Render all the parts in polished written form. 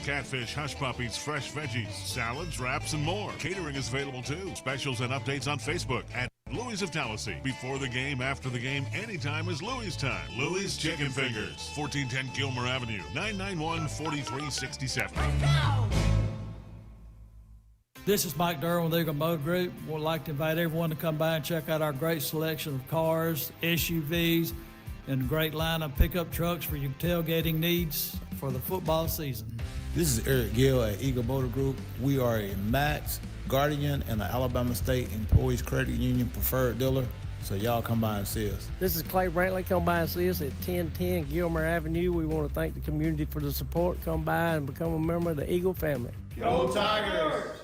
catfish, hush puppies, fresh veggies, salads, wraps, and more. Catering is available too. Specials and updates on Facebook at Louis of Tallassee. Before the game, after the game, anytime is Louis' time. Louis Chicken Fingers, 1410 Gilmer Avenue, 991-4367. Let's go! This is Mike Durham with Eagle Motor Group. We'd like to invite everyone to come by and check out our great selection of cars, SUVs, and a great line of pickup trucks for your tailgating needs for the football season. This is Eric Gill at Eagle Motor Group. We are a Max, Guardian, and an Alabama State Employees Credit Union preferred dealer. So y'all come by and see us. This is Clay Brantley. Come by and see us at 1010 Gilmer Avenue. We want to thank the community for the support. Come by and become a member of the Eagle family. Go Tigers!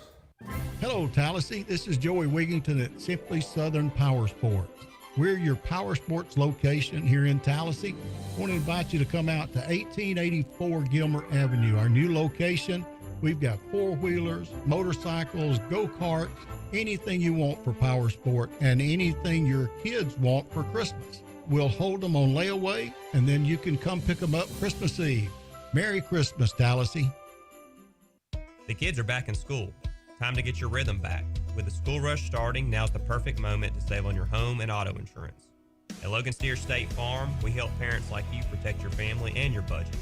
Hello, Tallassee. This is Joey Wigington at Simply Southern Powersports. We're your Powersports location here in Tallassee. I want to invite you to come out to 1884 Gilmer Avenue, our new location. We've got four-wheelers, motorcycles, go-karts, anything you want for Powersport and anything your kids want for Christmas. We'll hold them on layaway, and then you can come pick them up Christmas Eve. Merry Christmas, Tallassee. The kids are back in school. Time to get your rhythm back. With the school rush starting, now's the perfect moment to save on your home and auto insurance. At Logan Steer State Farm, we help parents like you protect your family and your budget.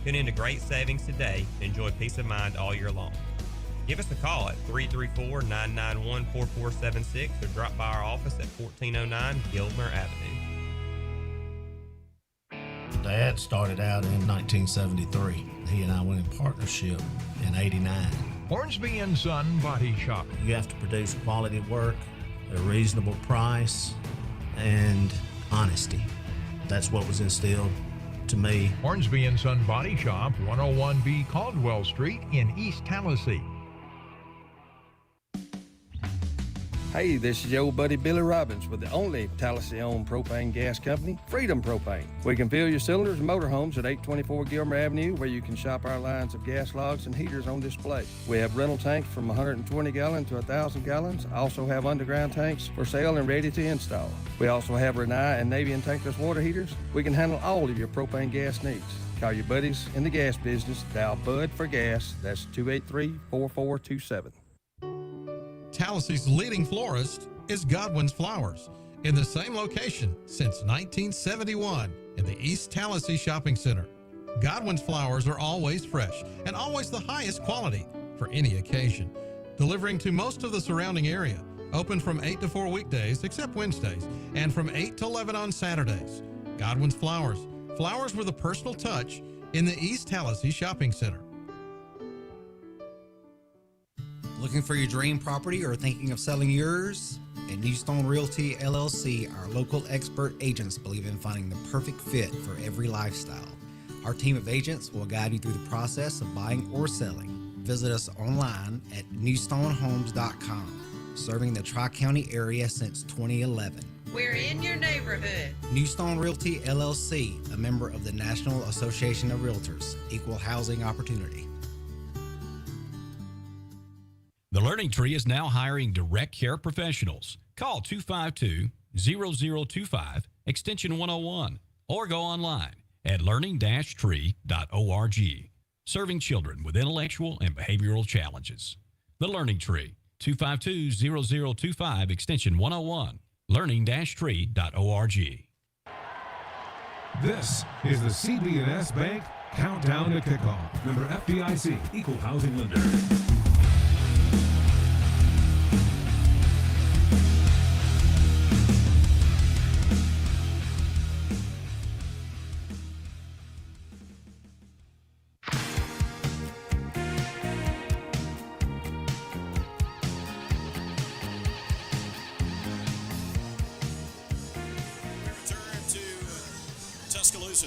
Tune into great savings today and enjoy peace of mind all year long. Give us a call at 334-991-4476 or drop by our office at 1409 Gilmer Avenue. Dad started out in 1973. He and I went in partnership in 89. Hornsby & Son Body Shop. You have to produce quality work at a reasonable price and honesty. That's what was instilled to me. Hornsby & Son Body Shop, 101B Caldwell Street in East Tallassee. Hey, this is your old buddy Billy Robbins with the only Tallassee-owned propane gas company, Freedom Propane. We can fill your cylinders and motorhomes at 824 Gilmer Avenue, where you can shop our lines of gas logs and heaters on display. We have rental tanks from 120 gallon to 1,000 gallons. I also have underground tanks for sale and ready to install. We also have Renai and Navy and tankless water heaters. We can handle all of your propane gas needs. Call your buddies in the gas business. Dial BUD for gas. That's 283-4427. Tallassee's leading florist is Godwin's Flowers, in the same location since 1971 in the East Tallassee Shopping Center. Godwin's Flowers are always fresh and always the highest quality for any occasion, delivering to most of the surrounding area. Open from 8 to 4 weekdays except Wednesdays, and from 8 to 11 on Saturdays. Godwin's Flowers, flowers with a personal touch in the East Tallassee Shopping Center. Looking for your dream property or thinking of selling yours? At New Stone Realty LLC, our local expert agents believe in finding the perfect fit for every lifestyle. Our team of agents will guide you through the process of buying or selling. Visit us online at newstonehomes.com, serving the Tri-County area since 2011. We're in your neighborhood. New Stone Realty LLC, a member of the National Association of Realtors, Equal Housing Opportunity. The Learning Tree is now hiring direct care professionals. Call 252-0025, extension 101, or go online at learning-tree.org. Serving children with intellectual and behavioral challenges. The Learning Tree, 252-0025, extension 101, learning-tree.org. This is the CB&S Bank Countdown to Kickoff. Member FDIC, Equal Housing Lender.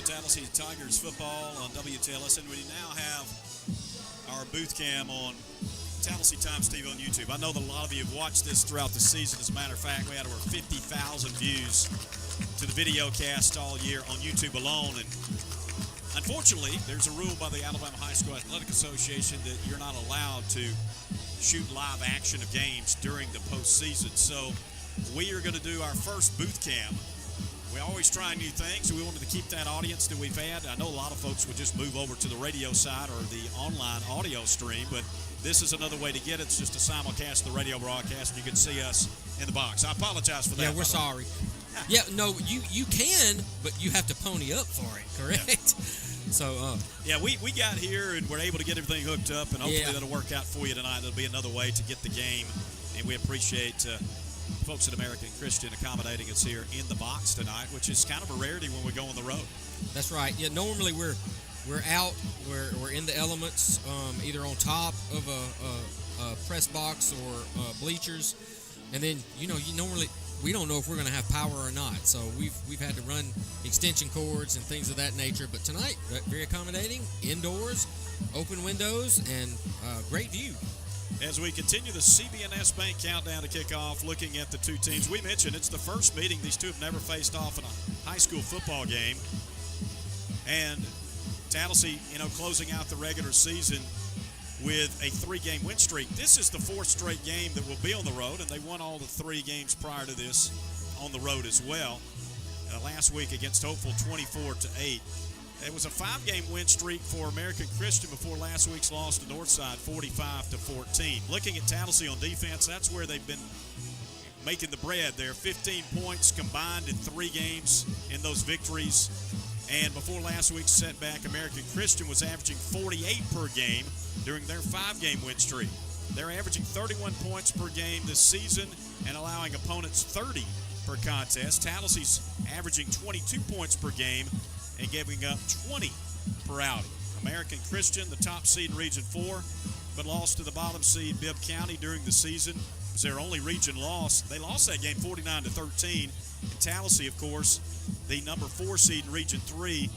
Tallassee Tigers football on WTLS, and we now have our booth cam on Tallassee Times TV on YouTube. I know that a lot of you have watched this throughout the season. As a matter of fact, we had over 50,000 views to the video cast all year on YouTube alone. And unfortunately, there's a rule by the Alabama High School Athletic Association that you're not allowed to shoot live action of games during the postseason. So we are going to do our first booth cam We always try new things. We wanted to keep that audience that we've had. I know a lot of folks would just move over to the radio side or the online audio stream, but this is another way to get it. It's just a simulcast of the radio broadcast, and you can see us in the box. I apologize for that. Yeah, we're sorry. Yeah, no, you can, but you have to pony up for it, correct? Yeah. So, yeah, we got here, and we're able to get everything hooked up, and hopefully that'll work out for you tonight. There'll be another way to get the game, and we appreciate folks at American Christian accommodating us here in the box tonight, which is kind of a rarity when we go on the road. That's right. Yeah, normally we're out, we're in the elements, either on top of a press box or bleachers, and then normally we don't know if we're going to have power or not. So we've had to run extension cords and things of that nature. But tonight, very accommodating, indoors, open windows, and great view. As we continue the CB&S Bank countdown to kickoff, looking at the two teams, we mentioned it's the first meeting. These two have never faced off in a high school football game. And Tallassee, closing out the regular season with a 3-game win streak. This is the 4th straight game that will be on the road, and they won all the 3 games prior to this on the road as well. Last week against Hopeful, 24-8. It was a 5-game win streak for American Christian before last week's loss to Northside, 45-14. Looking at Tallassee on defense, that's where they've been making the bread there. 15 points combined in 3 games in those victories. And before last week's setback, American Christian was averaging 48 per game during their 5-game win streak. They're averaging 31 points per game this season and allowing opponents 30 per contest. Tallassee's averaging 22 points per game and giving up 20 per outing. American Christian, the top seed in Region 4, but lost to the bottom seed Bibb County during the season. It was their only region loss. They lost that game 49-13. And Tallassee, of course, the number 4 seed in Region 3.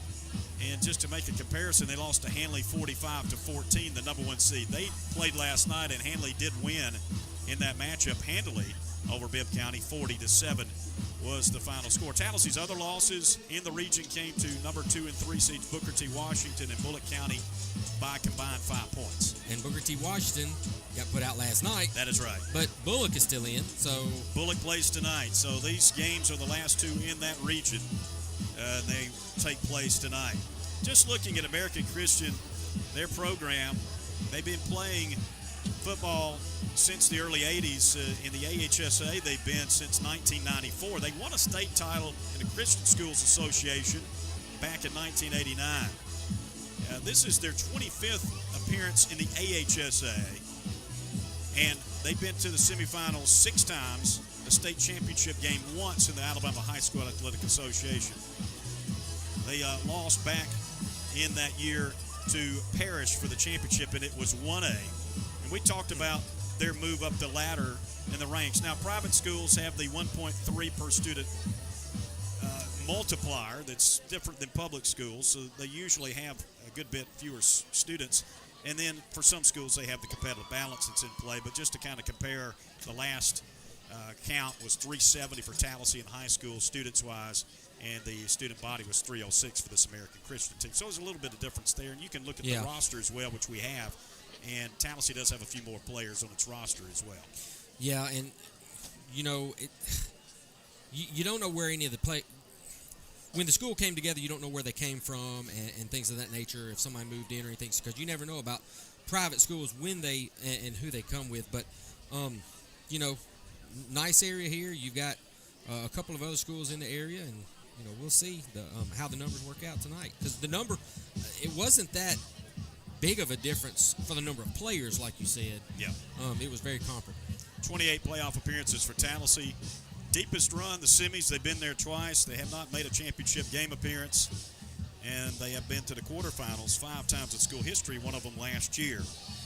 And just to make a comparison, they lost to Hanley 45-14, the number 1 seed. They played last night, and Hanley did win in that matchup handily over Bibb County. 40-7 was the final score. Tallassee's other losses in the region came to number 2 and 3 seeds Booker T. Washington and Bullock County by combined 5 points. And Booker T. Washington got put out last night. That is right. But Bullock is still in, so... Bullock plays tonight, so these games are the last 2 in that region. They take place tonight. Just looking at American Christian, their program, they've been playing football since the early 80s. In the AHSA, they've been since 1994. They won a state title in the Christian Schools Association back in 1989. This is their 25th appearance in the AHSA, and they've been to the semifinals 6 times, the state championship game once in the Alabama High School Athletic Association. They lost back in that year to Parrish for the championship, and it was 1A. And we talked about their move up the ladder in the ranks. Now, private schools have the 1.3 per student multiplier that's different than public schools, so they usually have a good bit fewer students. And then for some schools, they have the competitive balance that's in play. But just to kind of compare, the last count was 370 for Tallassee in high school students-wise, and the student body was 306 for this American Christian team. So there's a little bit of difference there. And you can look at the roster as well, which we have. And Tallassee does have a few more players on its roster as well. Yeah, and, you don't know where any of the when the school came together, you don't know where they came from and things of that nature, if somebody moved in or anything, because you never know about private schools when they and who they come with. But, nice area here. You've got a couple of other schools in the area, and, we'll see how the numbers work out tonight. Because the number, it wasn't that big of a difference for the number of players, like you said. Yeah. It was very comparable. 28 playoff appearances for Tallassee. Deepest run, the semis, they've been there twice. They have not made a championship game appearance, and they have been to the quarterfinals 5 times in school history, one of them last year.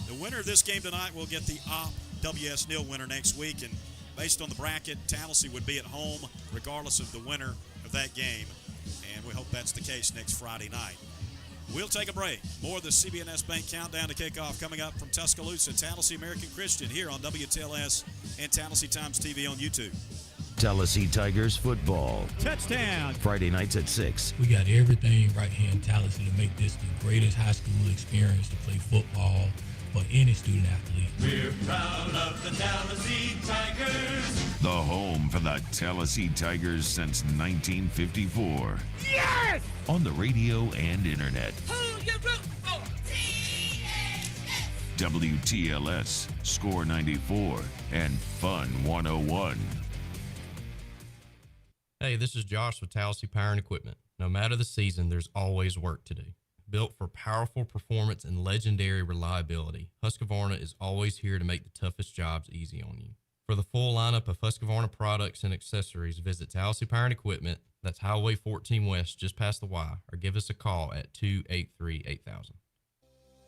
The winner of this game tonight will get the OP WS Nil winner next week, and based on the bracket, Tallassee would be at home regardless of the winner of that game, and we hope that's the case next Friday night. We'll take a break. More of the CB&S Bank Countdown to Kickoff coming up from Tuscaloosa, Tallassee American Christian here on WTLS and Tallassee Times TV on YouTube. Tallassee Tigers football. Touchdown. Friday nights at 6. We got everything right here in Tallassee to make this the greatest high school experience to play football. for any student athlete. We're proud of the Tallassee Tigers. The home for the Tallassee Tigers since 1954. Yes! On the radio and internet. Who you root for? WTLS, Score 94, and Fun 101. Hey, this is Josh with Tallassee Power and Equipment. No matter the season, there's always work to do. Built for powerful performance and legendary reliability, Husqvarna is always here to make the toughest jobs easy on you. For the full lineup of Husqvarna products and accessories, visit Tallassee Power and Equipment. That's Highway 14 West, just past the Y, or give us a call at 283-8000.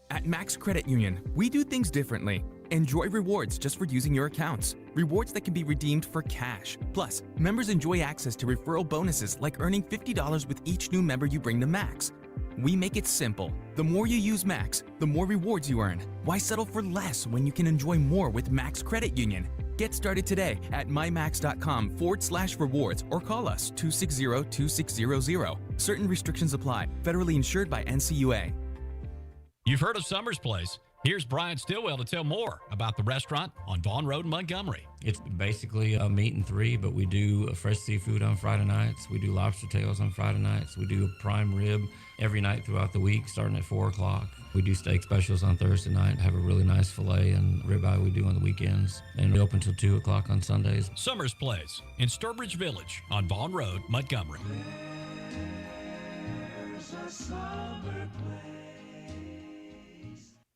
At Max Credit Union, we do things differently. Enjoy rewards just for using your accounts. Rewards that can be redeemed for cash. Plus, members enjoy access to referral bonuses like earning $50 with each new member you bring to Max. We make it simple. The more you use Max, the more rewards you earn. Why settle for less when you can enjoy more with Max Credit Union? Get started today at mymax.com/rewards or call us 260-2600. Certain restrictions apply. Federally insured by NCUA. You've heard of Summer's Place. Here's Brian Stillwell to tell more about the restaurant on Vaughn Road in Montgomery. It's basically a meat and three, but we do fresh seafood on Friday nights. We do lobster tails on Friday nights. We do a prime rib every night throughout the week, starting at 4 o'clock. We do steak specials on Thursday night, have a really nice filet and ribeye we do on the weekends. And we open till 2 o'clock on Sundays. Summer's Place in Sturbridge Village on Vaughn Road, Montgomery.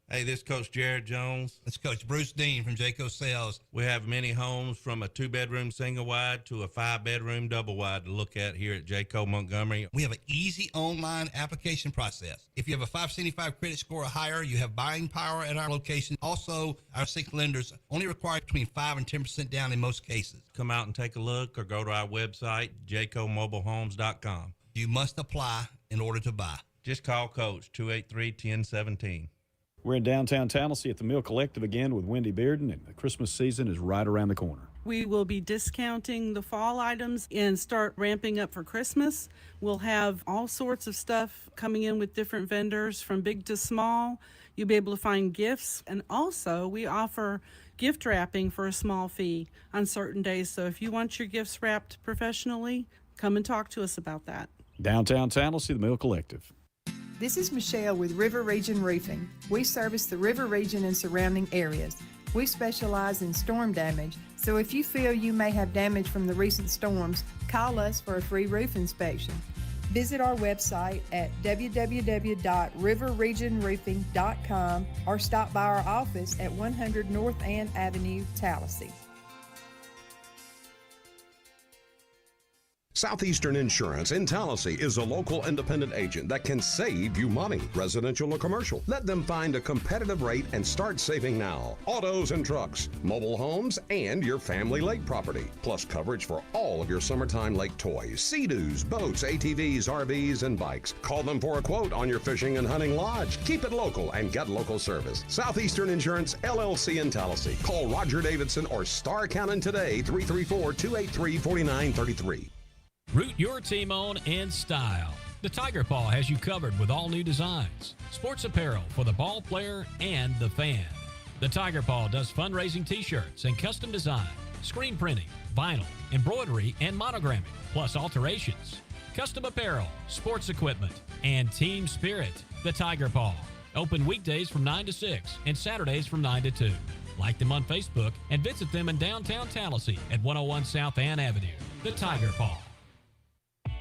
Hey, this is Coach Jared Jones. It's Coach Bruce Dean from Jayco Sales. We have many homes from a 2-bedroom single wide to a 5-bedroom double wide to look at here at Jayco Montgomery. We have an easy online application process. If you have a 575 credit score or higher, you have buying power at our location. Also, our 6 lenders only require between 5 and 10% down in most cases. Come out and take a look or go to our website, jaycomobilehomes.com. You must apply in order to buy. Just call Coach 283-1017. We're in downtown Tallassee at the Mill Collective again with Wendy Bearden, and the Christmas season is right around the corner. We will be discounting the fall items and start ramping up for Christmas. We'll have all sorts of stuff coming in with different vendors from big to small. You'll be able to find gifts, and also we offer gift wrapping for a small fee on certain days. So if you want your gifts wrapped professionally, come and talk to us about that. Downtown Tallassee, the Mill Collective. This is Michelle with River Region Roofing. We service the River Region and surrounding areas. We specialize in storm damage, so if you feel you may have damage from the recent storms, call us for a free roof inspection. Visit our website at www.riverregionroofing.com or stop by our office at 100 North Ann Avenue, Tallassee. Southeastern Insurance in Tallassee is a local independent agent that can save you money, residential or commercial. Let them find a competitive rate and start saving now. Autos and trucks, mobile homes, and your family lake property. Plus coverage for all of your summertime lake toys, sea-doos, boats, ATVs, RVs, and bikes. Call them for a quote on your fishing and hunting lodge. Keep it local and get local service. Southeastern Insurance, LLC in Tallassee. Call Roger Davidson or Star Cannon today, 334-283-4933. Root your team on in style. The Tiger Paw has you covered with all new designs. Sports apparel for the ball player and the fan. The Tiger Paw does fundraising t-shirts and custom design, screen printing, vinyl, embroidery, and monogramming, plus alterations. Custom apparel, sports equipment, and team spirit. The Tiger Paw. Open weekdays from 9 to 6 and Saturdays from 9 to 2. Like them on Facebook and visit them in downtown Tallassee at 101 South Ann Avenue. The Tiger Paw.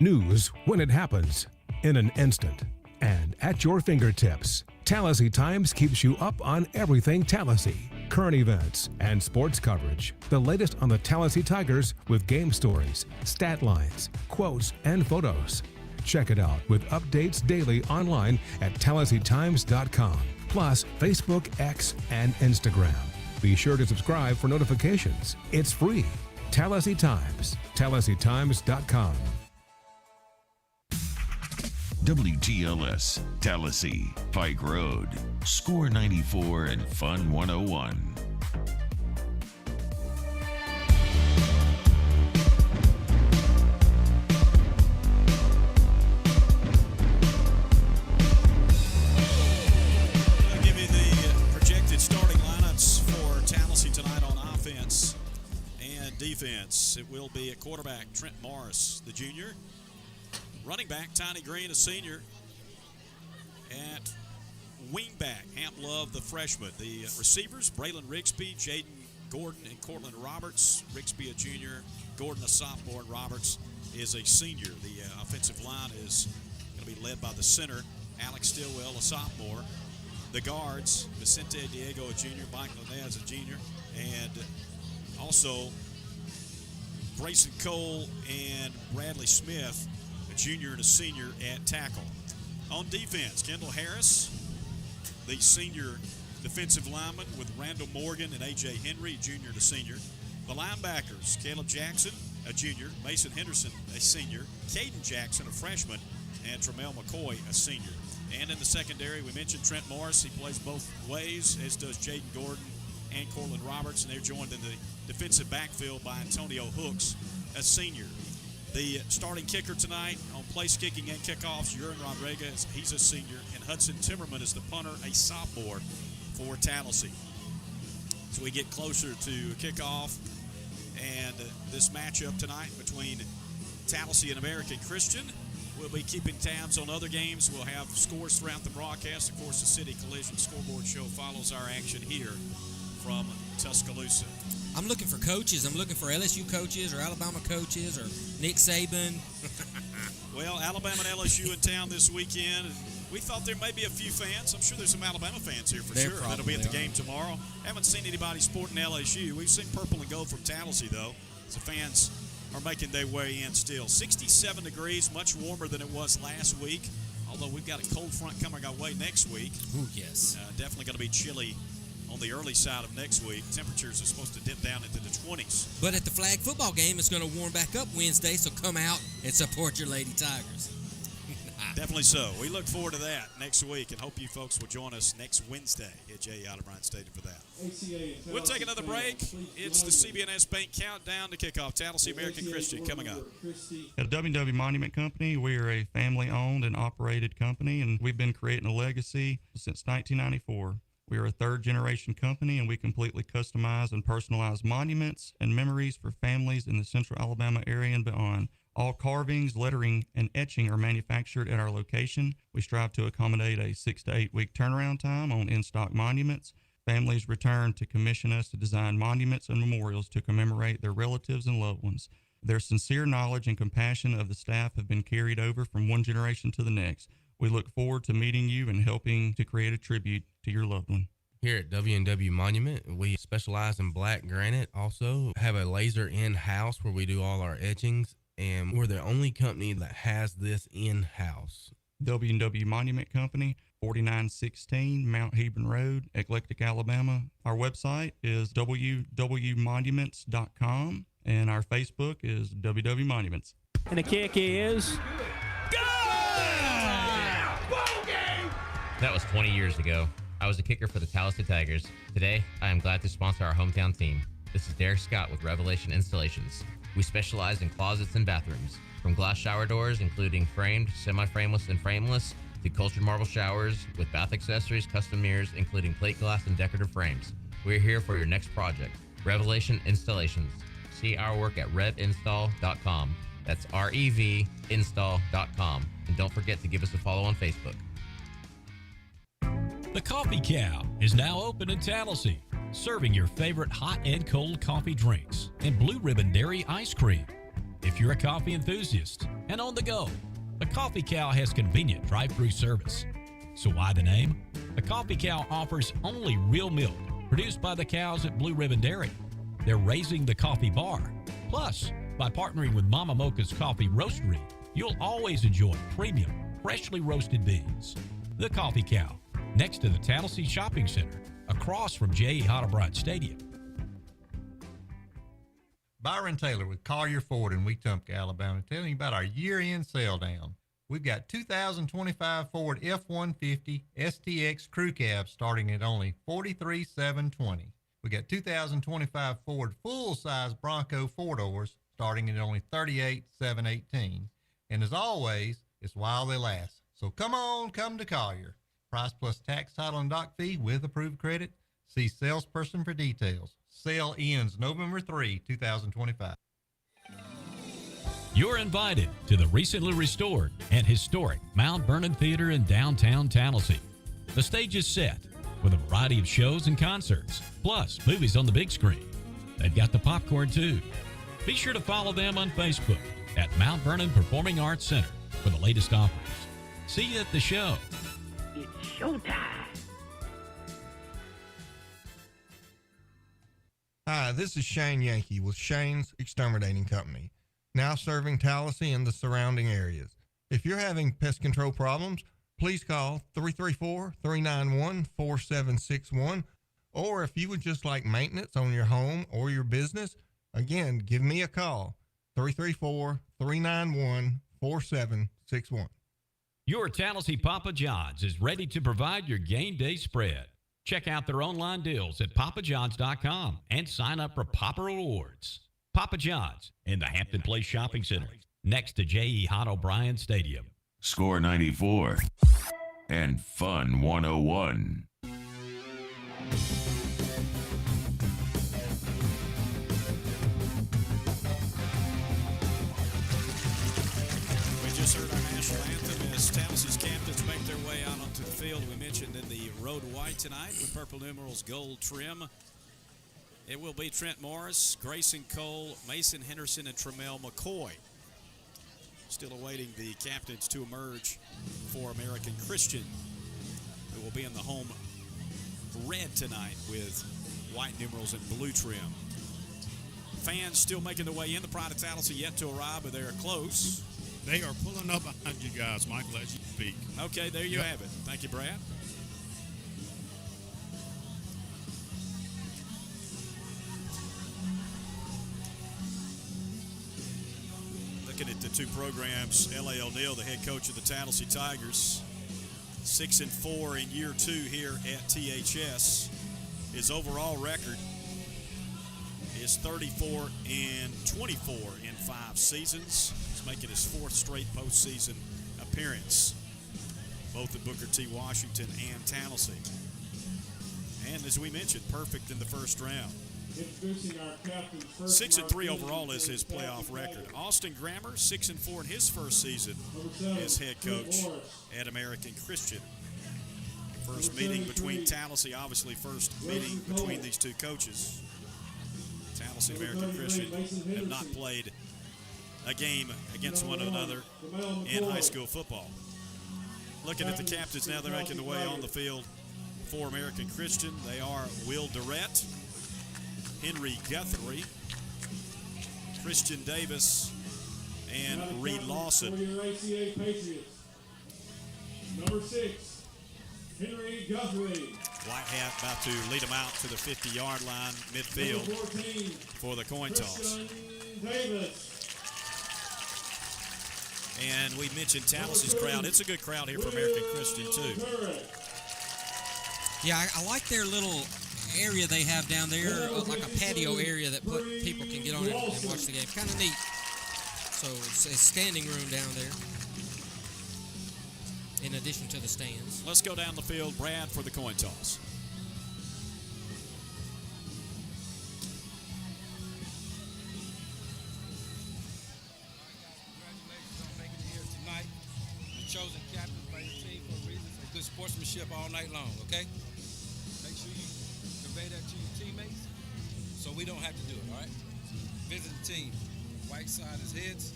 News when it happens, in an instant, and at your fingertips. Tallassee Times keeps you up on everything Tallassee. Current events and sports coverage. The latest on the Tallassee Tigers with game stories, stat lines, quotes, and photos. Check it out with updates daily online at TallasseeTimes.com. Plus Facebook, X, and Instagram. Be sure to subscribe for notifications. It's free. Tallassee Times. TallasseeTimes.com. WTLS, Tallassee, Pike Road, Score 94 and Fun 101. I'll give you the projected defense, it will be at quarterback Trent Morris, the junior. Running back Tiny Green, a senior. At wingback, Hamp Love, the freshman. The receivers, Braylon Rigsby, Jaden Gordon, and Cortland Roberts. Rigsby, a junior. Gordon, a sophomore, and Roberts is a senior. The offensive line is going to be led by the center, Alex Stillwell, a sophomore. The guards, Vicente Diego, a junior, Mike Linez, a junior, and also Grayson Cole and Bradley Smith, a junior and a senior at tackle. On defense, Kendall Harris, the senior defensive lineman, with Randall Morgan and A.J. Henry, junior and a senior. The linebackers, Caleb Jackson, a junior, Mason Henderson, a senior, Caden Jackson, a freshman, and Tramel McCoy, a senior. And in the secondary, we mentioned Trent Morris. He plays both ways, as does Jaden Gordon and Cortland Roberts, and they're joined in the defensive backfield by Antonio Hooks, a senior. The starting kicker tonight on place kicking and kickoffs, Yurin Rodriguez, he's a senior, and Hudson Timmerman is the punter, a sophomore for Tallassee. As we get closer to kickoff and this matchup tonight between Tallassee and American Christian, we'll be keeping tabs on other games. We'll have scores throughout the broadcast. Of course, the City Collision Scoreboard Show follows our action here from Tuscaloosa. I'm looking for coaches. I'm looking for LSU coaches or Alabama coaches or Nick Saban. Well, Alabama and LSU in town this weekend. We thought there may be a few fans. I'm sure there's some Alabama fans here for sure that'll be at the game tomorrow. Haven't seen anybody sporting LSU. We've seen purple and gold from Tallassee, though. So fans are making their way in still. 67 degrees, much warmer than it was last week. Although we've got a cold front coming our way next week. Ooh, yes. Definitely going to be chilly on the early side of next week. Temperatures are supposed to dip down into the 20s. But at the flag football game, it's going to warm back up Wednesday, so come out and support your Lady Tigers. Definitely so. We look forward to that next week and hope you folks will join us next Wednesday at J. Otto Bryant Stadium for that. We'll take another break. It's the CBNS Bank Countdown to Kickoff. Tallassee American Christian coming up. At W&W Monument Company, we are a family-owned and operated company, and we've been creating a legacy since 1994. We are a third-generation company, and we completely customize and personalize monuments and memories for families in the central Alabama area and beyond. All carvings, lettering, and etching are manufactured at our location. We strive to accommodate a 6 to 8 week turnaround time on in-stock monuments. Families return to commission us to design monuments and memorials to commemorate their relatives and loved ones. Their sincere knowledge and compassion of the staff have been carried over from one generation to the next. We look forward to meeting you and helping to create a tribute to your loved one. Here at W&W Monument, we specialize in black granite. Also have a laser in-house where we do all our etchings, and we're the only company that has this in-house. W&W Monument Company, 4916 Mount Hebron Road, Eclectic, Alabama. Our website is www.monuments.com, and our Facebook is WW Monuments. And the kick is That was 20 years ago. I was a kicker for the Tallassee Tigers. Today, I am glad to sponsor our hometown team. This is Derek Scott with Revelation Installations. We specialize in closets and bathrooms, from glass shower doors, including framed, semi-frameless, and frameless, to cultured marble showers with bath accessories, custom mirrors, including plate glass and decorative frames. We're here for your next project. Revelation Installations. See our work at revinstall.com. That's REVinstall.com. And don't forget to give us a follow on Facebook. The Coffee Cow is now open in Tallassee, serving your favorite hot and cold coffee drinks and Blue Ribbon Dairy ice cream. If you're a coffee enthusiast and on the go, the Coffee Cow has convenient drive-through service. So why the name? The Coffee Cow offers only real milk produced by the cows at Blue Ribbon Dairy. They're raising the coffee bar. Plus, by partnering with Mama Mocha's Coffee Roastery, you'll always enjoy premium, freshly roasted beans. The Coffee Cow, next to the Tallassee Shopping Center, across from J. Otto Bryant Stadium. Byron Taylor with Collier Ford in Wetumpka, Alabama, telling you about our year-end sale down. We've got 2025 Ford F-150 STX Crew Cab starting at only $43,720. We got 2025 Ford full-size Bronco 4-doors starting at only $38,718. And as always, it's while they last. So come on, come to Collier. Price plus tax, title, and dock fee with approved credit. See salesperson for details. Sale ends November 3, 2025. You're invited to the recently restored and historic Mount Vernon Theater in downtown Tallassee. The stage is set with a variety of shows and concerts, plus movies on the big screen. They've got the popcorn too. Be sure to follow them on Facebook at Mount Vernon Performing Arts Center for the latest offers. See you at the show. It's showtime. Hi, this is Shane Yankee with Shane's Exterminating Company, now serving Tallassee and the surrounding areas. If you're having pest control problems, please call 334-391-4761, or if you would just like maintenance on your home or your business, again, give me a call, 334-391-4761. Your Tallassee Papa John's is ready to provide your game day spread. Check out their online deals at papajohns.com and sign up for Papa Rewards. Papa John's in the Hampton Place Shopping Center, next to J.E. Hott O'Brien Stadium. Score 94 and Fun 101. We just heard our national anthem as Tallassee's captains make their way out onto the field. We mentioned in the road white tonight with purple numerals gold trim. It will be Trent Morris, Grayson Cole, Mason Henderson, and Tremel McCoy. Still awaiting the captains to emerge for American Christian, who will be in the home red tonight with white numerals and blue trim. Fans still making their way in. The Pride of Tallassee yet to arrive, but they are close. They are pulling up behind you guys, Michael, as you speak. Okay, there you have it. Thank you, Brad. Looking at the two programs, L.A. O'Neal, the head coach of the Tallassee Tigers, 6-4 in year two here at THS. His overall record is 34-24 in 5 seasons. He's making his 4th straight postseason appearance, both at Booker T. Washington and Tallassee. And as we mentioned, perfect in the first round. 6-3 overall is his playoff record. Austin Grammer, 6-4 in his first season as head coach at American Christian. First meeting between Tallassee, obviously first meeting between these two coaches. Tallassee American Christian have not played a game against one another in high school football. Looking at the captains now, they're making their way on the field for American Christian. They are Will Durrett, Henry Guthrie, Christian Davis, and Reed Lawson. Number 6, Henry Guthrie. White hat about to lead them out to the 50-yard line, midfield, 14, for the coin toss. Davis. And we mentioned Tallassee's crowd. It's a good crowd here for American Christian, too. Yeah, I like their little area they have down there, like a patio area that people can get on and watch the game. Kind of neat. So it's a standing room down there, in addition to the stands. Let's go down the field. Brad for the coin toss. Chosen captain by your team for a reason. It's good sportsmanship all night long, okay? Make sure you convey that to your teammates so we don't have to do it, all right? Visit the team. White side is heads,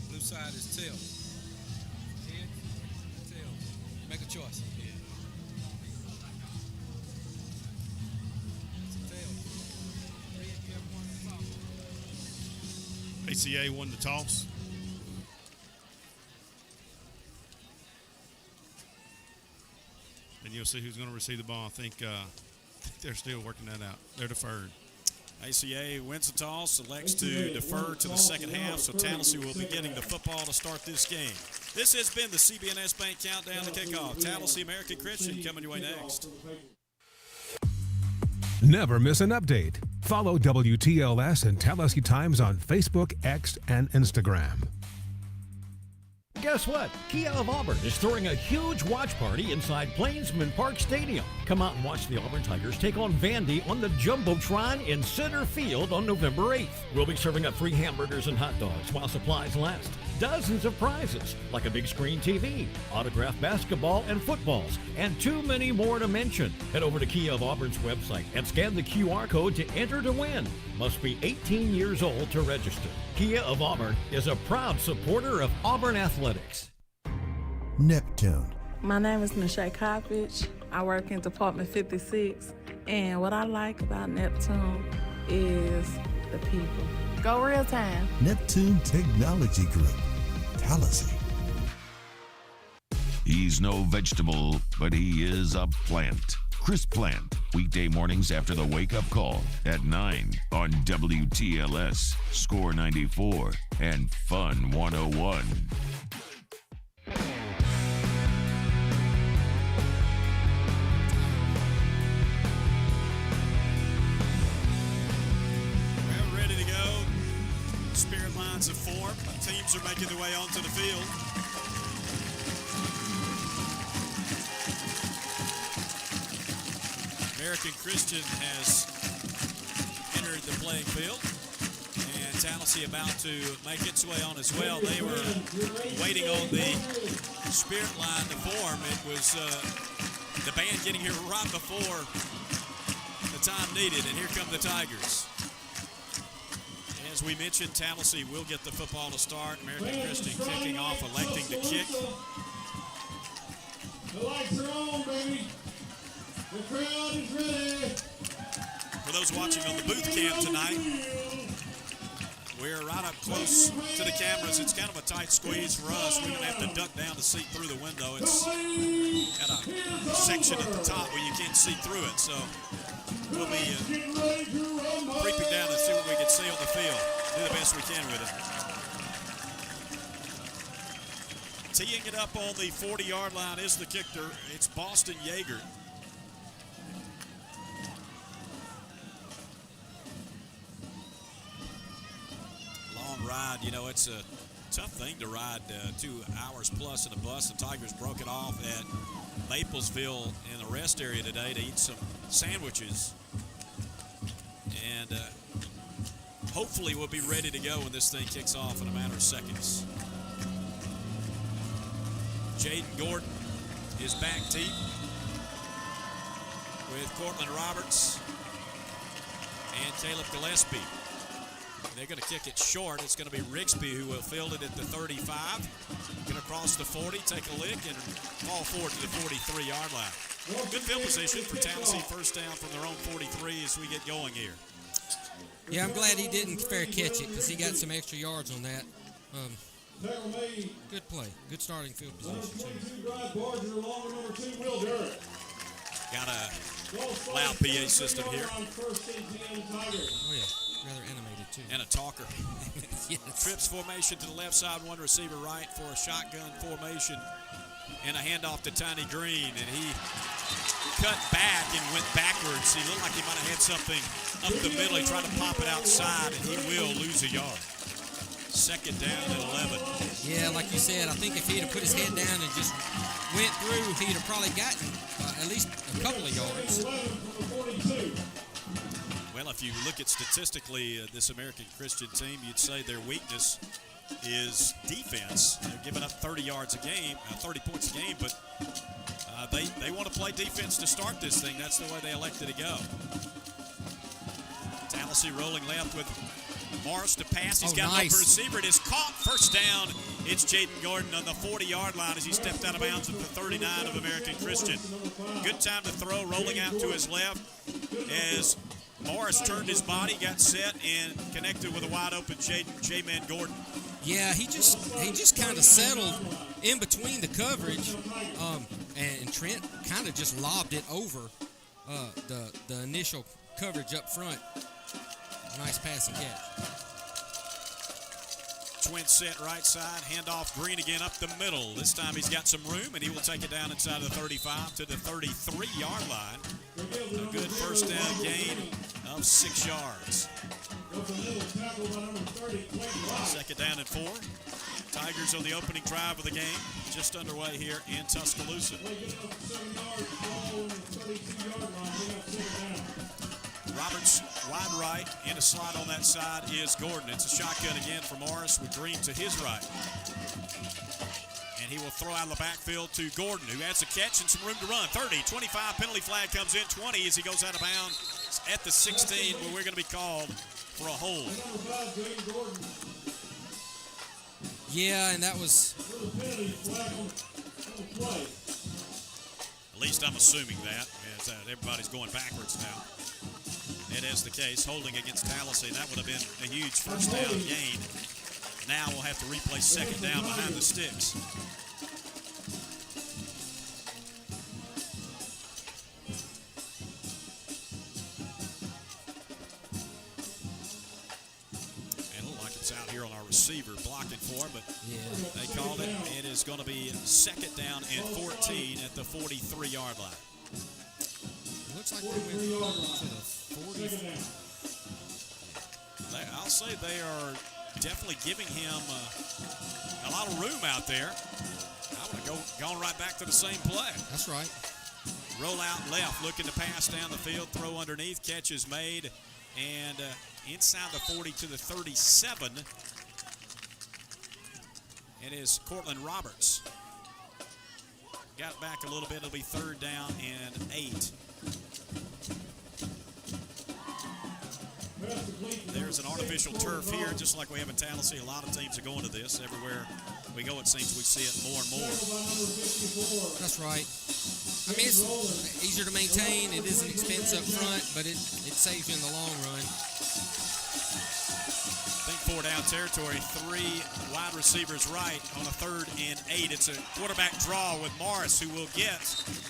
blue side is tails. Heads, tails. Make a choice. It's a tail. ACA won the toss. And you'll see who's going to receive the ball. I think they're still working that out. They're deferred. ACA wins the toss, elects to defer to the second half, so Tallassee will be getting the football to start this game. This has been the CBNS Bank Countdown to Kickoff. Tallassee American Christian coming your way next. Never miss an update. Follow WTLS and Tallassee Times on Facebook, X, and Instagram. Guess what? Kia of Auburn is throwing a huge watch party inside Plainsman Park Stadium. Come out and watch the Auburn Tigers take on Vandy on the Jumbotron in center field on November 8th. We'll be serving up free hamburgers and hot dogs while supplies last. Dozens of prizes, like a big screen TV, autographed basketball and footballs, and too many more to mention. Head over to Kia of Auburn's website and scan the QR code to enter to win. Must be 18 years old to register. Kia of Auburn is a proud supporter of Auburn athletics. Neptune. My name is Nisha Coppage. I work in Department 56. And what I like about Neptune is the people. Go real time. Neptune Technology Group. Tallassee. He's no vegetable, but he is a plant. Chris Plant, weekday mornings after the wake-up call at 9 on WTLS, Score 94, and Fun 101. Spirit lines have formed. Teams are making their way onto the field. American Christian has entered the playing field, and Tallassee about to make its way on as well. They were waiting on the Spirit line to form. It was the band getting here right before the time needed, and here come the Tigers. As we mentioned, Tallassee will get the football to start. American Christian kicking off, electing to kick. The lights are on, baby. The crowd is ready. For those watching on the booth cam tonight, we're right up close to the cameras. It's kind of a tight squeeze for us. We're going to have to duck down to see through the window. It's got a section at the top where you can't see through it, so we'll be creeping down and see what we can see on the field. Do the best we can with it. Teeing it up on the 40-yard line is the kicker. It's Boston Yeager. Long ride. You know, it's a tough thing to ride 2 hours plus in a bus. The Tigers broke it off at Maplesville in the rest area today to eat some sandwiches. And hopefully we'll be ready to go when this thing kicks off in a matter of seconds. Jaden Gordon is back deep with Cortland Roberts and Caleb Gillespie. They're going to kick it short. It's going to be Rigsby who will field it at the 35. Going to cross the 40, take a lick, and fall forward to the 43-yard line. Good field position for Tallassee. First down from their own 43 as we get going here. Yeah, I'm glad he didn't fair catch it because he got some extra yards on that. Good play. Good starting field position, too. Got a loud PA system here. Oh, yeah. Rather animated, too. And a talker. Yes. Trips formation to the left side, one receiver right for a shotgun formation. And a handoff to Tiny Green. And he cut back and went backwards. He looked like he might have had something up the middle. He tried to pop it outside, and he will lose a yard. Second down at 11. Yeah, like you said, I think if he'd have put his head down and just went through, he'd have probably gotten at least a couple of yards. Well, if you look at statistically this American Christian team, you'd say their weakness is defense. They're giving up 30 yards a game, 30 points a game, but they want to play defense to start this thing. That's the way they elected to go. Tallassee rolling left with Morris to pass. He's got nice. Up for receiver. It is caught. First down. It's Jaden Gordon on the 40-yard line as he stepped out of bounds at the 39 of American Christian. Good time to throw, rolling out to his left as Morris turned his body, got set, and connected with a wide-open J-Man Gordon. Yeah, he just kind of settled in between the coverage, and Trent kind of just lobbed it over the initial coverage up front. Nice passing catch. Twin set right side, handoff Green again up the middle. This time he's got some room, and he will take it down inside the 35 to the 33-yard line. A good first down gain of 6 yards. Second down and 4. Tigers on the opening drive of the game, just underway here in Tuscaloosa. Roberts wide right, in a slot on that side is Gordon. It's a shotgun again for Morris with Green to his right. And he will throw out of the backfield to Gordon, who has a catch and some room to run. 30, 25, penalty flag comes in, 20 as he goes out of bounds at the 16, where we're going to be called for a hold. Yeah, and that was... At least I'm assuming that, as everybody's going backwards now. It is the case, holding against Tallassee. That would have been a huge first down gain. Now we'll have to replay second down behind the sticks. And it looks like it's out here on our receiver blocking for him, but they called it. It is going to be second down and 14 at the 43-yard line. Looks like they went to the 40. I'll say they are definitely giving him a lot of room out there. I would have gone right back to the same play. That's right. Roll out left, looking to pass down the field, throw underneath, catch is made, and inside the 40 to the 37. It is Cortland Roberts. Got it back a little bit. It'll be third down and 8. There's an artificial turf here, just like we have in Tallassee. A lot of teams are going to this. Everywhere we go, it seems we see it more and more. That's right. I mean, it's easier to maintain. It is an expense up front, but it saves you in the long run. Think 4 down territory. 3 wide receivers right on a third and 8. It's a quarterback draw with Morris, who will get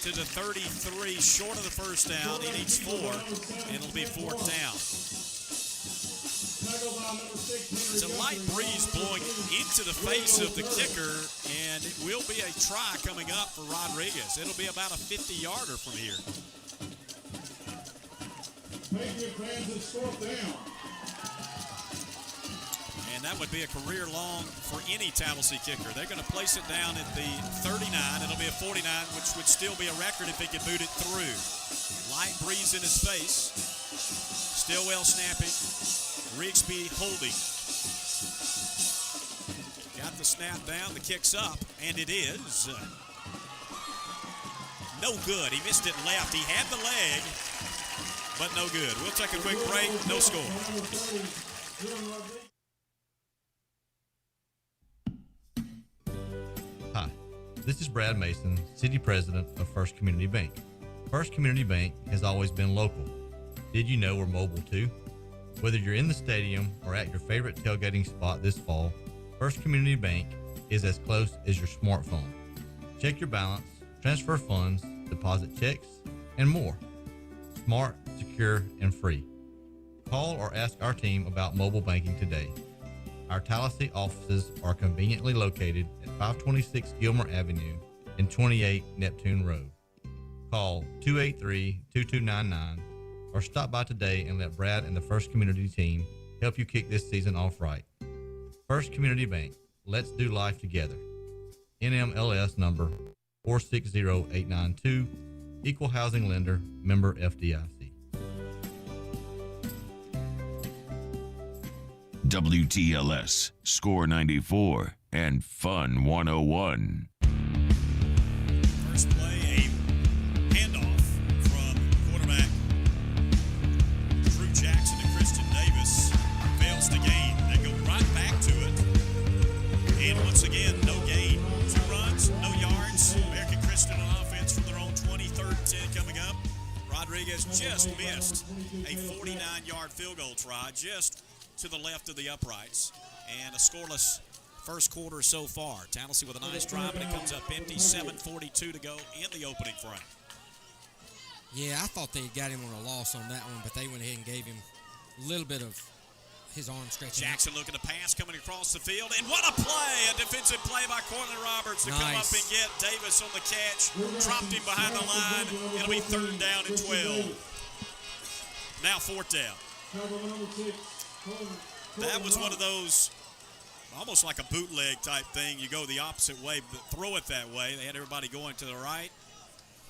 to the 33 short of the first down. He needs 4, and it'll be 4th down. There's a light breeze blowing into the face of the kicker, and it will be a try coming up for Rodriguez. It'll be about a 50-yarder from here. And that would be a career long for any Tallassee kicker. They're going to place it down at the 39. It'll be a 49, which would still be a record if he could boot it through. Light breeze in his face. Stillwell snapping. Rigsby holding. Got the snap down, the kick's up, and it is no good. He missed it left. He had the leg, but no good. We'll take a quick break. No score. Hi, this is Brad Mason, City President of First Community Bank. First Community Bank has always been local. Did you know we're mobile too? Whether you're in the stadium or at your favorite tailgating spot this fall, First Community Bank is as close as your smartphone. Check your balance, transfer funds, deposit checks, and more. Smart, secure, and free. Call or ask our team about mobile banking today. Our Tallassee offices are conveniently located at 526 Gilmer Avenue and 28 Neptune Road. Call 283-2299 or stop by today and let Brad and the First Community team help you kick this season off right. First Community Bank, let's do life together. NMLS number 460892, Equal Housing Lender, member FDIC. WTLS, Score 94, and Fun 101. First play, a handoff from quarterback Drew Jackson to Christian Davis. Fails to gain. They go right back to it. And once again, no gain. 2 runs, no yards. American Christian on offense from their own 20, 3rd and 10 coming up. Rodriguez just missed a 49-yard field goal try just to the left of the uprights. And a scoreless first quarter so far. Tallassee with a nice drive, and it comes up empty. 7:42 to go in the opening frame. Yeah, I thought they had got him on a loss on that one, but they went ahead and gave him a little bit of his arm stretching. Jackson looking to pass, coming across the field, and what a play! A defensive play by Cortland Roberts to come up and get Davis on the catch. Dropped him behind the line. It'll be 3rd down and 12. Now 4th down. That was one of those, almost like a bootleg type thing. You go the opposite way, but throw it that way. They had everybody going to the right.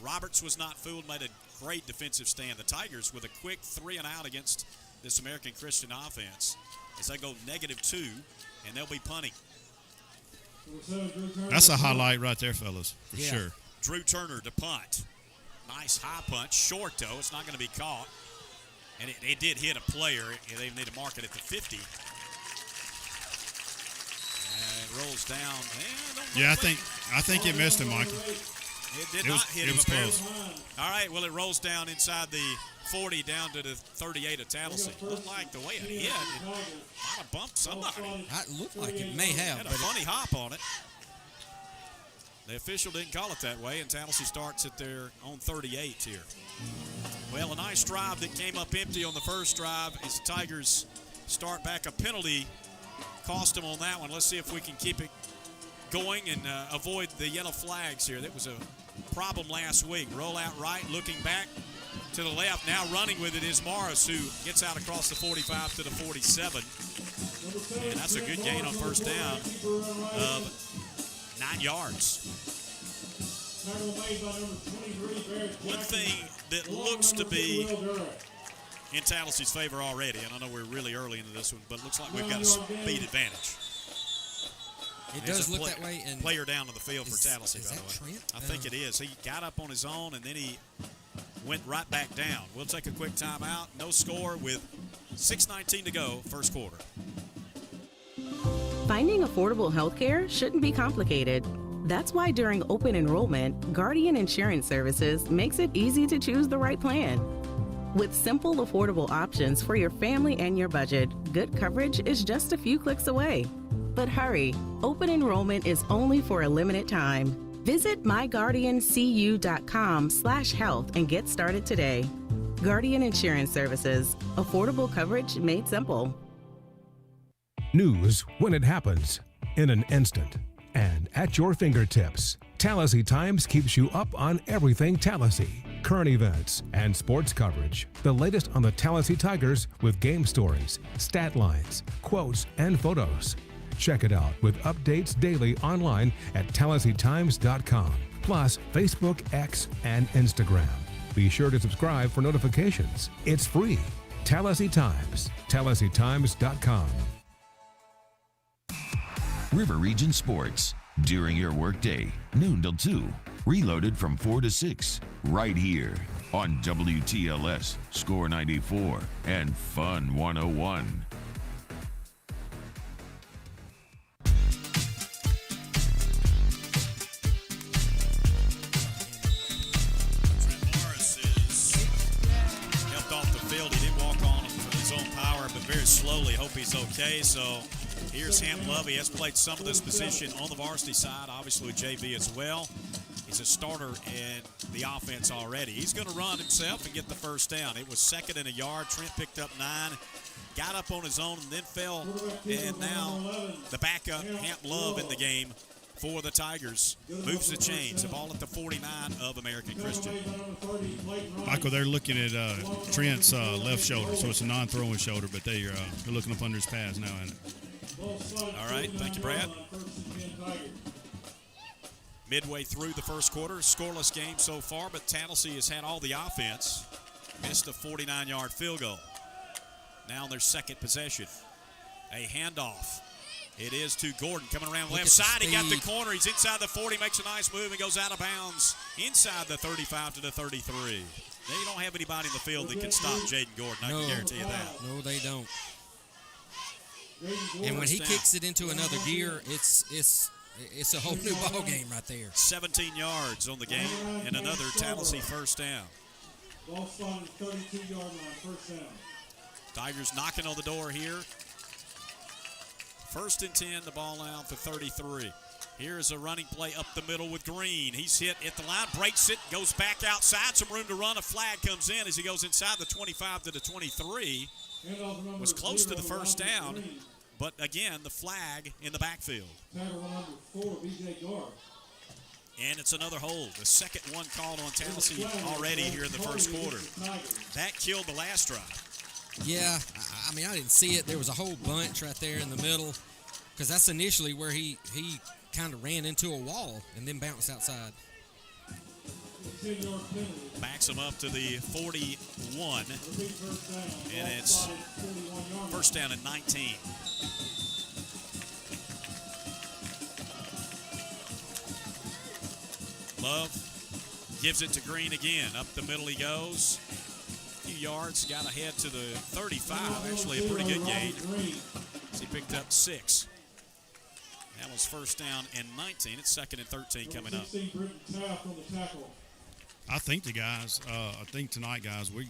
Roberts was not fooled, made a great defensive stand. The Tigers with a quick 3 and out against this American Christian offense as they go -2, and they'll be punting. That's a highlight right there, fellas, for sure. Drew Turner to punt. Nice high punt. Short, though. It's not going to be caught. And it did hit a player. They need to mark it at the 50. And it rolls down. Yeah, I think it missed him, Mikey. It did not hit him. It was close. All right, well, it rolls down inside the 40 down to the 38 of Tallassee. Looked like the way it hit, it might have bumped somebody. It looked like it may have. Had a funny hop on it. The official didn't call it that way, and Tallassee starts at their own 38 here. Well, a nice drive that came up empty on the first drive as the Tigers start back. A penalty cost them on that one. Let's see if we can keep it going and avoid the yellow flags here. That was a problem last week. Roll out right, looking back to the left. Now running with it is Morris, who gets out across the 45 to the 47. And that's a good gain on first down of 9 yards. One thing that looks to be in Tallassee's favor already, and I know we're really early into this one, but it looks like we've got a speed advantage. It does look that way. And player down on the field for Tallassee, by the way. Trent? I think it is. He got up on his own, and then he went right back down. We'll take a quick timeout. No score with 6:19 to go, first quarter. Finding affordable health care shouldn't be complicated. That's why during open enrollment, Guardian Insurance Services makes it easy to choose the right plan. With simple, affordable options for your family and your budget, good coverage is just a few clicks away. But hurry, open enrollment is only for a limited time. Visit myguardiancu.com/health and get started today. Guardian Insurance Services, affordable coverage made simple. News when it happens, in an instant, and at your fingertips. Tallassee Times keeps you up on everything Tallassee. Current events and sports coverage. The latest on the Tallassee Tigers with game stories, stat lines, quotes, and photos. Check it out with updates daily online at TallasseeTimes.com, plus Facebook, X, and Instagram. Be sure to subscribe for notifications. It's free. Tallassee Times, TallasseeTimes.com. River Region Sports. During your workday, noon till 2. Reloaded from 4 to 6. Right here on WTLS, Score 94, and Fun 101. Very slowly. Hope he's okay. So here's Ham Love. He has played some of this position on the varsity side, obviously with JV as well. He's a starter in the offense already. He's going to run himself and get the first down. It was second and a yard. Trent picked up 9, got up on his own, and then fell. And now the backup, Ham Love, in the game for the Tigers. Moves the chains. The ball at the 49 of American Christian. Michael, they're looking at Trent's left shoulder, so it's a non-throwing shoulder, but they're looking up under his pads now. All right, thank you, Brad. Midway through the first quarter, scoreless game so far, but Tallassee has had all the offense. Missed a 49-yard field goal. Now on their second possession. A handoff. It is to Gordon coming around left side. He got the corner. He's inside the 40, makes a nice move, and goes out of bounds inside the 35 to the 33. They don't have anybody in the field that can stop Jaden Gordon. I can guarantee you that. No, they don't. And when he kicks it into another gear, it's a whole new ball game right there. 17 yards on the game and another Tallassee first down. Ball spotted 32-yard line, first down. Tigers knocking on the door here. First and 10, the ball out for 33. Here's a running play up the middle with Green. He's hit at the line, breaks it, goes back outside, some room to run. A flag comes in as he goes inside the 25 to the 23. Was close to the first down, but again, the flag in the backfield. And it's another hold. The second one called on Tallassee already here in the first quarter. That killed the last drive. Yeah, I mean, I didn't see it. There was a whole bunch right there in the middle. Because that's initially where he kind of ran into a wall and then bounced outside. Backs him up to the 41, and it's first down and 19. Love gives it to Green again. Up the middle he goes. A few yards, got ahead to the 35. Actually, a pretty good gain. He picked up 6. That was first down and 19. It's second and 13 coming up. I think tonight, guys, we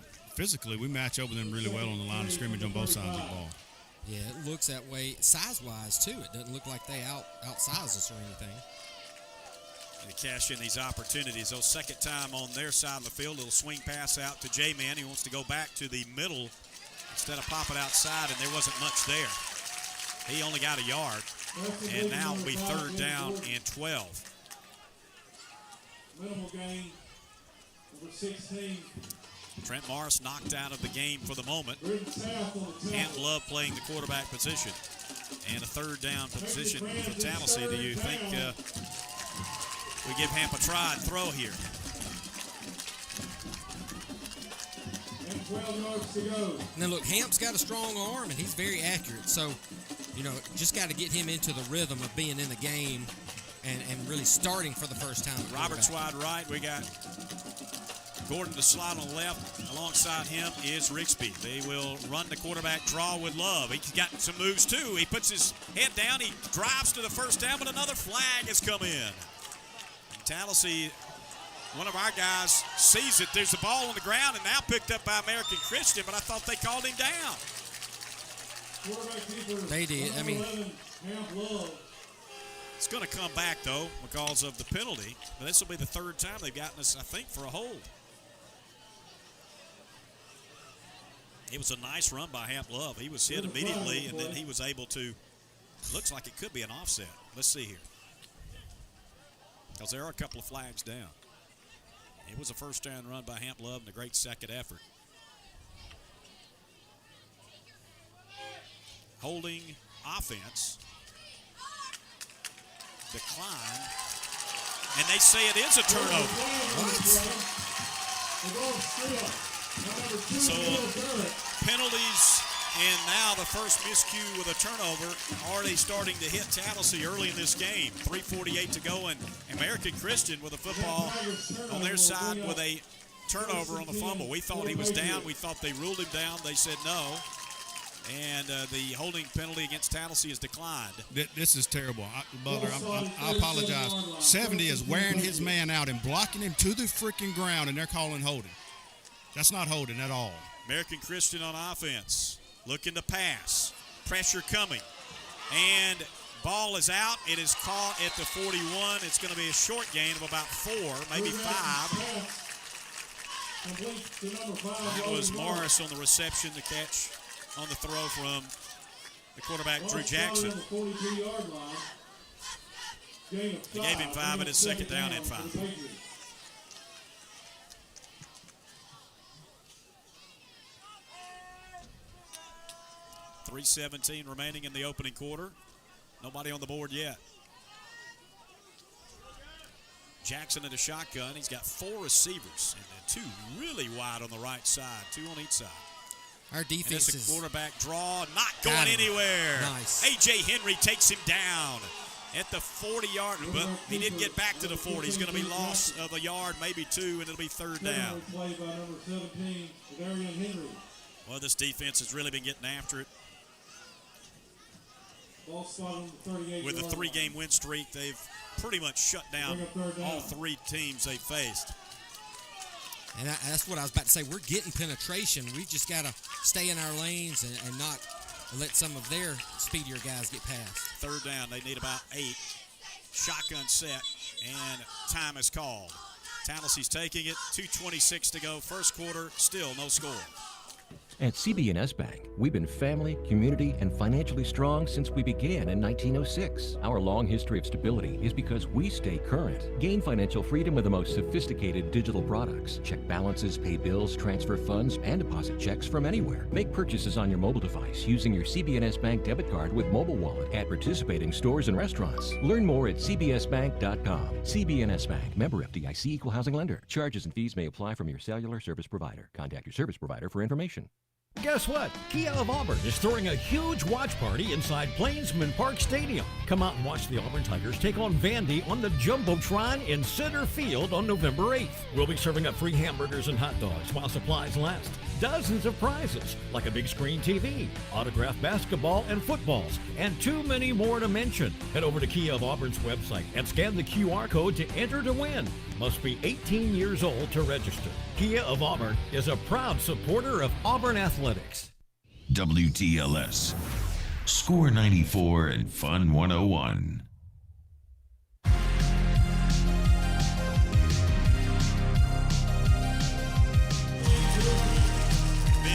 match up with them really well on the line of scrimmage on both sides of the ball. Yeah, it looks that way size-wise, too. It doesn't look like they outsize us or anything. They cash in these opportunities. Those second time on their side of the field, little swing pass out to J-Man. He wants to go back to the middle instead of popping outside, and there wasn't much there. He only got a yard, and now it'll be third down and 12. Minimal gain, number 16. Trent Morris knocked out of the game for the moment. And Love playing the quarterback position. And a third down position for Tallassee. Do you think we give Hamp a try and throw here? And 12 yards to go. Now, look, Hamp's got a strong arm, and he's very accurate. So, just got to get him into the rhythm of being in the game and really starting for the first time. Roberts wide right. We got Gordon to slide on the left. Alongside him is Rigsby. They will run the quarterback draw with Love. He's got some moves, too. He puts his head down. He drives to the first down, but another flag has come in. Tallassee, one of our guys, sees it. There's a ball on the ground and now picked up by American Christian, but I thought they called him down. They did. I mean, it's going to come back, though, because of the penalty. But this will be the third time they've gotten us, I think, for a hold. It was a nice run by Hamp Love. He was hit immediately, and then he was able to, looks like it could be an offset. Let's see here. Because there are a couple of flags down. It was a first down run by Hamp Love and a great second effort. Holding offense. Decline. And they say it is a turnover. So penalties, and now the first miscue with a turnover. Already starting to hit Tallassee early in this game. 3:48 to go, and American Christian with a football on their side with a turnover on the fumble. We thought he was down. We thought they ruled him down. They said no. And the holding penalty against Tallassee is declined. This is terrible. Butler, I apologize. 70 is wearing his man out and blocking him to the freaking ground, and they're calling holding. That's not holding at all. American Christian on offense. Looking to pass. Pressure coming. And ball is out. It is caught at the 41. It's going to be a short gain of about 4, maybe 5. That was Morris on the reception, the catch on the throw from the quarterback, Drew Jackson. They gave him 5, and it's second down and 5. .317 remaining in the opening quarter. Nobody on the board yet. Jackson in a shotgun. He's got 4 receivers, and 2 really wide on the right side, 2 on each side. Our defense is a quarterback draw, not going him. Anywhere. Nice. A.J. Henry takes him down at the 40-yard, but he didn't get back to the 40. He's going to be lost of a yard, maybe 2, and it'll be third down. Play by number 17, Henry. Well, this defense has really been getting after it. With a 3-game win streak, they've pretty much shut down all 3 teams they faced. And that's what I was about to say. We're getting penetration. We just got to stay in our lanes and not let some of their speedier guys get past. Third down, they need about 8. Shotgun set, and time is called. Tallassee's taking it. 2:26 to go. First quarter, still no score. At CB&S Bank, we've been family, community, and financially strong since we began in 1906. Our long history of stability is because we stay current. Gain financial freedom with the most sophisticated digital products. Check balances, pay bills, transfer funds, and deposit checks from anywhere. Make purchases on your mobile device using your CB&S Bank debit card with mobile wallet at participating stores and restaurants. Learn more at cbsbank.com. CB&S Bank, member FDIC, equal housing lender. Charges and fees may apply from your cellular service provider. Contact your service provider for information. Guess what? Kia of Auburn is throwing a huge watch party inside Plainsman Park Stadium. Come out and watch the Auburn Tigers take on Vandy on the Jumbotron in Center Field on November 8th. We'll be serving up free hamburgers and hot dogs while supplies last. Dozens of prizes, like a big screen TV, autographed basketball and footballs, and too many more to mention. Head over to Kia of Auburn's website and scan the QR code to enter to win. Must be 18 years old to register. Kia of Auburn is a proud supporter of Auburn athletics. WTLS, Score 94 and Fun 101. Big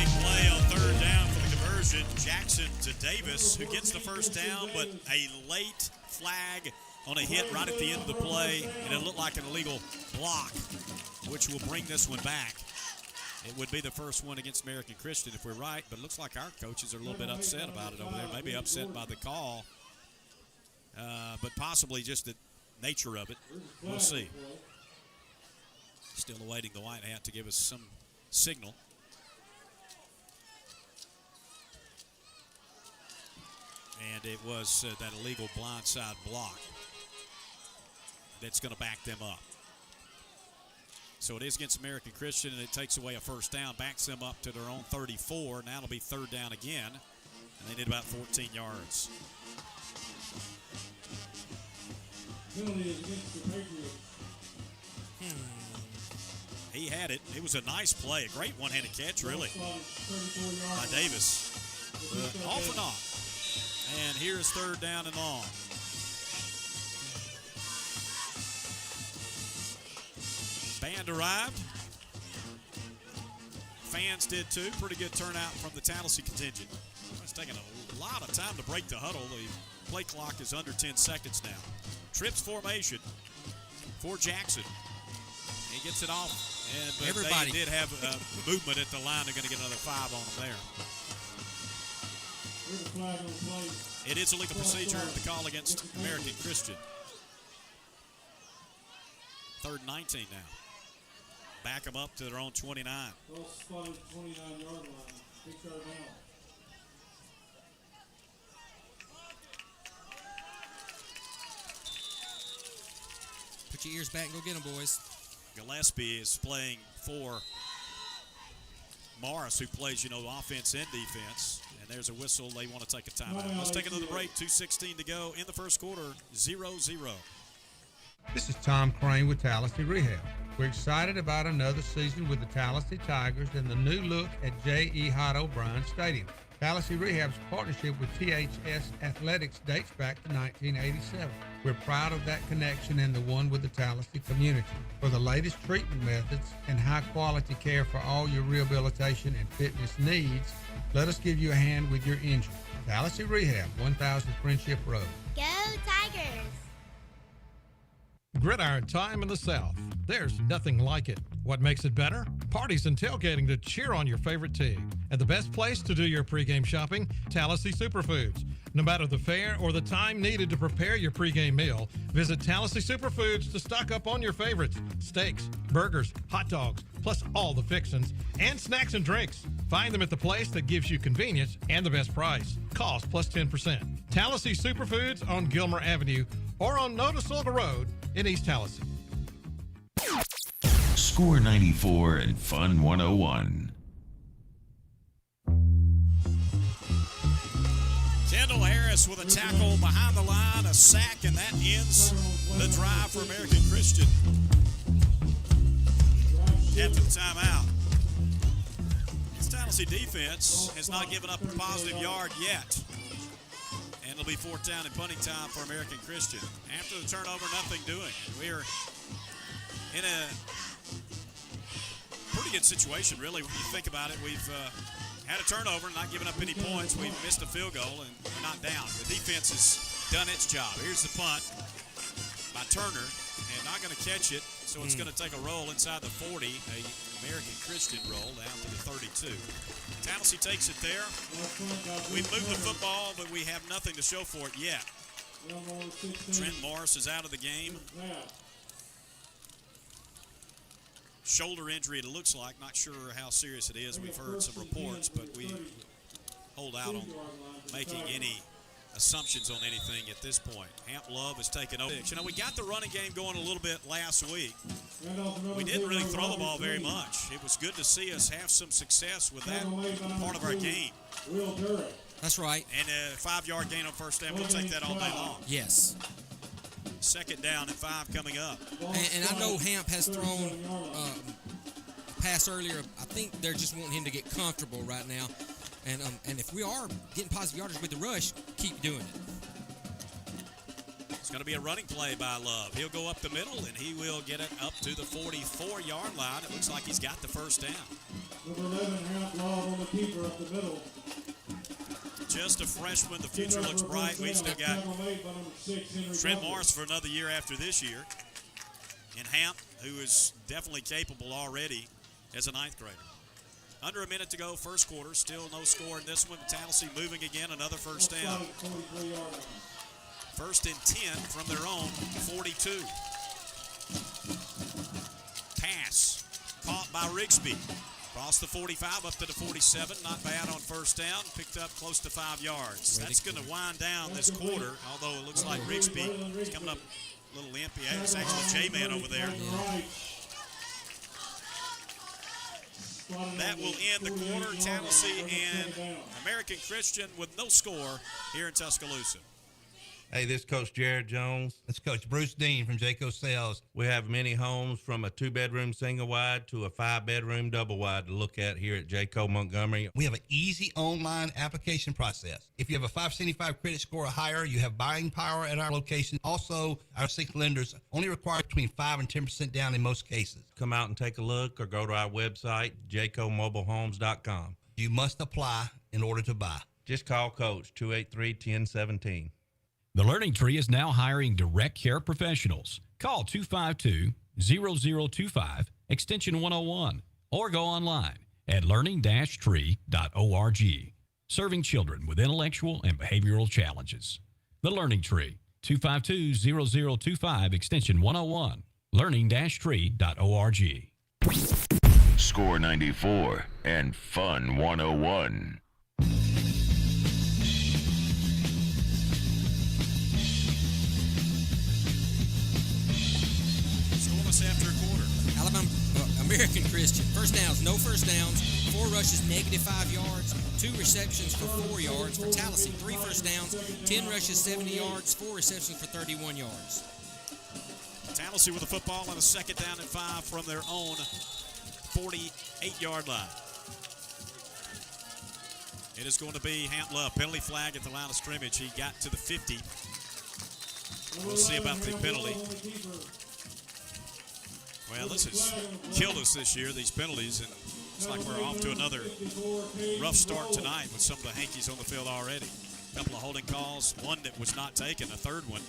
play on third down for the conversion. Jackson to Davis, who gets the first down, but a late flag on a hit right at the end of the play, and it looked like an illegal block, which will bring this one back. It would be the first one against American Christian if we're right, but it looks like our coaches are a little bit upset about it over there. Maybe upset by the call, but possibly just the nature of it. We'll see. Still awaiting the white hat to give us some signal. And it was that illegal blindside block that's going to back them up. So it is against American Christian, and it takes away a first down, backs them up to their own 34. Now it'll be third down again, and they need about 14 yards. He had it. It was a nice play, a great one-handed catch, really, by Davis. Off and on. And here's third down and long. Band arrived. Fans did too. Pretty good turnout from the Tallassee contingent. It's taking a lot of time to break the huddle. The play clock is under 10 seconds now. Trips formation for Jackson. He gets it off. But everybody did have movement at the line. They're going to get another 5 on them there. It is a legal procedure to call against American Christian. Third and 19 now. Back them up to their own 29. Well spotted 29-yard line. 6-yard out. Put your ears back and go get them, boys. Gillespie is playing for Morris, who plays, offense and defense. And there's a whistle. They want to take a timeout. Let's take another break. 2:16 to go in the first quarter. 0-0. This is Tom Crane with Tallassee Rehab. We're excited about another season with the Tallassee Tigers and the new look at J.E. Hott O'Brien Stadium. Tallassee Rehab's partnership with THS Athletics dates back to 1987. We're proud of that connection and the one with the Tallassee community. For the latest treatment methods and high-quality care for all your rehabilitation and fitness needs, let us give you a hand with your injury. Tallassee Rehab, 1000 Friendship Road. Go Tigers! Gridiron time in the South. There's nothing like it. What makes it better? Parties and tailgating to cheer on your favorite team. And the best place to do your pregame shopping? Tallassee Superfoods. No matter the fare or the time needed to prepare your pregame meal, visit Tallassee Superfoods to stock up on your favorites. Steaks, burgers, hot dogs, plus all the fixins, and snacks and drinks. Find them at the place that gives you convenience and the best price. Cost plus 10%. Tallassee Superfoods on Gilmer Avenue or on Notasulga Road in East Tallassee. Score 94 and Fun 101. Kendall Harris with a tackle behind the line, a sack, and that ends the drive for American Christian. After the timeout. This Tallassee defense has not given up a positive yard yet. And it'll be fourth down and punting time for American Christian. After the turnover, nothing doing. We're in a pretty good situation, really, when you think about it. We've had a turnover, not giving up any points. We missed a field goal, and we're not down. The defense has done its job. Here's the punt by Turner, and not going to catch it, so it's going to take a roll inside the 40, a American Christian roll down to the 32. Tallassee takes it there. We've moved the football, but we have nothing to show for it yet. Trent Morris is out of the game. Shoulder injury, it looks like. Not sure how serious it is. We've heard some reports, but we hold out on making any assumptions on anything at this point. Hamp Love has taken over. You know, we got the running game going a little bit last week. We didn't really throw the ball very much. It was good to see us have some success with that part of our game. That's right. And a 5-yard gain on first down, we'll take that all day long. Yes. Second down and 5 coming up. And I know Hamp has thrown a pass earlier. I think they're just wanting him to get comfortable right now. And if we are getting positive yardage with the rush, keep doing it. It's going to be a running play by Love. He'll go up the middle, and he will get it up to the 44-yard line. It looks like he's got the first down. Number 11, Hamp Love on the keeper up the middle. Just a freshman. The future looks bright. We've still got Trent Morris for another year after this year. And Hamp, who is definitely capable already as a 9th grader. Under a minute to go, first quarter. Still no score in this one. Tallassee moving again, another first down. 1st and 10 from their own 42. Pass caught by Rigsby. Across the 45 up to the 47. Not bad on first down. Picked up close to 5 yards. That's going to wind down this quarter, although it looks like Rigsby is coming up a little limpy. It's actually J-Man over there. That will end the quarter. Tallassee and American Christian with no score here in Tuscaloosa. Hey, this is Coach Jared Jones. It's Coach Bruce Dean from Jayco Sales. We have many homes from a 2-bedroom single wide to a 5-bedroom double wide to look at here at Jayco Montgomery. We have an easy online application process. If you have a 575 credit score or higher, you have buying power at our location. Also, our 6 lenders only require between 5 and 10% down in most cases. Come out and take a look or go to our website, jaycomobilehomes.com. You must apply in order to buy. Just call Coach 283-1017. The Learning Tree is now hiring direct care professionals. Call 252-0025, extension 101, or go online at learning-tree.org. Serving children with intellectual and behavioral challenges. The Learning Tree, 252-0025, extension 101, learning-tree.org. Score 94 and Fun 101. After a quarter. Alabama, American Christian. First downs, no first downs. 4 rushes, -5 yards. 2 receptions for 4 yards. For Tallassee, 3 first downs, 10 rushes, 70 yards. 4 receptions for 31 yards. Tallassee with the football on a 2nd down and 5 from their own 48-yard line. It is going to be Hamp Love. Penalty flag at the line of scrimmage. He got to the 50. We'll see about the penalty. Well, this has killed us this year, these penalties, and it's like we're off to another rough start tonight with some of the Hankies on the field already. A couple of holding calls, one that was not taken, a third one,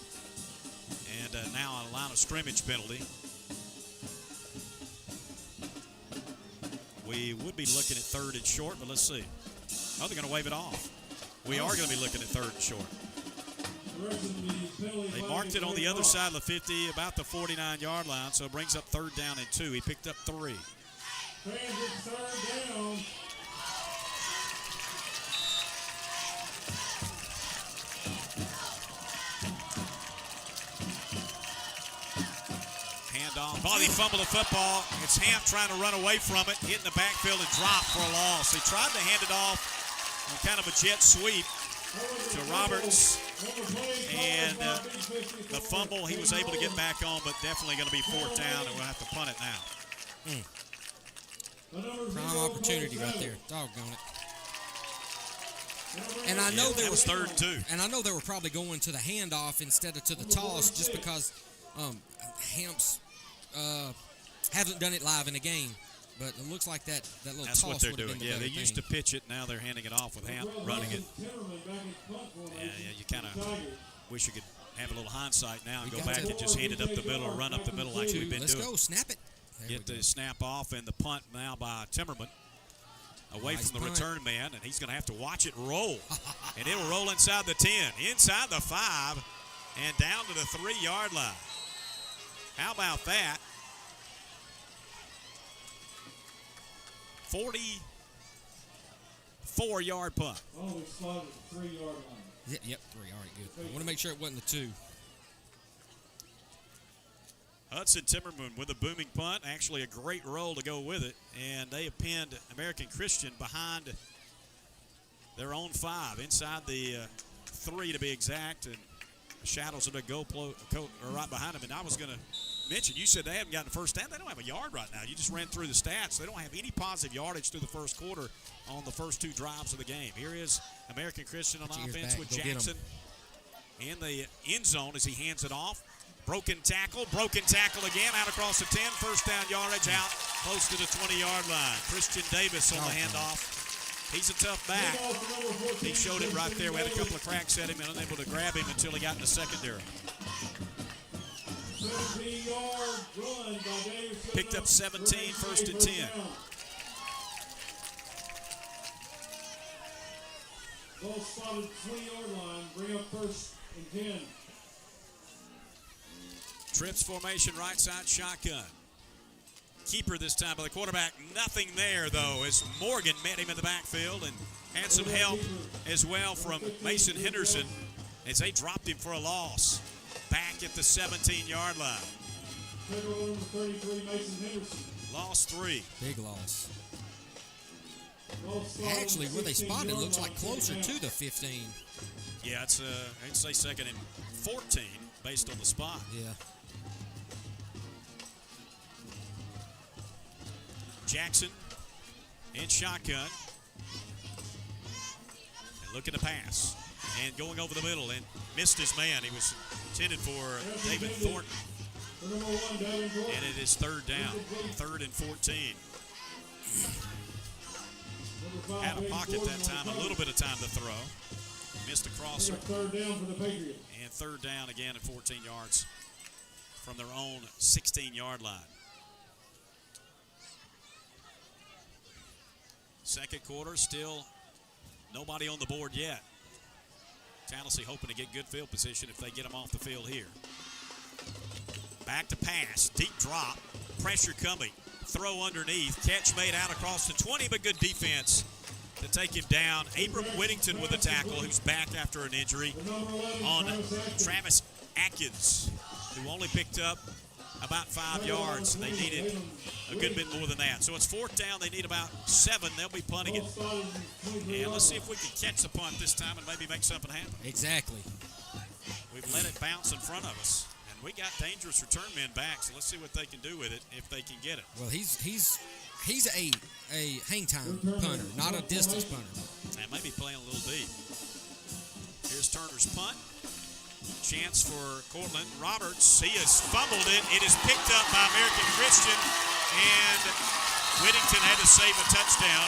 and now a line of scrimmage penalty. We would be looking at 3rd and short, but let's see. Oh, they're going to wave it off. We are going to be looking at 3rd and short. They marked it on the other side of the 50, about the 49-yard line, so it brings up 3rd down and 2. He picked up 3. Handoff. Bobby fumbled the football. It's Hamp trying to run away from it, hit in the backfield and drop for a loss. He tried to hand it off on kind of a jet sweep to Roberts, and the fumble he was able to get back on, but definitely going to be 4th down, and we'll have to punt it now. Prime opportunity right there. Doggone it. And I know that was 3rd and 2. And I know they were probably going to the handoff instead of to the toss, just because Hamps hasn't done it live in a game. but it looks like that little That's toss what they're would have doing. been the Yeah, they better used thing. to pitch it. Now they're handing it off with Hamp running it. Yeah, you kind of wish you could have a little hindsight now and go back and just hand it up the middle or run up the middle like we've been Let's doing. go, snap it. There Get the snap off and the punt now by Timmerman. Away Nice from the punt. return man, and he's going to have to watch it roll. And it'll roll inside the 10, inside the 5, and down to the 3-yard line. How about that? 44-yard punt. Oh, they slotted the 3-yard line. Yep, 3. All right, good. I want to make sure it wasn't the 2. Hudson Timmerman with a booming punt. Actually, a great roll to go with it. And they have pinned American Christian behind their own 5, inside the 3 to be exact. And the Shadows of the goal are right behind them. And I was going to mention, you said they haven't gotten a first down. They don't have a yard right now. You just ran through the stats. They don't have any positive yardage through the first quarter on the first 2 drives of the game. Here is American Christian on offense with Jackson in the end zone as he hands it off. Broken tackle again, out across the 10, first down yardage out close to the 20-yard line. Christian Davis on the handoff. He's a tough back. He showed it right there. We had a couple of cracks at him and unable to grab him until he got in the secondary. 17-yard run by Davis. Picked up 17, first and 10. Ball spotted 20-yard line. Bring up first and 10. Trips formation, right side shotgun. Keeper this time by the quarterback. Nothing there, though, as Morgan met him in the backfield and had some help as well from Mason Henderson as they dropped him for a loss back at the 17-yard line. Number 33, Mason Henderson. Lost 3. Big loss. Actually, where they spotted it looks like closer to the 15. Yeah, it's I'd say second and 14 based on the spot. Yeah. Jackson in shotgun. And looking to pass. And going over the middle and missed his man. He was intended for David Thornton. And it is third down. 3rd and 14. Had a pocket that time, a little bit of time to throw. Missed a crosser. Third down for the Patriots. And third down again at 14 yards from their own 16-yard line. Second quarter, still nobody on the board yet. Tallassee hoping to get good field position if they get them off the field here. Back to pass, deep drop, pressure coming, throw underneath, catch made out across the 20, but good defense to take him down. Abram Whittington with a tackle, who's back after an injury on Travis Atkins, who only picked up about 5 yards. They needed a good bit more than that. So it's fourth down. They need about 7. They'll be punting it. And let's see if we can catch the punt this time and maybe make something happen. Exactly. We've let it bounce in front of us. And we got dangerous return men back, so let's see what they can do with it if they can get it. Well, he's a hang time punter, not a distance punter. And maybe playing a little deep. Here's Turner's punt. Chance for Cortland Roberts. He has fumbled it. It is picked up by American Christian, and Whittington had to save a touchdown.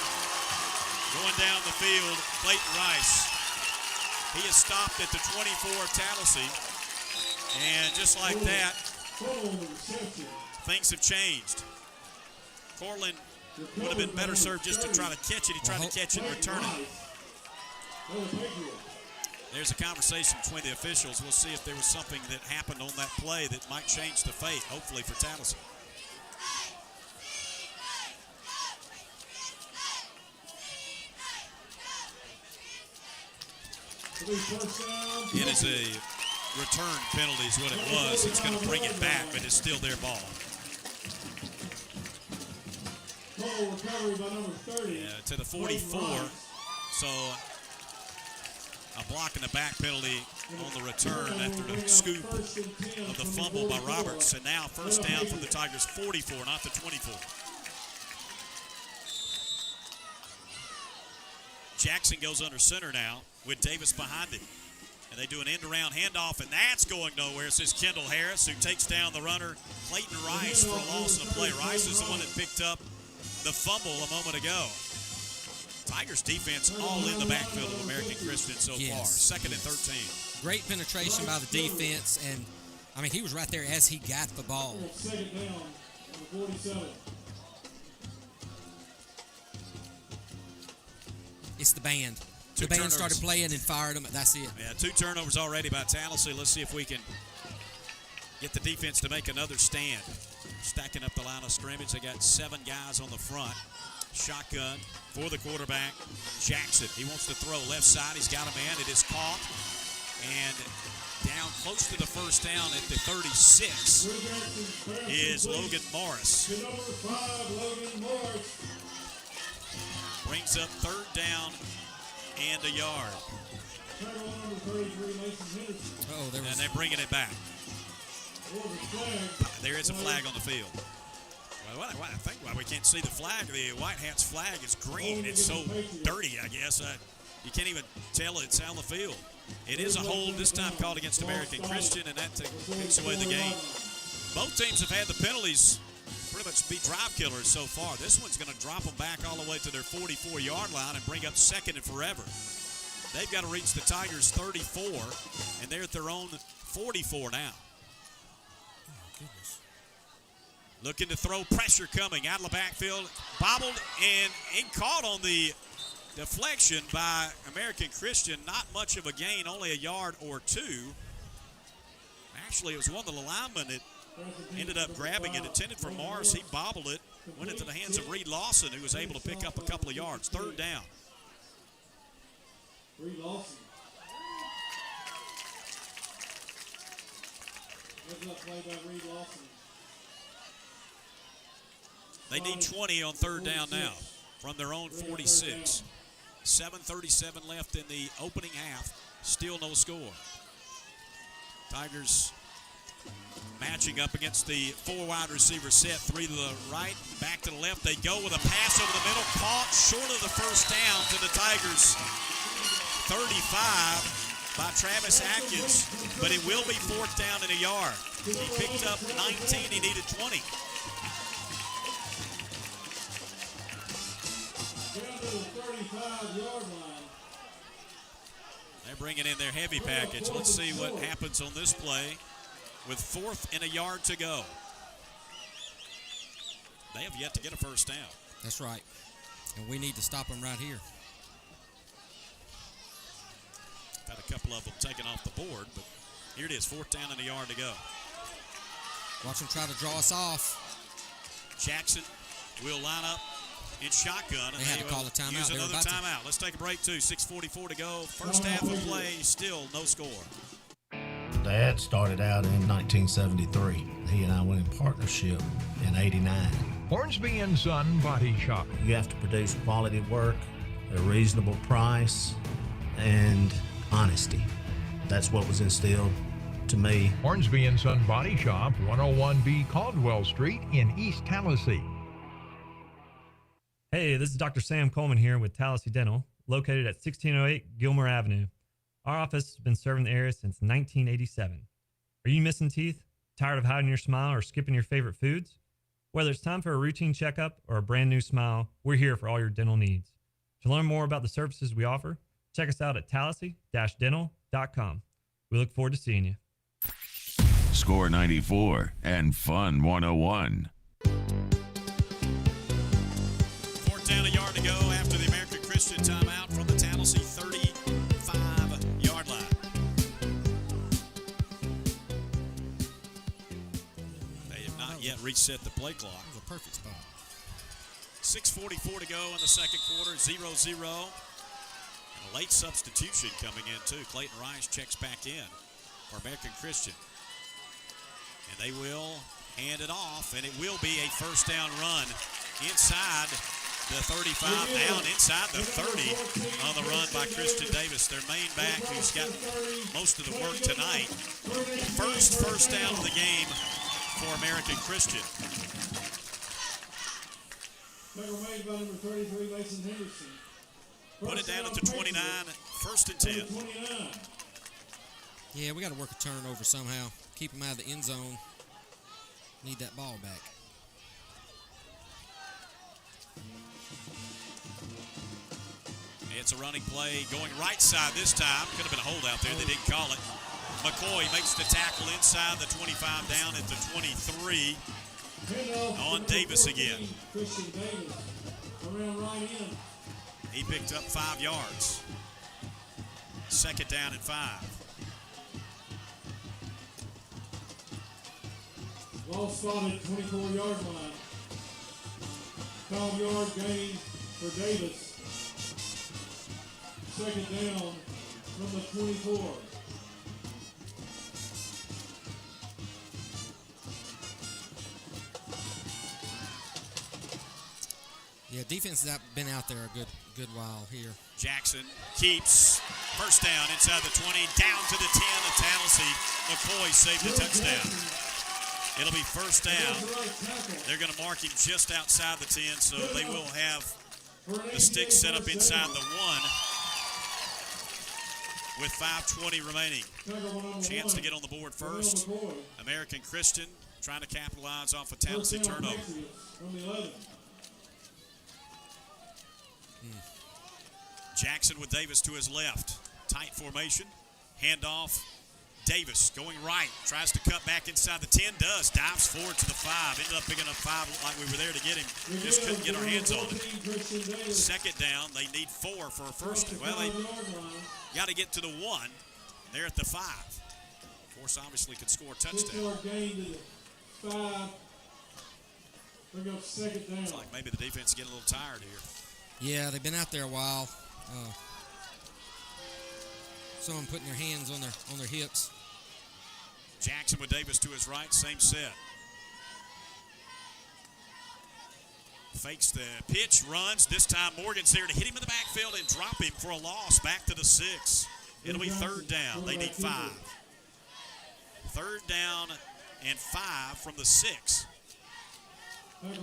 Going down the field, Clayton Rice. He is stopped at the 24 of Tallassee, and just like that, things have changed. Cortland would have been better served just to try to catch it. He tried to catch it and return it. There's a conversation between the officials. We'll see if there was something that happened on that play that might change the fate, hopefully for Tallassee. It is a return penalty is what it was. It's going to bring it back, but it's still their ball. Recovery by number 30. Yeah, to the 44. So a block in the back penalty on the return after the scoop of the fumble by Roberts. And now first down from the Tigers, 44, not the 24. Jackson goes under center now with Davis behind him. And they do an end-around handoff, and that's going nowhere. This is Kendall Harris, who takes down the runner, Clayton Rice, for a loss in the play. Rice is the one that picked up the fumble a moment ago. Tigers defense all in the backfield of American Christian so far. Second and 13. Great penetration by the defense, and I mean, he was right there as he got the ball. Second down, number 47. It's the band. The band started playing and fired them. That's it. Yeah, 2 turnovers already by Tallassee. Let's see if we can get the defense to make another stand. Stacking up the line of scrimmage. They got 7 guys on the front. Shotgun for the quarterback, Jackson. He wants to throw left side. He's got a man. It is caught. And down close to the first down at the 36 is Logan Morris. To number 5, Logan Morris. Brings up 3rd down and a yard. And they're bringing it back. There is a flag on the field. Well, I think why we can't see the flag. The White Hats flag is green. It's so dirty, I guess. You can't even tell it's on the field. It is a hold this time called against American Christian, and that takes away the game. Both teams have had the penalties pretty much be drive killers so far. This one's going to drop them back all the way to their 44-yard line and bring up second and forever. They've got to reach the Tigers' 34, and they're at their own 44 now. Looking to throw, pressure coming out of the backfield. Bobbled and caught on the deflection by American Christian. Not much of a gain, only a yard or 2. Actually, it was one of the linemen that ended up grabbing it. Intended for Morris. He bobbled it. Went into the hands of Reed Lawson, who was able to pick up a couple of yards. 3rd down. Reed Lawson. There's that play by Reed Lawson. They need 20 on 3rd down now from their own 46. 7:37 left in the opening half. Still no score. Tigers matching up against the 4 wide receiver set. 3 to the right, back to the left. They go with a pass over the middle. Caught short of the first down to the Tigers. 35 by Travis Atkins. But it will be 4th down and a yard. He picked up 19. He needed 20. Down to the 35-yard line. They're bringing in their heavy package. Let's see what happens on this play with 4th and a yard to go. They have yet to get a first down. That's right. And we need to stop them right here. Had a couple of them taken off the board, but here it is, 4th down and a yard to go. Watch them try to draw us off. Jackson will line up in shotgun. They had to call a timeout. Use another timeout. Let's take a break, too. 6:44 to go. First half of play, still no score. Dad started out in 1973. He and I went in partnership in 89. Hornsby & Son Body Shop. You have to produce quality work at a reasonable price and honesty. That's what was instilled to me. Hornsby & Son Body Shop, 101B Caldwell Street in East Tallassee. Hey, this is Dr. Sam Coleman here with Tallassee Dental, located at 1608 Gilmore Avenue. Our office has been serving the area since 1987. Are you missing teeth? Tired of hiding your smile or skipping your favorite foods? Whether it's time for a routine checkup or a brand new smile, we're here for all your dental needs. To learn more about the services we offer, check us out at tallassee-dental.com. We look forward to seeing you. Score 94 and Fun 101. 4th down, a yard to go after the American Christian timeout from the Tallassee 35-yard line. They have not yet reset the play clock. That was a perfect spot. 6:44 to go in the second quarter, 0-0. And a late substitution coming in, too. Clayton Rice checks back in for American Christian. And they will hand it off, and it will be a first down run inside the 35, down inside the 30 on the run by Christian Davis, their main back, who's got most of the work tonight. First down of the game for American Christian. Tackle made by number 33, Mason Henderson. Put it down at the 29, 1st and 10. Yeah, we got to work a turnover somehow. Keep them out of the end zone. Need that ball back. It's a running play going right side this time. Could have been a hold out there. They didn't call it. McCoy makes the tackle inside the 25 down at the 23 on Davis again. He picked up 5 yards. Second down and 5. Ball spotted 24-yard line. 12-yard gain for Davis. Second down from the 24. Yeah, defense has been out there a good while here. Jackson keeps first down inside the 20, down to the 10 of Tallassee. McCoy saved the touchdown. It'll be first down. They're going to mark him just outside the 10, so they will have the stick set up inside the 1 with 5:20 remaining. Chance to get on the board first. American Christian trying to capitalize off a Tallassee turnover. Jackson with Davis to his left. Tight formation. Handoff. Davis going right. Tries to cut back inside the 10. Does. Dives forward to the 5. Ended up picking up 5 like we were there to get him. Just couldn't get our hands on it. Second down. They need 4 for a first. Well, they got to get to the 1. They're at the 5. Of course, obviously could score a touchdown. It's like maybe the defense is getting a little tired here. Yeah, they've been out there a while. Someone putting their hands on their hips. Jackson with Davis to his right, same set. Fakes the pitch, runs. This time Morgan's there to hit him in the backfield and drop him for a loss back to the 6. It'll be third down. They need 5. Third down and 5 from the 6.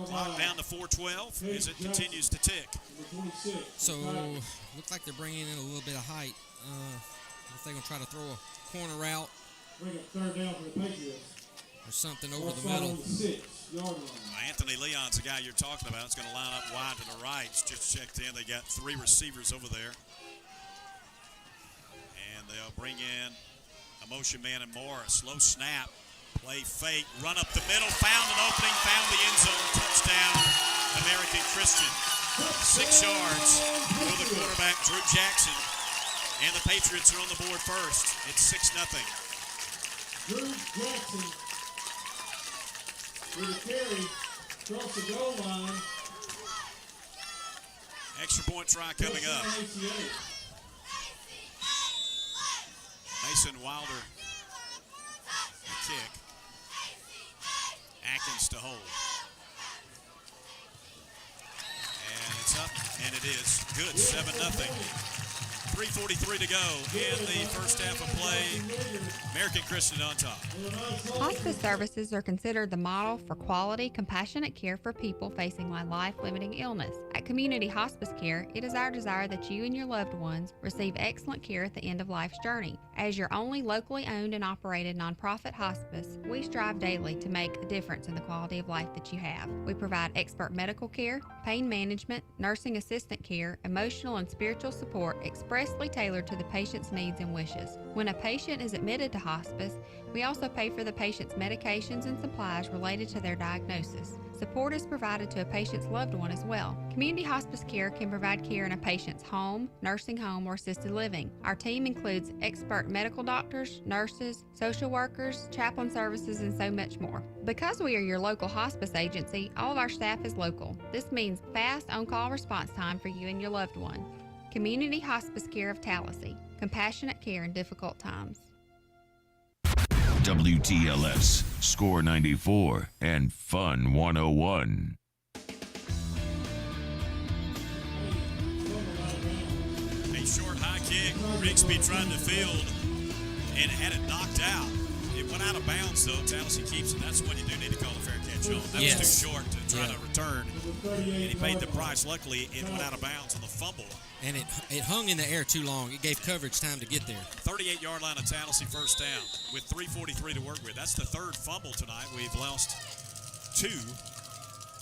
Clock down to 4:12 as it continues to tick. So, looks like they're bringing in a little bit of height. If they're going to try to throw a corner route or something over the middle. Anthony Leon's the guy you're talking about. It's going to line up wide to the right. Just checked in. They got 3 receivers over there. And they'll bring in a motion man and Morris. Low snap. Play fake, run up the middle, found an opening, found the end zone, touchdown, American Christian. 6 yards for the quarterback, Drew Jackson. And the Patriots are on the board first. It's 6-0. Drew Jackson with a carry across the goal line. Extra point try coming up. Mason Wilder, the kick. Atkins to hold. And it's up, and it is good, 7-0. 3:43 to go in the first half of play. American Christian on top. Hospice services are considered the model for quality, compassionate care for people facing life-limiting illness. At Community Hospice Care, it is our desire that you and your loved ones receive excellent care at the end of life's journey. As your only locally owned and operated nonprofit hospice, we strive daily to make a difference in the quality of life that you have. We provide expert medical care, pain management, nursing assistant care, emotional and spiritual support expressly tailored to the patient's needs and wishes. When a patient is admitted to hospice, we also pay for the patient's medications and supplies related to their diagnosis. Support is provided to a patient's loved one as well. Community Hospice Care can provide care in a patient's home, nursing home, or assisted living. Our team includes expert medical doctors, nurses, social workers, chaplain services, and so much more. Because we are your local hospice agency, all of our staff is local. This means fast on-call response time for you and your loved one. Community Hospice Care of Tallassee. Compassionate care in difficult times. WTLS, Score 94, and Fun 101. A short high kick. Rigsby trying to field and had it knocked out. It went out of bounds, though. Tallassee keeps it. That's when you do need to call a fair catch on. That was too short to try to return. And he paid the price. Luckily, it went out of bounds on the fumble. And it hung in the air too long. It gave coverage time to get there. 38-yard line of Tallassee first down with 3:43 to work with. That's the third fumble tonight. We've lost 2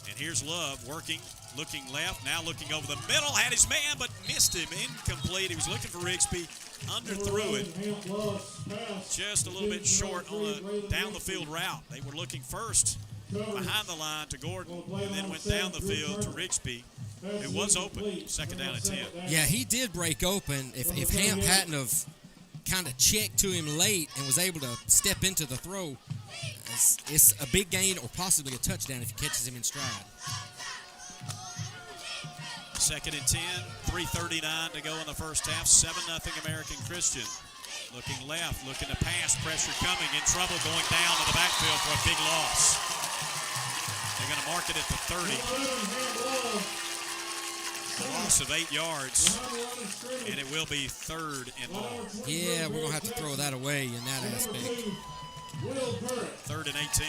And here's Love working, looking left, now looking over the middle. Had his man, but missed him. Incomplete. He was looking for Rigsby. Underthrew it. Just a little bit short on a down the field route. They were looking first behind the line to Gordon and then went down the field to Rigsby, who was open. Second down and 10. Yeah, he did break open. If Hamp hadn't have kind of checked to him late and was able to step into the throw, it's a big gain or possibly a touchdown if he catches him in stride. Second and 10, 3:39 to go in the first half. 7-0 American Christian. Looking left, looking to pass, pressure coming, in trouble going down to the backfield for a big loss. They're going to mark it at the 30. A loss of 8 yards, and it will be 3rd and long. Yeah, we're going to have to throw that away in that aspect. 3rd and 18.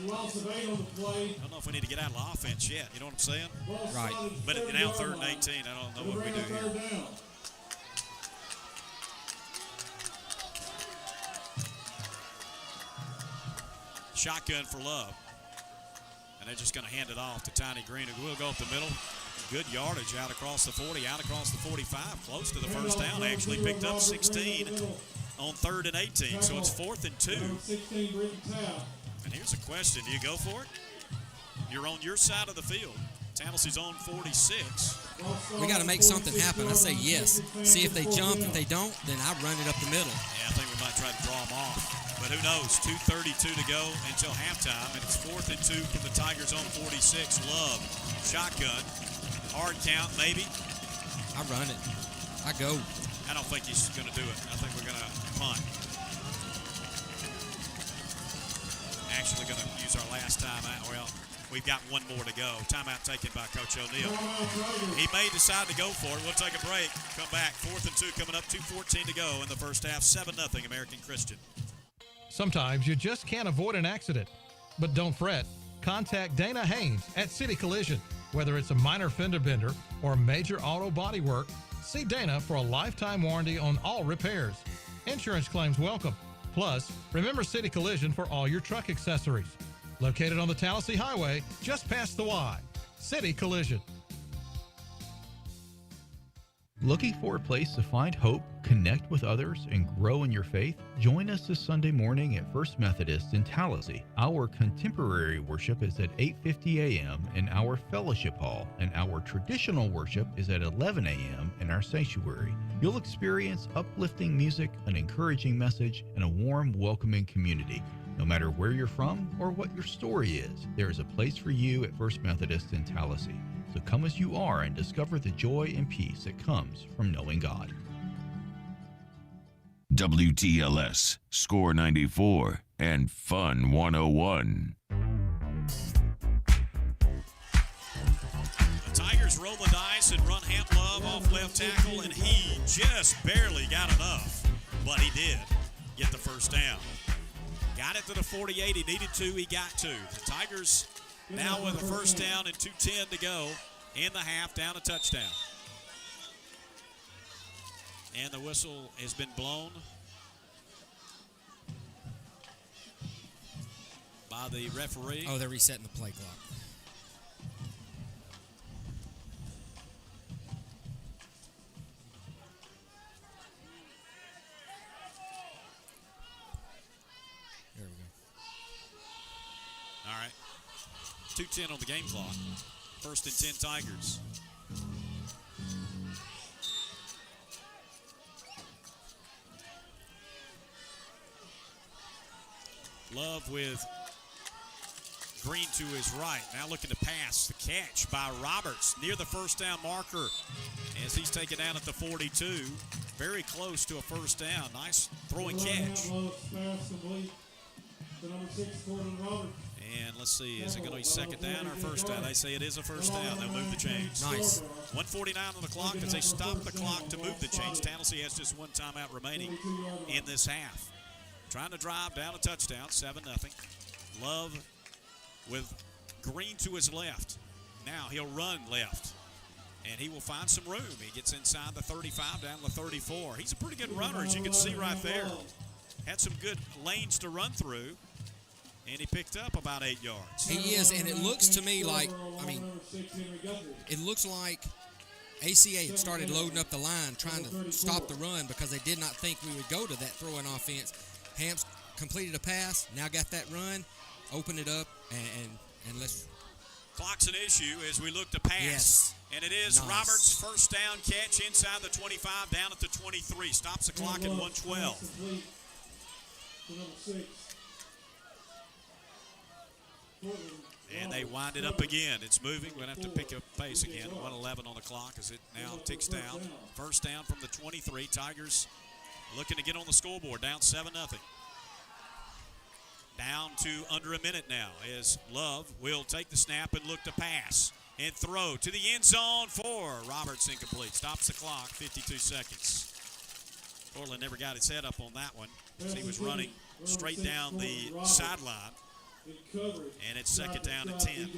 Loss of 8 on the play. I don't know if we need to get out of the offense yet. You know what I'm saying? Right. But now 3rd and 18. I don't know what we do here. Shotgun for Love. And they're just going to hand it off to Tiny Green, who will go up the middle. Good yardage out across the 40, out across the 45. Close to the first down. Actually picked up 16 on 3rd and 18. So it's 4th and 2. And here's a question. Do you go for it? You're on your side of the field. Tallassee's on 46. We got to make something happen. I say yes. See if they jump. If they don't, then I run it up the middle. Yeah, I think we might try to draw them off. But who knows? 2:32 to go until halftime, and it's 4th and 2 from the Tigers on 46. Love, shotgun, hard count maybe. I run it. I go. I don't think he's going to do it. I think we're going to punt. Actually going to use our last timeout. Well, we've got one more to go. Timeout taken by Coach O'Neill. He may decide to go for it. We'll take a break. Come back. 4th and 2 coming up. 2:14 to go in the first half. 7-0 American Christian. Sometimes you just can't avoid an accident. But don't fret. Contact Dana Haynes at City Collision. Whether it's a minor fender bender or major auto body work, see Dana for a lifetime warranty on all repairs. Insurance claims welcome. Plus, remember City Collision for all your truck accessories. Located on the Tallassee Highway, just past the Y. City Collision. Looking for a place to find hope, connect with others, and grow in your faith? Join us this Sunday morning at First Methodist in Tallassee. Our contemporary worship is at 8:50 a.m. in our fellowship hall, and our traditional worship is at 11 a.m. in our sanctuary. You'll experience uplifting music, an encouraging message, and a warm, welcoming community. No matter where you're from or what your story is, there is a place for you at First Methodist in Tallassee. So come as you are and discover the joy and peace that comes from knowing God. WTLS, Score 94, and Fun 101. The Tigers roll the dice and run Hamp Love off left tackle, and he just barely got enough, but he did get the first down. Got it to the 48. He needed to. He got to. The Tigers now with a first down and 2:10 to go in the half, down a touchdown. And the whistle has been blown by the referee. Oh, they're resetting the play clock. There we go. All right. 2:10 on the game clock. 1st and 10 Tigers. Love with Green to his right. Now looking to pass. The catch by Roberts near the first down marker as he's taken down at the 42. Very close to a first down. Nice throwing catch. And let's see, is it going to be second down or first down? They say it is a first down. They'll move the chains. Nice. 1:49 on the clock as they stop the clock to move the chains. Tallassee has just one timeout remaining in this half. Trying to drive down a touchdown, 7-0. Love with Green to his left. Now he'll run left, and he will find some room. He gets inside the 35, down the 34. He's a pretty good runner, as you can see right there. Had some good lanes to run through. And he picked up about 8 yards. He is, and it looks to me like, it looks like ACA had started loading up the line, trying to stop the run because they did not think we would go to that throwing offense. Hamps completed a pass, now got that run, open it up, and let's. Clock's an issue as we look to pass. Yes. And it is Nice. Roberts' first down catch inside the 25, down at the 23. Stops the clock at 1:12. And they wind it up again. It's moving. We're going to have to pick up pace again. 1:11 on the clock as it now ticks down. First down from the 23. Tigers looking to get on the scoreboard, down 7-0. Down to under a minute now as Love will take the snap and look to pass and throw to the end zone for Roberts, incomplete. Stops the clock, 52 seconds. Portland never got its head up on that one as he was running straight down the sideline. And it's second down and 10.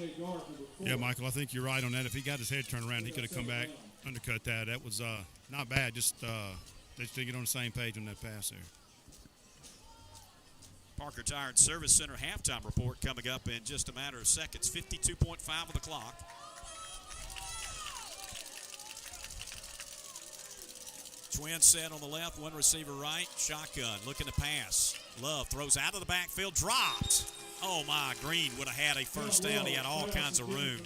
Yeah, Michael, I think you're right on that. If he got his head turned around, he could have come back, undercut that. That was not bad. Just they still get on the same page on that pass there. Parker Tire and Service Center halftime report coming up in just a matter of seconds. 52.5 of the clock. Twin set on the left, one receiver right. Shotgun looking to pass. Love throws out of the backfield, dropped. Oh my, Green would have had a first down. He had all kinds of room.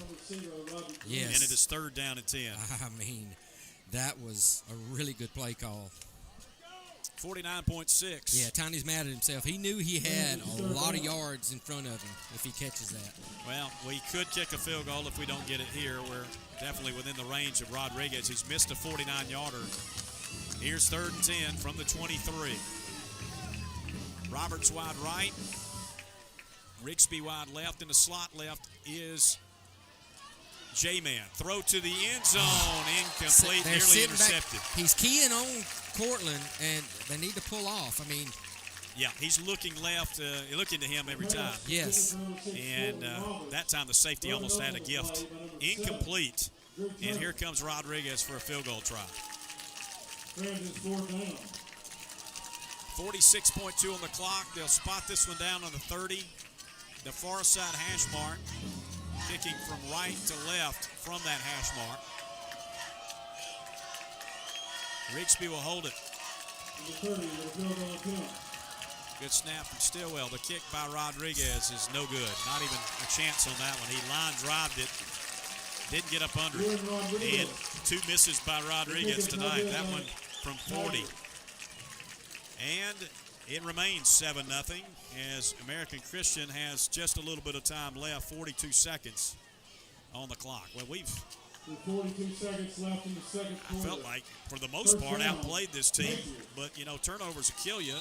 Yes. And it is third down and 10. I mean, that was a really good play call. 49.6. Yeah, Tiny's mad at himself. He knew he had a lot of yards in front of him if he catches that. Well, we could kick a field goal if we don't get it here. We're definitely within the range of Rodriguez. He's missed a 49-yarder. Here's third and 10 from the 23. Roberts wide right. Rigsby wide left. In the slot left is J-Man. Throw to the end zone. Incomplete. Nearly intercepted. Back. He's keying on Cortland, and they need to pull off. I mean, yeah, he's looking left, looking to him every time. Yes. And that time the safety almost had a gift. Incomplete. And here comes Rodriguez for a field goal try. 46.2 on the clock. They'll spot this one down on the 30. The far side hash mark. Kicking from right to left from that hash mark. Rigsby will hold it. Good snap from Stillwell. The kick by Rodriguez is no good. Not even a chance on that one. He line drived it. Didn't get up under it. And two misses by Rodriguez tonight. That one from 40. And it remains 7-0 as American Christian has just a little bit of time left, 42 seconds on the clock. Well, we've 42 seconds left in the second quarter. I felt like, for the most part, outplayed this team. But, you know, turnovers will kill you.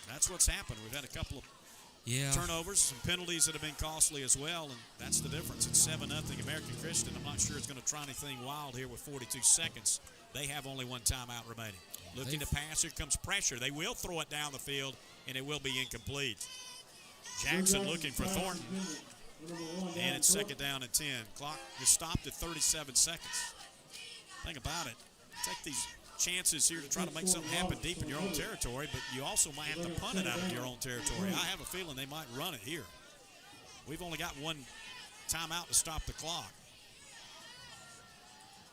That's what's happened. We've had a couple of turnovers, some penalties that have been costly as well, and that's the difference. It's 7-0 American Christian. I'm not sure it's going to try anything wild here with 42 seconds. They have only one timeout remaining. Looking to pass. Here comes pressure. They will throw it down the field, and it will be incomplete. Jackson looking for Thornton. And it's second down and 10. Clock is stopped at 37 seconds. Think about it. Take these chances here to try to make something happen deep in your own territory, but you also might have to punt it out of your own territory. I have a feeling they might run it here. We've only got one timeout to stop the clock.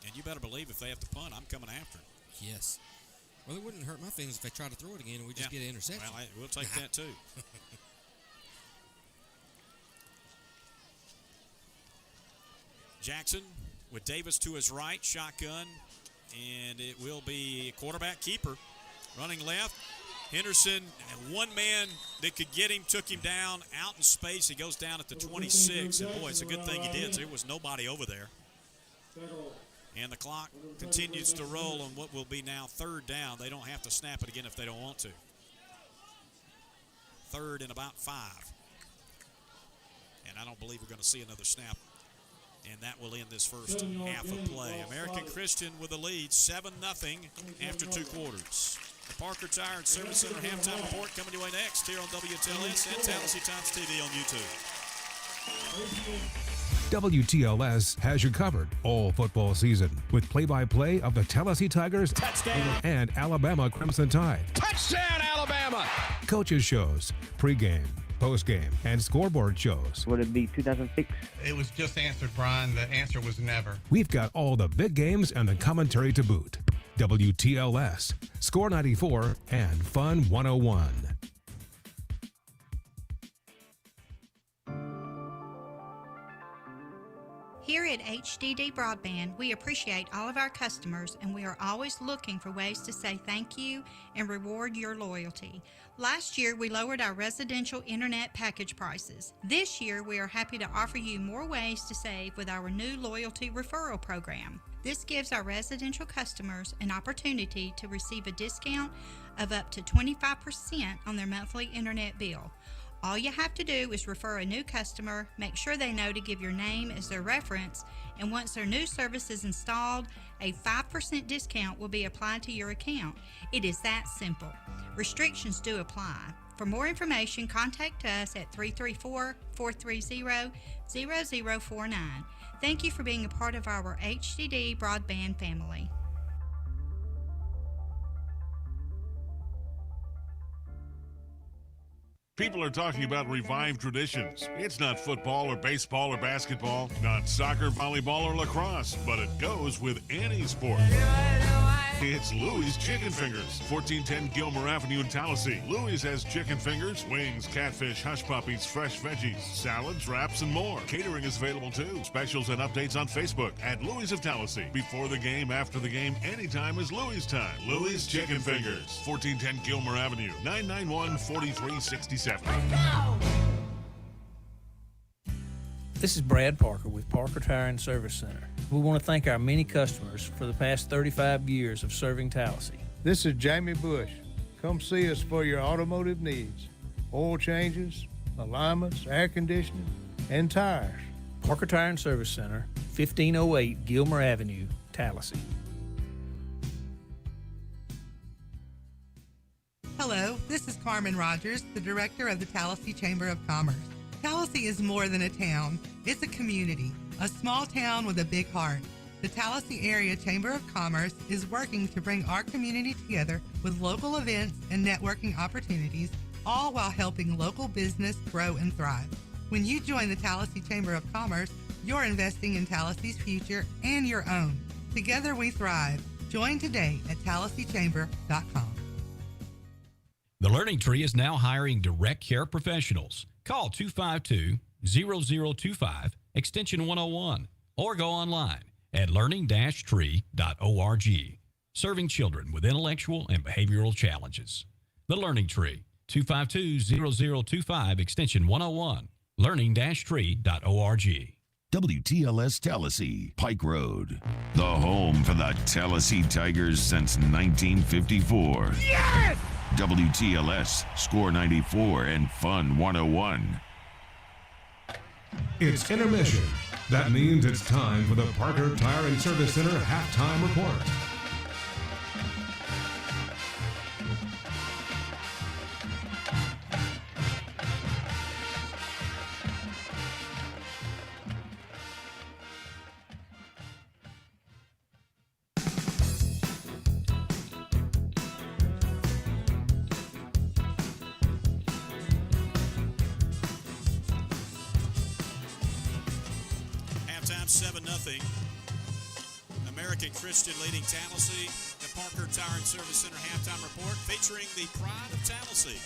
And you better believe if they have to punt, I'm coming after it. Yes. Well, it wouldn't hurt my feelings if they try to throw it again and we just get an interception. Well, we'll take that too. Jackson with Davis to his right, shotgun, and it will be quarterback keeper. Running left, Henderson, and one man that could get him, took him down out in space. He goes down at the 26, and boy, it's a good thing he did. There was nobody over there. And the clock continues to roll on what will be now third down. They don't have to snap it again if they don't want to. Third and about 5. And I don't believe we're going to see another snap. And that will end this first half of play. American Christian with the lead, 7-0 after 2 quarters. The Parker Tire and Service Center halftime report coming your way next here on WTLS and Tallassee Times TV on YouTube. WTLS has you covered all football season with play-by-play of the Tallassee Tigers and Alabama Crimson Tide. Touchdown, Alabama! Coaches shows, pregame, postgame, and scoreboard shows. Would it be 2006? It was just answered, Brian. The answer was never. We've got all the big games and the commentary to boot. WTLS, Score 94, and Fun 101. Here at HDD Broadband, we appreciate all of our customers, and we are always looking for ways to say thank you and reward your loyalty. Last year, we lowered our residential internet package prices. This year, we are happy to offer you more ways to save with our new loyalty referral program. This gives our residential customers an opportunity to receive a discount of up to 25% on their monthly internet bill. All you have to do is refer a new customer, make sure they know to give your name as their reference, and once their new service is installed, a 5% discount will be applied to your account. It is that simple. Restrictions do apply. For more information, contact us at 334-430-0049. Thank you for being a part of our HDD Broadband family. People are talking about revived traditions. It's not football or baseball or basketball, not soccer, volleyball, or lacrosse, but it goes with any sport. It's Louie's Chicken Fingers, 1410 Gilmer Avenue in Tallassee. Louie's has chicken fingers, wings, catfish, hush puppies, fresh veggies, salads, wraps, and more. Catering is available too. Specials and updates on Facebook at Louie's of Tallassee. Before the game, after the game, anytime is Louie's time. Louie's Chicken Fingers, 1410 Gilmer Avenue, 991-4367. This is Brad Parker with Parker Tire and Service Center. We want to thank our many customers for the past 35 years of serving Tallassee. This is Jamie Bush. Come see us for your automotive needs. Oil changes, alignments, air conditioning, and tires. Parker Tire and Service Center, 1508 Gilmer Avenue, Tallassee. Hello, this is Carmen Rogers, the director of the Tallassee Chamber of Commerce. Tallassee is more than a town. It's a community, a small town with a big heart. The Tallassee Area Chamber of Commerce is working to bring our community together with local events and networking opportunities, all while helping local business grow and thrive. When you join the Tallassee Chamber of Commerce, you're investing in Tallassee's future and your own. Together we thrive. Join today at TallasseeChamber.com. The Learning Tree is now hiring direct care professionals. Call 252-0025, extension 101, or go online at learning-tree.org. Serving children with intellectual and behavioral challenges. The Learning Tree, 252-0025, extension 101, learning-tree.org. WTLS Tallassee, Pike Road. The home for the Tallassee Tigers since 1954. Yes! WTLS, Score 94, and Fun 101. It's intermission. That means it's time for the Parker Tire and Service Center halftime report. Halftime 7-0. American Christian leading Tallassee. The Parker Tire and Service Center halftime report featuring the pride of Tallassee.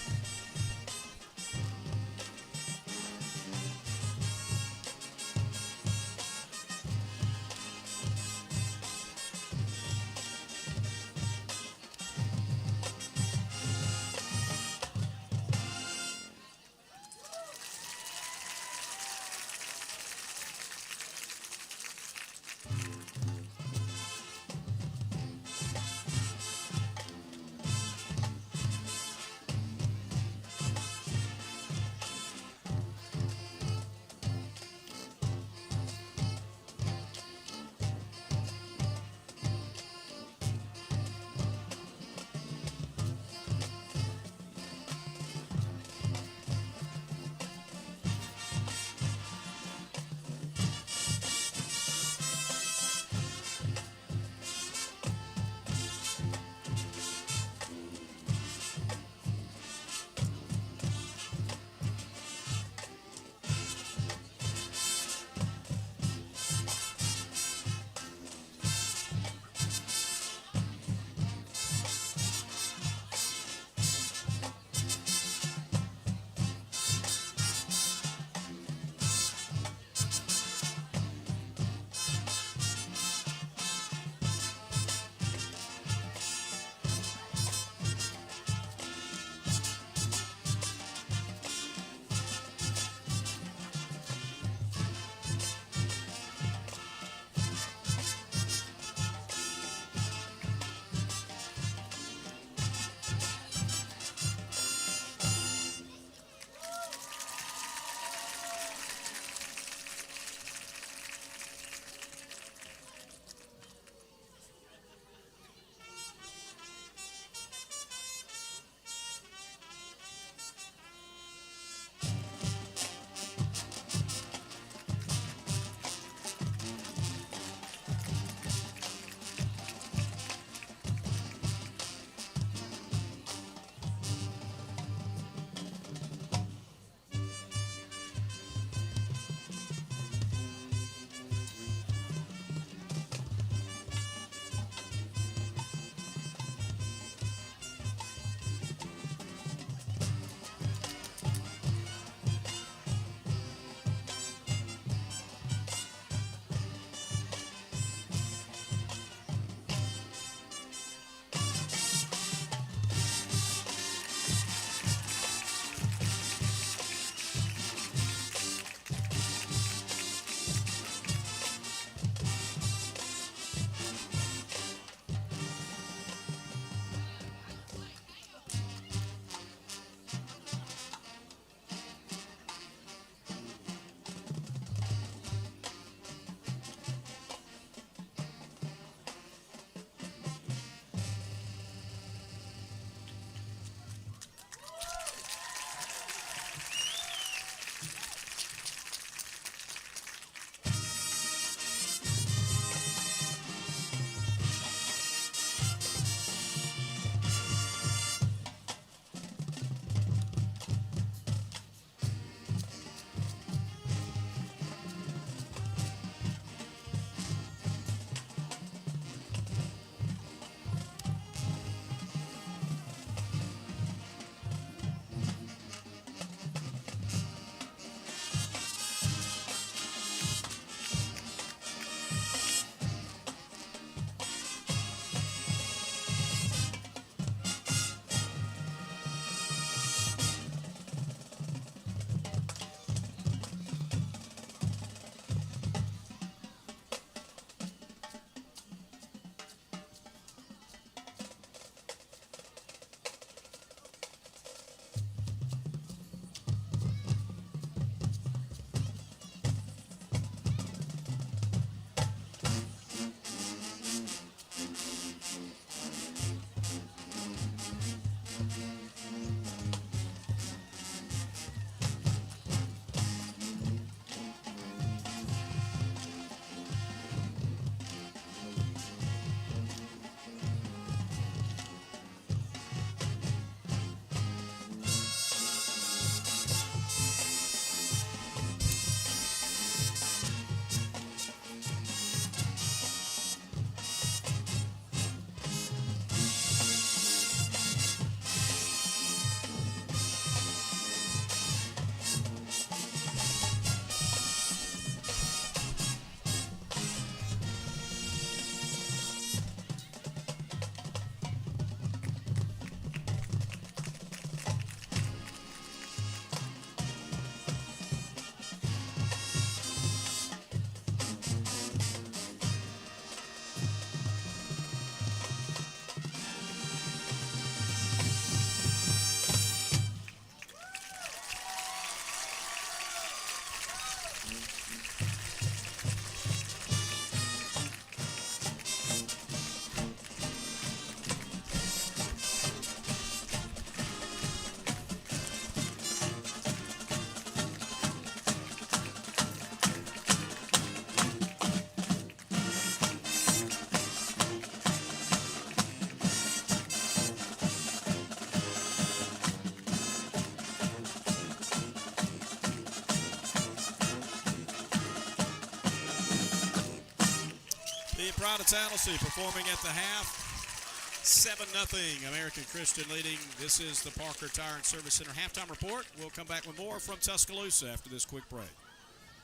Be proud of Tallassee performing at the half. 7-0 American Christian leading. This is the Parker Tire and Service Center halftime report. We'll come back with more from Tuscaloosa after this quick break.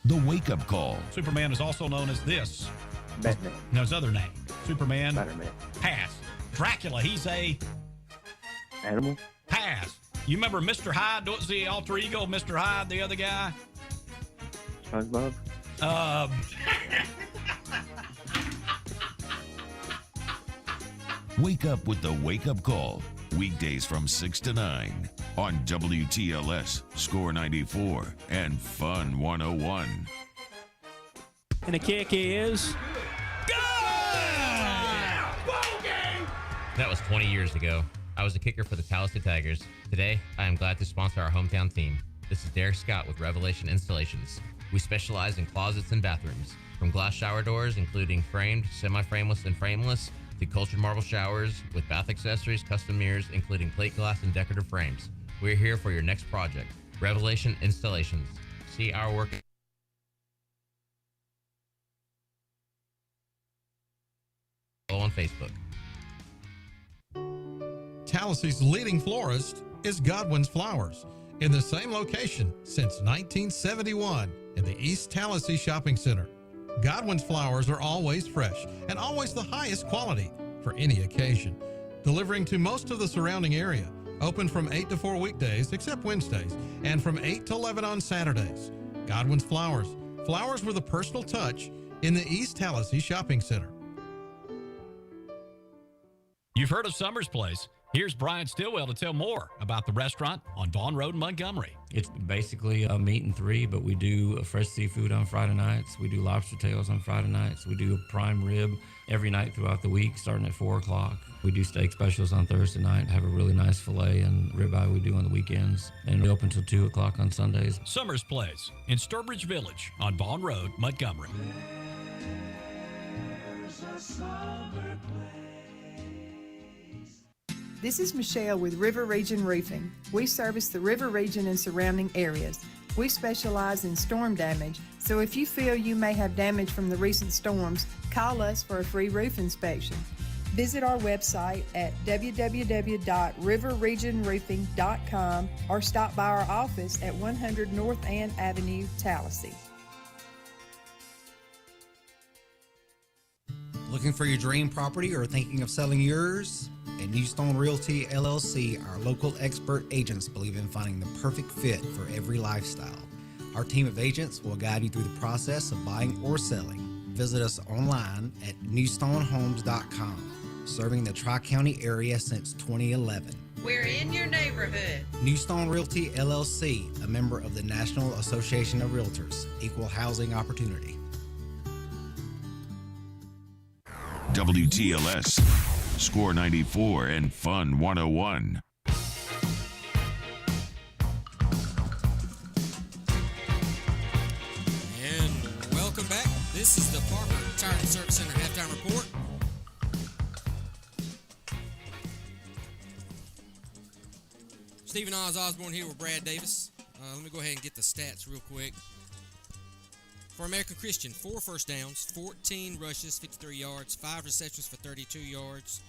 The wake-up call. Superman is also known as this. Batman. No, his other name. Superman. Spider-Man. Pass. Dracula, he's a... Animal. Pass. You remember Mr. Hyde? What's the alter ego of Mr. Hyde, the other guy? SpongeBob. Wake up with the wake-up call. Weekdays from 6 to 9 on WTLS, Score 94, and Fun 101. And the kick is... That was 20 years ago. I was a kicker for the Tallassee Tigers. Today, I am glad to sponsor our hometown team. This is Derek Scott with Revelation Installations. We specialize in closets and bathrooms, from glass shower doors, including framed, semi-frameless, and frameless, to cultured marble showers with bath accessories, custom mirrors, including plate glass and decorative frames. We're here for your next project. Revelation Installations. See our work on Facebook. Tallassee's leading florist is Godwin's Flowers, in the same location since 1971 in the East Tallassee Shopping Center. Godwin's Flowers are always fresh and always the highest quality for any occasion, delivering to most of the surrounding area. Open from 8 to 4 weekdays except Wednesdays, and from 8 to 11 on Saturdays. Godwin's Flowers. Flowers with a personal touch in the East Tallassee Shopping Center. You've heard of Summer's Place. Here's Brian Stillwell to tell more about the restaurant on Vaughn Road in Montgomery. It's basically a meat and three, but we do fresh seafood on Friday nights. We do lobster tails on Friday nights. We do a prime rib every night throughout the week, starting at 4 o'clock. We do steak specials on Thursday night, have a really nice filet and ribeye we do on the weekends. And we open till 2 o'clock on Sundays. Summer's Place in Sturbridge Village on Vaughn Road, Montgomery. This is Michelle with River Region Roofing. We service the River Region and surrounding areas. We specialize in storm damage, so if you feel you may have damage from the recent storms, call us for a free roof inspection. Visit our website at www.riverregionroofing.com or stop by our office at 100 North Ann Avenue, Tallassee. Looking for your dream property or thinking of selling yours? At New Stone Realty LLC, our local expert agents believe in finding the perfect fit for every lifestyle. Our team of agents will guide you through the process of buying or selling. Visit us online at newstonehomes.com, serving the Tri-County area since 2011. We're in your neighborhood. New Stone Realty LLC, a member of the National Association of Realtors, Equal Housing Opportunity. WTLS, Score 94, and Fun 101. And welcome back. This is the Parker Tire and Service Center halftime report. Stephen Oz Osborne here with Brad Davis. Let me go ahead and get the stats real quick. For American Christian, 4 first downs, 14 rushes, 53 yards, 5 receptions for 32 yards.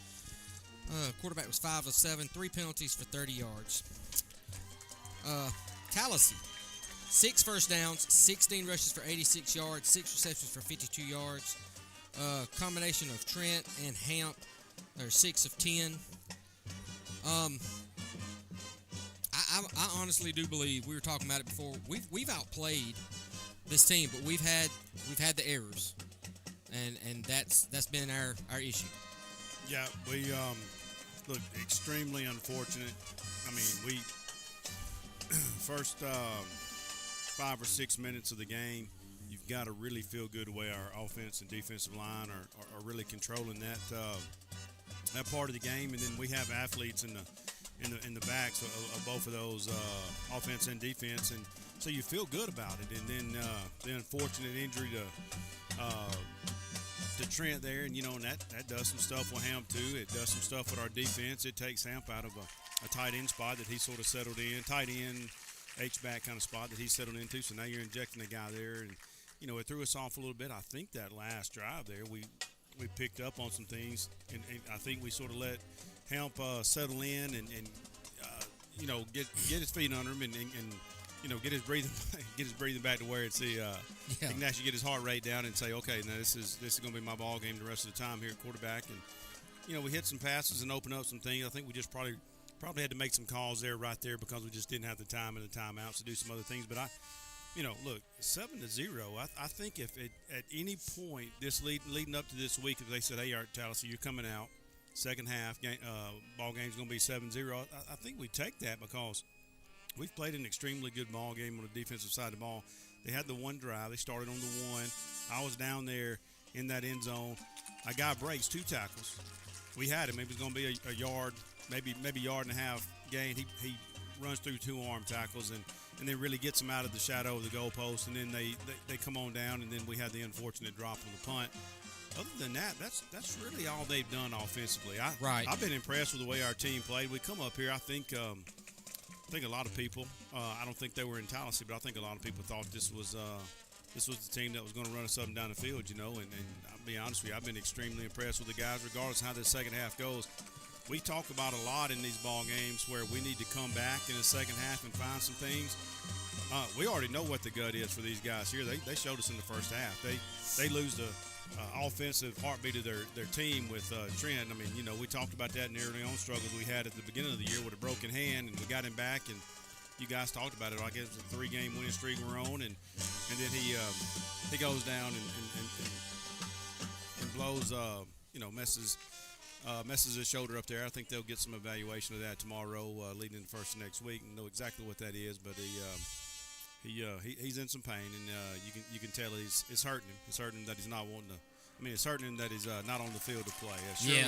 Quarterback was 5 of 7, 3 penalties for 30 yards. Tallassee, 6 first downs, 16 rushes for 86 yards, 6 receptions for 52 yards. Combination of Trent and Hamp, they're 6 of 10. I honestly do believe, we were talking about it before, we've outplayed this team, but we've had the errors, and that's been our issue. Yeah, we look extremely unfortunate. I mean, we first 5 or 6 minutes of the game, you've got to really feel good the way our offense and defensive line are really controlling that part of the game, and then we have athletes in the backs of both of those offense and defense, and so you feel good about it. And then the unfortunate injury to Trent there, and and that does some stuff with Hamp too. It does some stuff with our defense. It takes Hamp out of a tight end spot that he sort of settled in, tight end H-back kind of spot that he settled into. So now you're injecting a guy there, and it threw us off a little bit. I think that last drive there, we we picked up on some things, and I think we sort of let Hemp settle in and get his feet under him and get his breathing back to where it's he can actually get his heart rate down and say, okay, now this is going to be my ball game the rest of the time here at quarterback. And we hit some passes and opened up some things. I think we just probably had to make some calls there right there because we just didn't have the time and the timeouts to do some other things. But look, 7-0. I think if at any point this leading up to this week, if they said, hey, Art Tallassee, you're coming out, second half ball game's going to be 7-0, I think we take that because we've played an extremely good ball game on the defensive side of the ball. They had the one drive. They started on the one. I was down there in that end zone. A guy breaks 2 tackles. We had him. It was going to be a yard, maybe yard and a half gain. He runs through 2 arm tackles and then really gets them out of the shadow of the goalpost. And then they come on down, and then we had the unfortunate drop on the punt. Other than that, that's really all they've done offensively. I've been impressed with the way our team played. We come up here, I think a lot of people, I don't think they were in Tallassee, but I think a lot of people thought this was the team that was going to run us up and down the field, and I'll be honest with you, I've been extremely impressed with the guys, regardless of how the second half goes. We talk about a lot in these ball games where we need to come back in the second half and find some things. We already know what the gut is for these guys here. They showed us in the first half. They lose the offensive heartbeat of their team with Trent. I mean, we talked about that in the early on struggles we had at the beginning of the year with a broken hand, and we got him back, and you guys talked about it. I guess it's a 3-game winning streak we're on, and then he goes down and blows, messes his shoulder up there. I think they'll get some evaluation of that tomorrow, leading into the first of next week, and know exactly what that is. But he's in some pain, and you can tell it's hurting him. It's hurting him that he's not wanting to. I mean, it's hurting him that he's not on the field to play.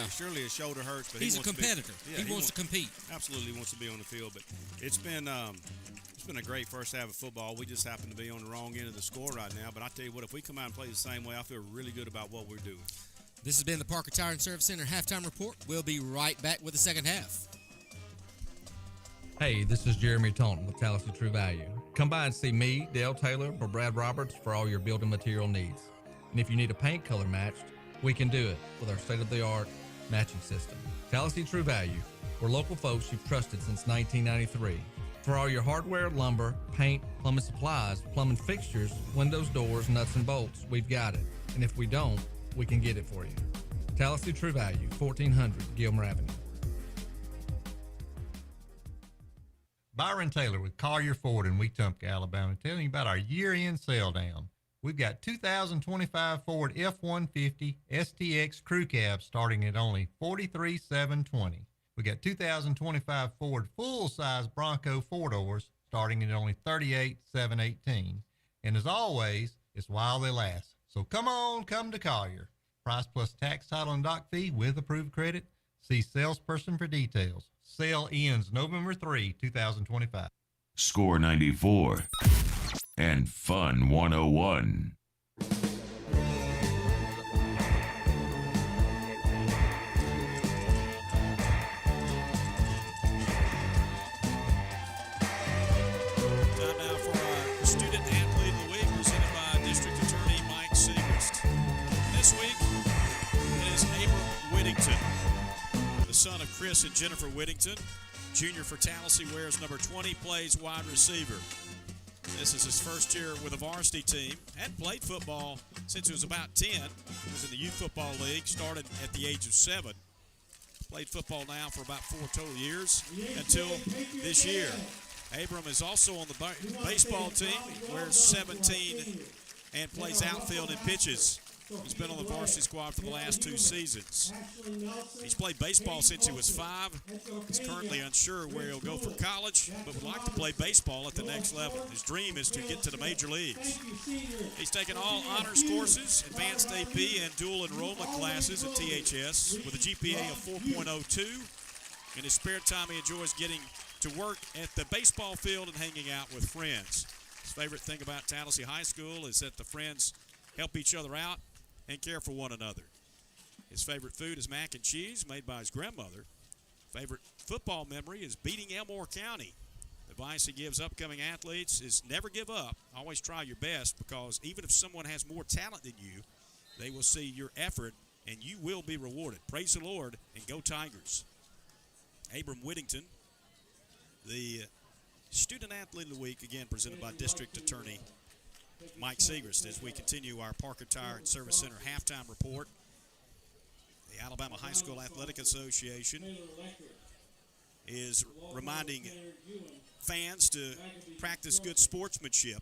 Surely his shoulder hurts, but he's a competitor. He wants to compete. Absolutely wants to be on the field. But it's been a great first half of football. We just happen to be on the wrong end of the score right now. But I tell you what, if we come out and play the same way, I feel really good about what we're doing. This has been the Parker Tire and Service Center halftime report. We'll be right back with the second half. Hey, this is Jeremy Taunton with Tallassee True Value. Come by and see me, Dale Taylor, or Brad Roberts for all your building material needs. And if you need a paint color matched, we can do it with our state-of-the-art matching system. Tallassee True Value. We're local folks you've trusted since 1993. For all your hardware, lumber, paint, plumbing supplies, plumbing fixtures, windows, doors, nuts, and bolts, we've got it. And if we don't, we can get it for you. Tallassee True Value, 1400 Gilmer Avenue. Byron Taylor with Collier Ford in Wetumpka, Alabama, telling you about our year-end sale down. We've got 2025 Ford F-150 STX Crew Cab starting at only $43,720. We got 2025 Ford full-size Bronco 4-doors starting at only $38,718. And as always, it's while they last. So come to Collier. Price plus tax, title, and dock fee with approved credit. See salesperson for details. Sale ends November 3, 2025. Score 94 and Fun 101. Time now for our Student Athlete of the Week, presented by District Attorney Mike Segrist. This week, it is Abram Whittington, the son of Chris and Jennifer Whittington. Junior for Tallassee, wears number 20, plays wide receiver. This is his first year with a varsity team. Hadn't played football since he was about 10. He was in the youth football league, started at the age of 7. Played football now for about 4 total years until this year. Abram is also on the baseball team. He wears 17 and plays outfield and pitches. He's been on the varsity squad for the last 2 seasons. He's played baseball since he was 5. He's currently unsure where he'll go for college, but would like to play baseball at the next level. His dream is to get to the major leagues. He's taken all honors courses, advanced AP, and dual enrollment classes at THS with a GPA of 4.02. In his spare time, he enjoys getting to work at the baseball field and hanging out with friends. His favorite thing about Tallassee High School is that the friends help each other out and care for one another. His favorite food is mac and cheese made by his grandmother. Favorite football memory is beating Elmore County. The advice he gives upcoming athletes is never give up. Always try your best, because even if someone has more talent than you, they will see your effort and you will be rewarded. Praise the Lord and go Tigers. Abram Whittington, the Student Athlete of the Week, again presented by District Attorney Mike Segrist, as we continue our Parker Tire and Service Center halftime report. The Alabama High School Athletic Association is reminding fans to practice good sportsmanship.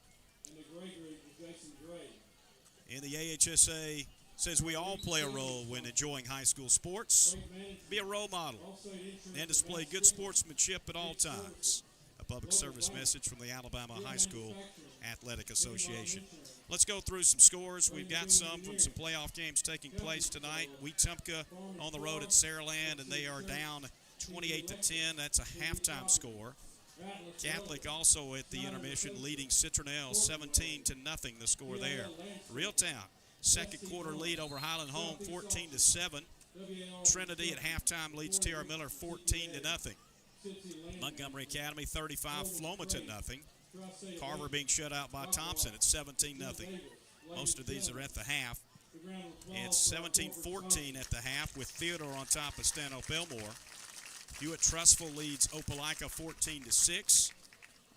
And the AHSA says we all play a role when enjoying high school sports. Be a role model and display good sportsmanship at all times. A public service message from the Alabama High School Athletic Association. Let's go through some scores. We've got some from some playoff games taking place tonight. Wetumpka on the road at Saraland, and they are down 28-10. That's a halftime score. Catholic also at the intermission leading Citronelle 17-0, the score there. Reeltown, second quarter lead over Highland Home 14-7. Trinity at halftime leads T.R. Miller 14-0. Montgomery Academy 35, Flomaton 0. Carver being shut out by Thompson at 17-0. Most of these are at the half. It's 17-14 at the half with Theodore on top of Stanhope Elmore. Hewitt Trustful leads Opelika 14-6.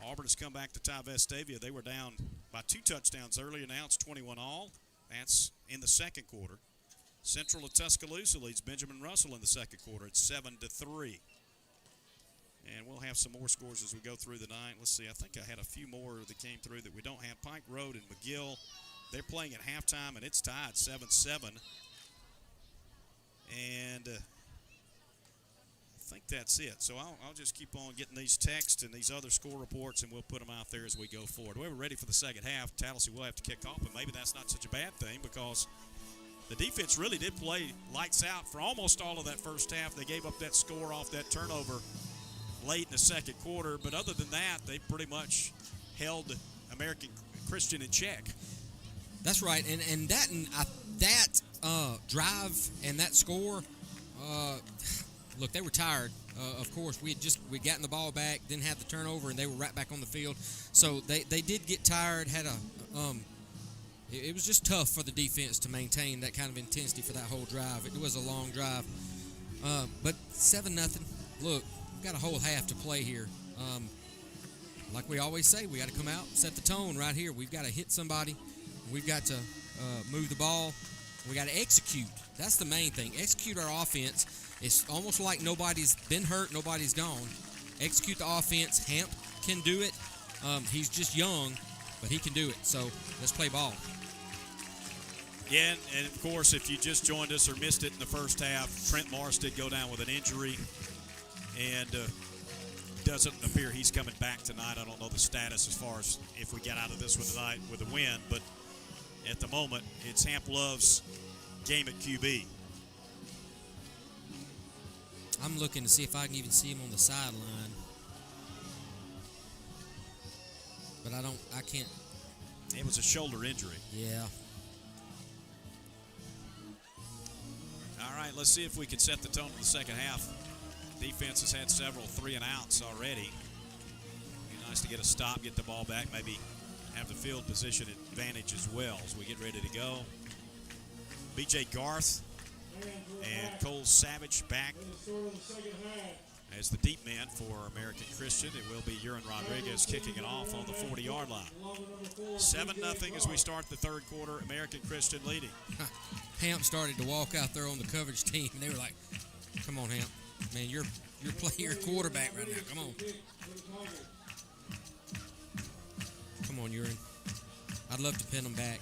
Auburn has come back to tie Vestavia. They were down by 2 touchdowns earlier. Now it's 21-all. That's in the second quarter. Central of Tuscaloosa leads Benjamin Russell in the second quarter. It's 7-3. And we'll have some more scores as we go through the night. Let's see. I think I had a few more that came through that we don't have. Pike Road and McGill, they're playing at halftime, and it's tied 7-7. And I think that's it. So I'll just keep on getting these texts and these other score reports, and we'll put them out there as we go forward. We're ready for the second half. Tallassee will have to kick off, and maybe that's not such a bad thing because the defense really did play lights out for almost all of that first half. They gave up that score off that turnover late in the second quarter, but other than that, they pretty much held American Christian in check. That's right, and that drive and that score, look, they were tired. Of course, we gotten the ball back, didn't have the turnover, and they were right back on the field. So they did get tired. It was just tough for the defense to maintain that kind of intensity for that whole drive. It was a long drive, but 7-0. Look, we've got a whole half to play here. Like we always say, we got to come out, set the tone right here. We've got to hit somebody. We've got to move the ball. We got to execute. That's the main thing. Execute our offense. It's almost like nobody's been hurt, nobody's gone. Execute the offense. Hamp can do it. He's just young, but he can do it. So let's play ball. Yeah, and of course, if you just joined us or missed it in the first half, Trent Morris did go down with an injury, and doesn't appear he's coming back tonight. I don't know the status as far as if we get out of this one tonight with a win, but at the moment, it's Hamp Love's game at QB. I'm looking to see if I can even see him on the sideline, but I can't. It was a shoulder injury. Yeah. All right, let's see if we can set the tone for the second half. Defense has had several 3-and-outs already. Be nice to get a stop, get the ball back, maybe have the field position advantage as well as we get ready to go. B.J. Garth and Cole Savage back as the deep man for American Christian. It will be Urin Rodriguez kicking it off on the 40-yard line. 7-0 as we start the third quarter. American Christian leading. Hamp started to walk out there on the coverage team, and they were like, come on, Hamp. Man, you're playing quarterback right now. Come on. Come on, Urin. I'd love to pin them back.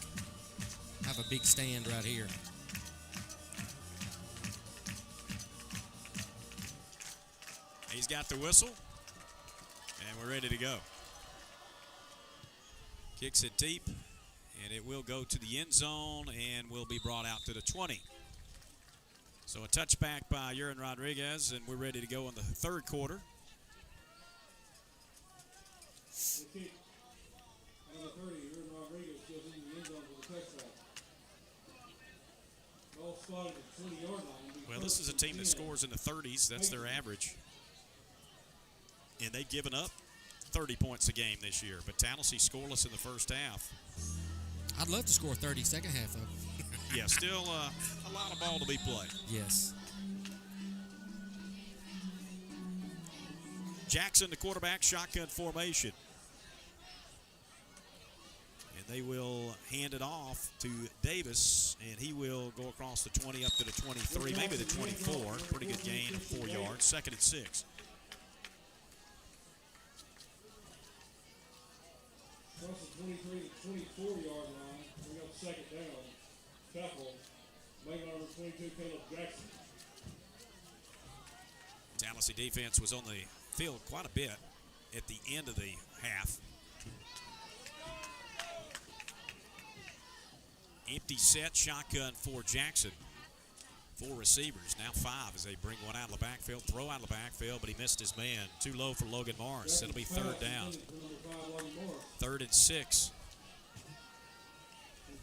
Have a big stand right here. He's got the whistle, and we're ready to go. Kicks it deep, and it will go to the end zone and will be brought out to the 20. So a touchback by Urin Rodriguez, and we're ready to go in the third quarter. Number 30, Urin Rodriguez goes into the end zone for the touchdown. Ball spotted at the 20-yard line. Well, this is a team that scores in the 30s. That's their average. And they've given up 30 points a game this year. But Tallassee scoreless in the first half. I'd love to score 30 second half, though. yeah, still a lot of ball to be played. Yes. Jackson, the quarterback, shotgun formation. And they will hand it off to Davis, and he will go across the 20 up to the 23, maybe the 24. Pretty good gain of 4 yards. 2nd and 6. Across the 23 to 24-yard line. We got 2nd down. Tackle. Making number 22, Caleb Jackson. Tallassee defense was on the field quite a bit at the end of the half. Empty set, shotgun for Jackson. 4 receivers, now 5 as they bring one out of the backfield, throw out of the backfield, but he missed his man. Too low for Logan Morris. It'll be 3rd down. 3rd and 6.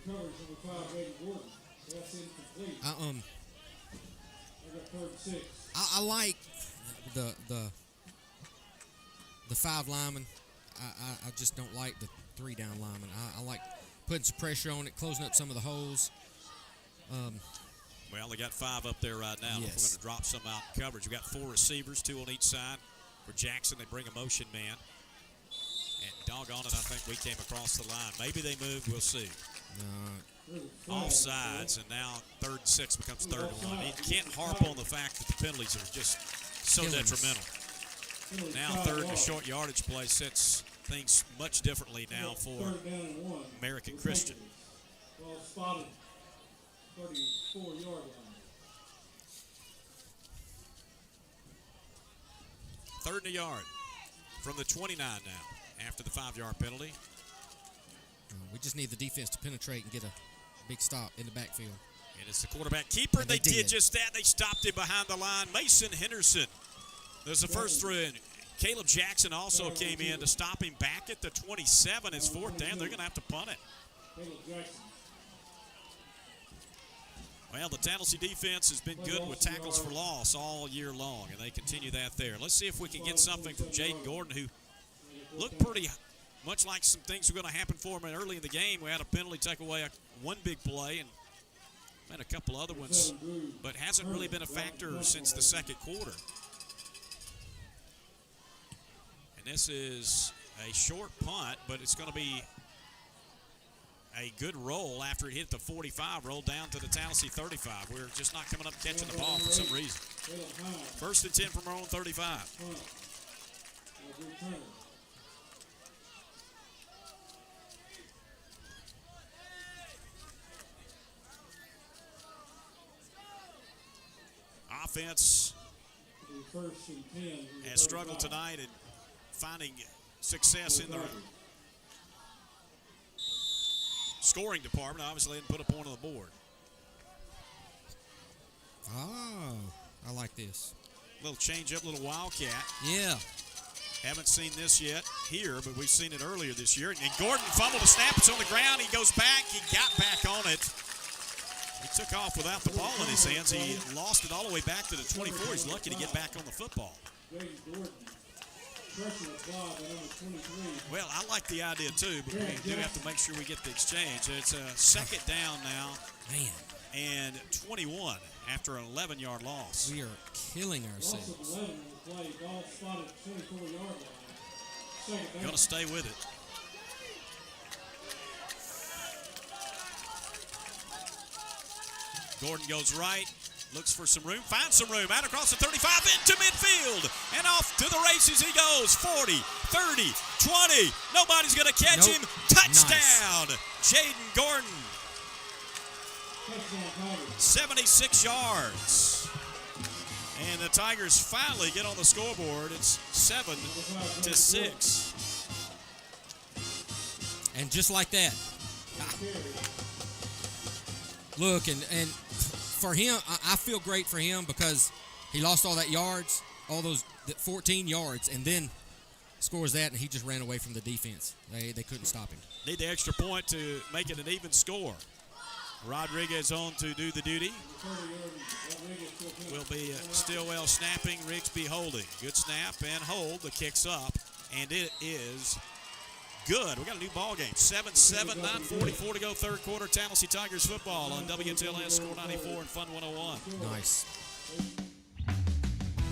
Coverage number 5, Eddie Gordon. That's incomplete. I got 3rd and 6. I like the 5 linemen. I just don't like the 3 down linemen. I like putting some pressure on it, closing up some of the holes. Well, they got 5 up there right now. Yes. We're going to drop some out in coverage. We got 4 receivers, 2 on each side. For Jackson, they bring a motion man. And doggone it, I think we came across the line. Maybe they moved, we'll see. Offsides, and now 3rd and 6 becomes 3rd and 1. You can't harp on the fact that the penalties are just so detrimental. Now 3rd and short yardage play sets things much differently now for American Christian. Ball spotted. 34-yard line. 3rd and a yard from the 29 now after the 5-yard penalty. We just need the defense to penetrate and get a big stop in the backfield. And it's the quarterback keeper. They did just that. They stopped him behind the line. Mason Henderson. There's the first through in. Caleb Jackson also came in to stop him back at the 27. It's 4th down. They're going to have to punt it. Well, the Tallassee defense has been good with tackles for loss all year long, and they continue that there. Let's see if we can get something from Jaden Gordon, who looked pretty much like some things were going to happen for him early in the game. We had a penalty take away one big play and had a couple other ones, but hasn't really been a factor since the 2nd quarter. And this is a short punt, but it's going to be a good roll after it hit the 45, rolled down to the Tallassee 35. We're just not coming up catching the ball for some reason. 1st and 10 from our own 35. Offense has struggled tonight in finding success in the scoring department. Obviously, didn't put a point on the board. Oh, I like this. Little change up, little wildcat. Yeah. Haven't seen this yet here, but we've seen it earlier this year. And Gordon fumbled a snap. It's on the ground. He goes back. He got back on it. He took off without the ball in his hands. He lost it all the way back to the 24. He's lucky to get back on the football. Well, I like the idea too, but we do have to make sure we get the exchange. It's a 2nd down now. Man. And 21 after an 11-yard loss. We are killing ourselves. Going to stay with it. Gordon goes right, looks for some room, finds some room, out across the 35, into midfield, and off to the races he goes. 40, 30, 20. Nobody's going to catch him. Touchdown, nice. Jaden Gordon. 76 yards. And the Tigers finally get on the scoreboard. It's 7-6. And just like that. Look, and for him, I feel great for him because he lost all that yards, all those 14 yards, and then scores that, and he just ran away from the defense. They couldn't stop him. Need the extra point to make it an even score. Rodriguez on to do the duty. Will be Stillwell snapping, Rigsby holding. Good snap and hold. The kick's up, and it is good. We got a new ball game. 7-7, 9:44 to go, third quarter. Tallassee Tigers football on WTLS Score 94 and Fun 101. Nice.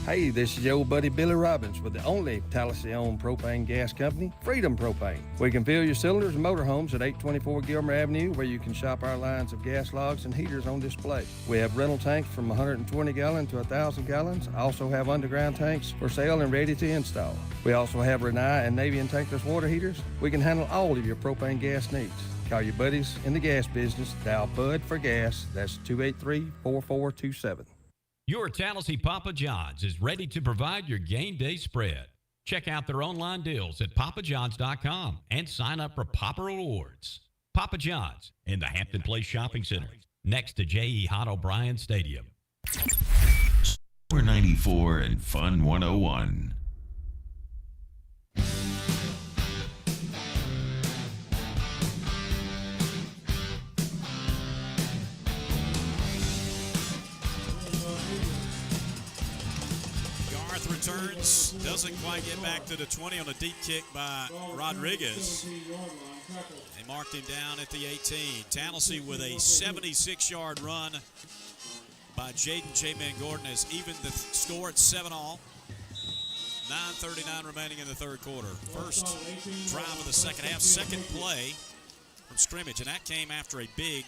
Hey, this is your old buddy Billy Robbins with the only Tallassee-owned propane gas company, Freedom Propane. We can fill your cylinders and motorhomes at 824 Gilmer Avenue, where you can shop our lines of gas logs and heaters on display. We have rental tanks from 120 gallon to 1,000 gallons. Also have underground tanks for sale and ready to install. We also have Renai and Navy and tankless water heaters. We can handle all of your propane gas needs. Call your buddies in the gas business. Dial Bud for gas. That's 283-4427. Your Tallassee Papa John's is ready to provide your game day spread. Check out their online deals at papajohns.com and sign up for Papa Rewards. Papa John's in the Hampton Place Shopping Center, next to J.E. Hott O'Brien Stadium. Score 94 and Fun 101. Returns, doesn't quite get back to the 20 on a deep kick by Rodriguez. They marked him down at the 18. Tallassee with a 76-yard run by Jaden J-Man Gordon has evened the score at 7-all. 9:39 remaining in the third quarter. First drive of the second half, second play from scrimmage, and that came after a big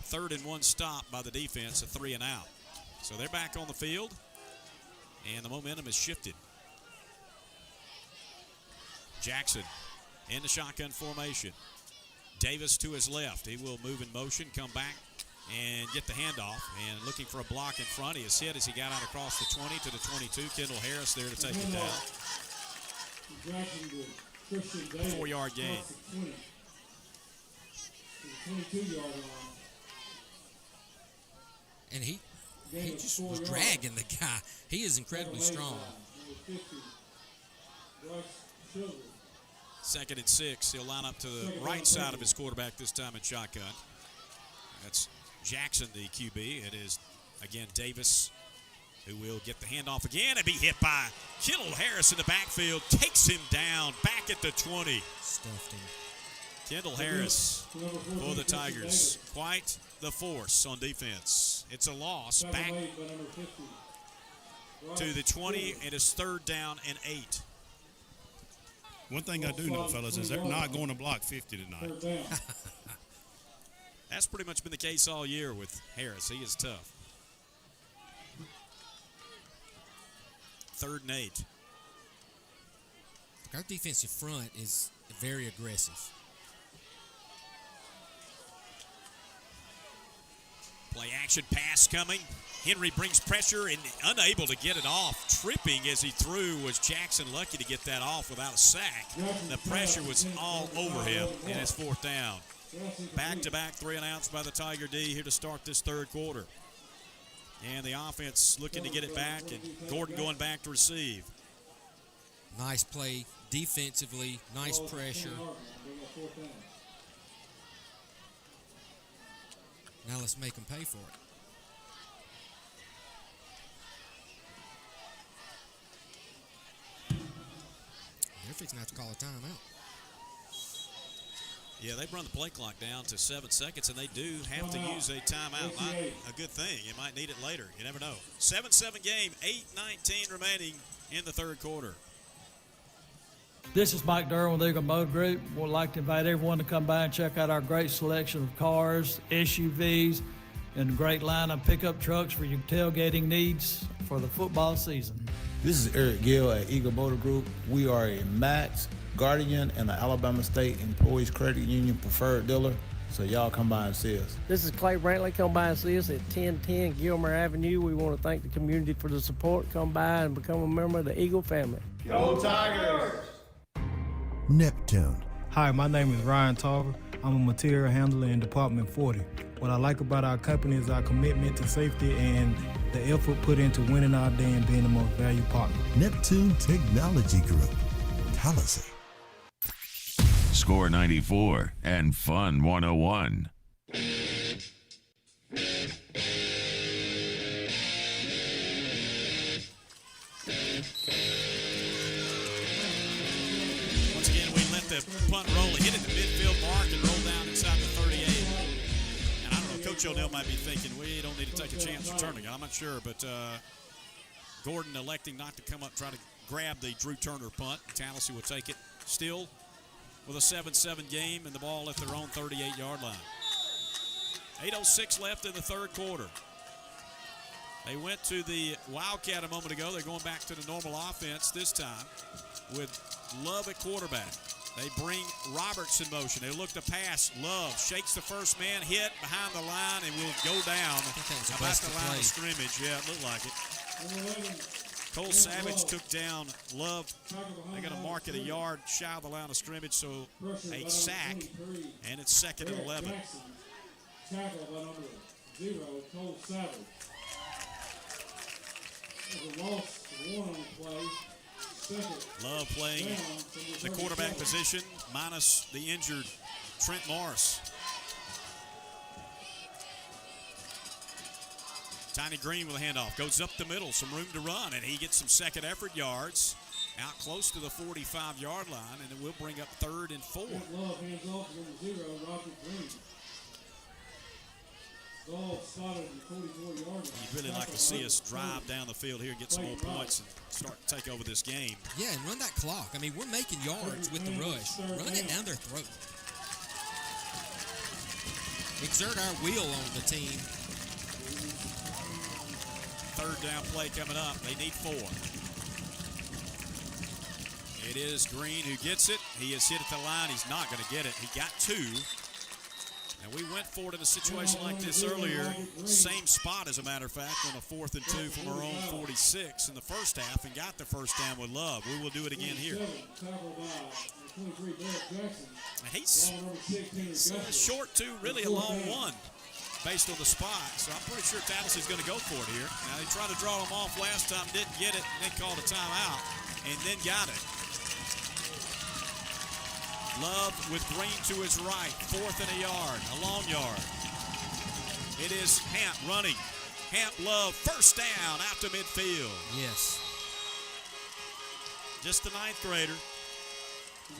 3rd-and-1 stop by the defense, a 3-and-out. So they're back on the field. And the momentum has shifted. Jackson in the shotgun formation. Davis to his left. He will move in motion, come back, and get the handoff. And looking for a block in front. He is hit as he got out across the 20 to the 22. Kendall Harris there to take it down. 4-yard gain. 22-yard line. And he just was dragging the guy. He is incredibly strong. 2nd and 6. He'll line up to the right side of his quarterback this time in shotgun. That's Jackson, the QB. It is, again, Davis, who will get the handoff again and be hit by Kendall Harris in the backfield. Takes him down back at the 20. Stuffed him. Kendall Harris for the Tigers. Quite the force on defense. It's a loss back to the 20. It is 3rd down and 8. One thing I do know, fellas, is they're not going to block 50 tonight. That's pretty much been the case all year with Harris. He is tough. 3rd and 8. Our defensive front is very aggressive. Play action pass coming. Henry brings pressure and unable to get it off. Tripping as he threw was Jackson, lucky to get that off without a sack. The pressure was all over him, and it's 4th down. Back-to-back 3-and-outs by the Tiger D here to start this third quarter. And the offense looking to get it back, and Gordon going back to receive. Nice play defensively, nice pressure. Now let's make them pay for it. They're fixing to have to call a timeout. Yeah, they've run the play clock down to 7 seconds, and they do have to use a timeout. Not a good thing. You might need it later. You never know. 7-7 game, 8:19 remaining in the third quarter. This is Mike Durham with Eagle Motor Group. We'd like to invite everyone to come by and check out our great selection of cars, SUVs, and a great line of pickup trucks for your tailgating needs for the football season. This is Eric Gill at Eagle Motor Group. We are a Max, Guardian, and an Alabama State Employees Credit Union preferred dealer. So y'all come by and see us. This is Clay Brantley. Come by and see us at 1010 Gilmer Avenue. We want to thank the community for the support. Come by and become a member of the Eagle family. Go Tigers! Neptune. Hi, my name is Ryan Tarver. I'm a material handler in Department 40. What I like about our company is our commitment to safety and the effort put into winning our day and being the most valued partner. Neptune Technology Group, Tallassee. Score 94 and Fun 101. Once again, we let the punt Coach O'Neill might be thinking we don't need to take a chance returning it. I'm not sure, but Gordon electing not to come up, try to grab the Drew Turner punt. Tallassee will take it still with a 7-7 game and the ball at their own 38-yard line. 8:06 left in the third quarter. They went to the Wildcat a moment ago. They're going back to the normal offense this time with Love at quarterback. They bring Roberts in motion. They look to pass. Love shakes the first man, hit behind the line, and will go down about the line of scrimmage. Yeah, it looked like it. Cole Savage took down Love. They're going to mark it a yard shy of the line of scrimmage, so a sack, and it's 2nd and 11. Tackle by number 0, Cole Savage. There's a loss of 1 on the play. Love playing the quarterback position, minus the injured Trent Morris. Tiny Green with a handoff. Goes up the middle, some room to run, and he gets some second effort yards out close to the 45-yard line, and it will bring up 3rd and 4. Love hands off to number 0, Roger Green. Ball spotted at the 44-yard line. You'd really like to see us drive down the field here, get some more points, and start to take over this game. Yeah, and run that clock. I mean, we're making yards with the rush. Run it down their throat. Exert our will on the team. 3rd down play coming up. They need 4. It is Green who gets it. He is hit at the line. He's not going to get it. He got 2. And we went for it in a situation like this earlier. Same spot, as a matter of fact, on a 4th and 2 from our own 46 in the first half and got the first down with Love. We will do it again here. And he's short 2, really a long 1 based on the spot. So I'm pretty sure Tallassee's going to go for it here. Now, they tried to draw him off last time, didn't get it, and then called a timeout, and then got it. Love with Green to his right, 4th and a yard, a long yard. It is Hamp running. Hamp Love, first down out to midfield. Yes. Just the 9th grader.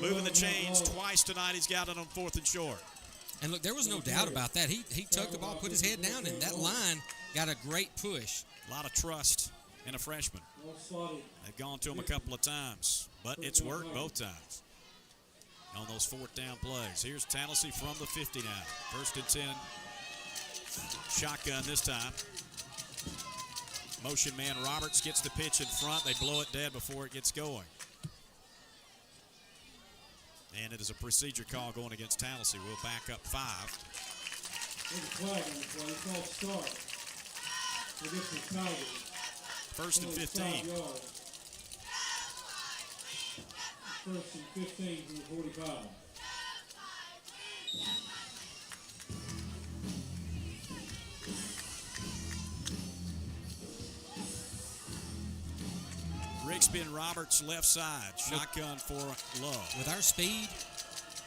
Moving the chains twice tonight. He's got it on 4th and short. And look, there was no doubt about that. He took the ball, put his head down, and that line got a great push. A lot of trust in a freshman. They've gone to him a couple of times, but it's worked both times on those 4th down plays. Here's Tallassee from the 50 now. 1st and 10. Shotgun this time. Motion man Roberts gets the pitch in front. They blow it dead before it gets going. And it is a procedure call going against Tallassee. We'll back up 5. There's a flag on the play. It's called start. Against the Tigers. 1st and 15. 1st and 15 from the 45. Rigsby and Roberts left side. Shotgun for Love. With our speed,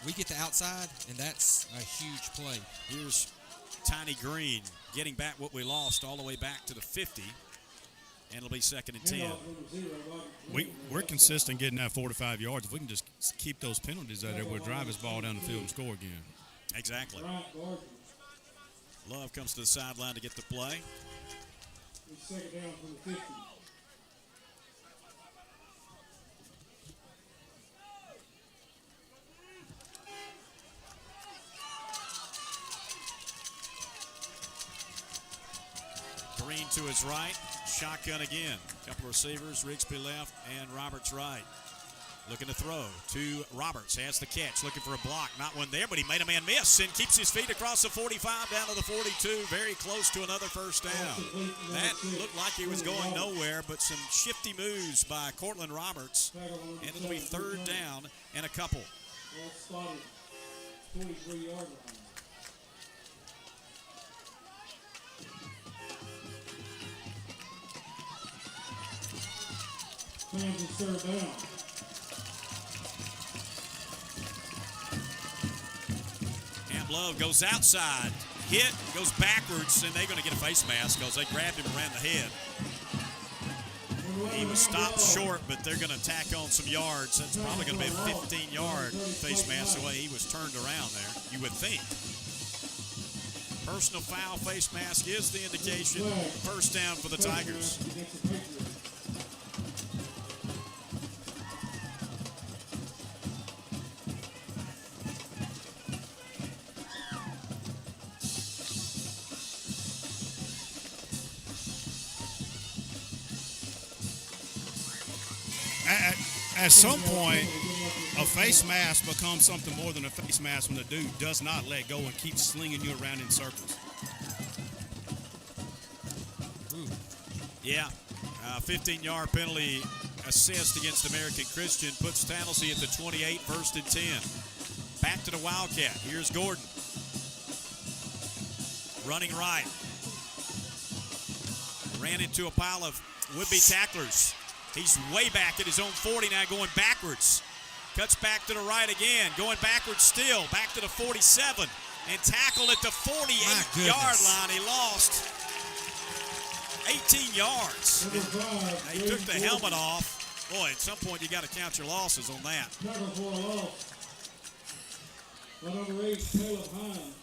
we get the outside, and that's a huge play. Here's Tiny Green getting back what we lost all the way back to the 50. And it'll be 2nd and 10. We're consistent getting that 45 yards. If we can just keep those penalties out there, we'll drive this ball down the field and score again. Exactly. Love comes to the sideline to get the play. 2nd down from the 50. Green to his right. Shotgun again. Couple of receivers. Rigsby left and Roberts right. Looking to throw to Roberts. Has the catch. Looking for a block. Not one there, but he made a man miss and keeps his feet across the 45 down to the 42. Very close to another first down. That looked like he was going nowhere, but some shifty moves by Cortland Roberts. And it'll be 3rd down and a couple. Ball spotted. 43-yard line. Fans and 3rd down. Hamp Love goes outside, hit, goes backwards, and they're going to get a face mask because they grabbed him around the head. He was stopped short, but they're going to tack on some yards. That's probably going to be a 15-yard face mask the way he was turned around there, you would think. Personal foul, face mask is the indication. First down for the Tigers. At some point, a face mask becomes something more than a face mask when the dude does not let go and keeps slinging you around in circles. Yeah, 15-yard penalty assist against American Christian puts Tallassee at the 28, 1st and 10. Back to the Wildcat. Here's Gordon. Running right. Ran into a pile of would-be tacklers. He's way back at his own 40 now, going backwards. Cuts back to the right again, going backwards still. Back to the 47 and tackled at the 48-yard line. He lost 18 yards. He took the helmet off. Boy, at some point you got to count your losses on that. Number 8, Caleb Hine.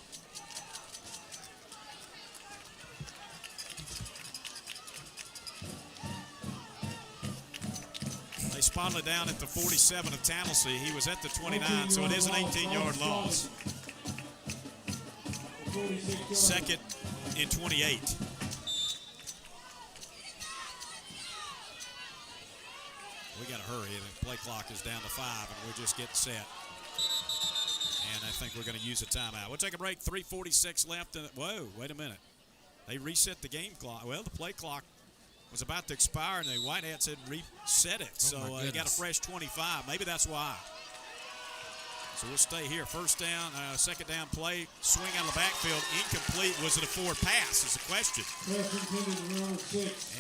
They spotted it down at the 47 of Tallassee. He was at the 29, so it is an 18-yard loss. 2nd and 28. We got to hurry. The play clock is down to 5, and we're just getting set. And I think we're going to use a timeout. We'll take a break. 3:46 left. Whoa, wait a minute. They reset the game clock. Well, the play clock was about to expire, and the Whiteheads had reset it. So they got a fresh 25. Maybe that's why. So we'll stay here. First down, second down play, swing out of the backfield, incomplete. Was it a forward pass is the question.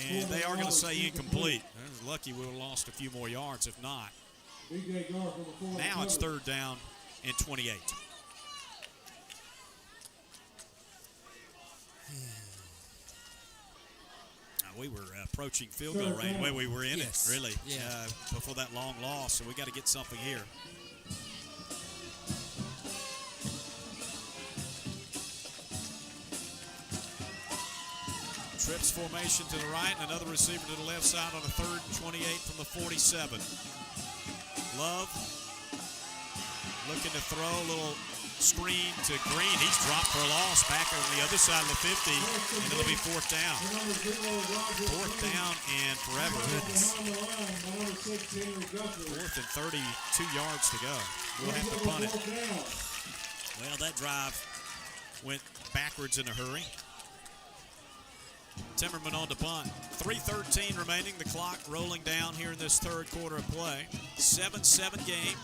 And they are going to say incomplete. They're lucky we would have lost a few more yards if not. Now it's 3rd down and 28. We were approaching field goal range. Well, we were in it, really, before that long loss, so we got to get something here. Trips formation to the right, and another receiver to the left side on a 3rd and 28 from the 47. Love looking to throw a little screen to Green. He's dropped for a loss back on the other side of the 50, and it'll be 4th down. 4th down and forever. 4th and 32 yards to go. We'll have to punt it. Well, that drive went backwards in a hurry. Timmerman on the punt. 3:13 remaining. The clock rolling down here in this 3rd quarter of play. 7-7 game.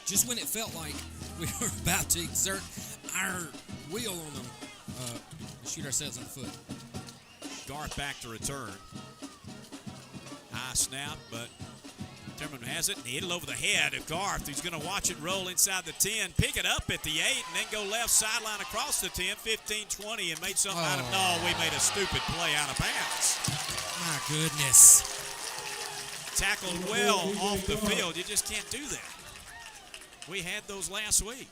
Just when it felt like we were about to exert our wheel on them, shoot ourselves in the foot. Garth back to return. High snap, but Timmerman has it and hit it over the head of Garth, who's going to watch it roll inside the 10, pick it up at the 8, and then go left sideline across the 10, 15-20, and made something out of it. No, we made a stupid play out of bounds. My goodness. Tackled well off the field. You just can't do that. We had those last week.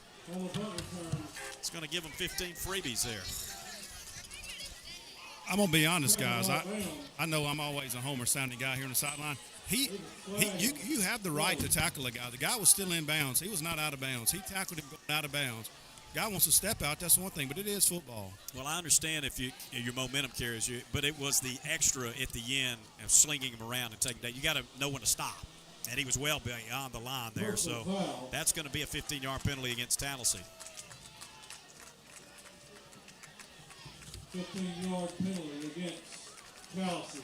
It's going to give them 15 freebies there. I'm going to be honest, guys. I know I'm always a homer-sounding guy here on the sideline. You have the right to tackle a guy. The guy was still in bounds. He was not out of bounds. He tackled him going out of bounds. Guy wants to step out, that's one thing, but it is football. Well, I understand if your momentum carries you, but it was the extra at the end of slinging him around and taking that. You got to know when to stop. And he was well beyond the line there, so that's going to be a 15-yard penalty against Tallassee. 15-yard penalty against Tallassee.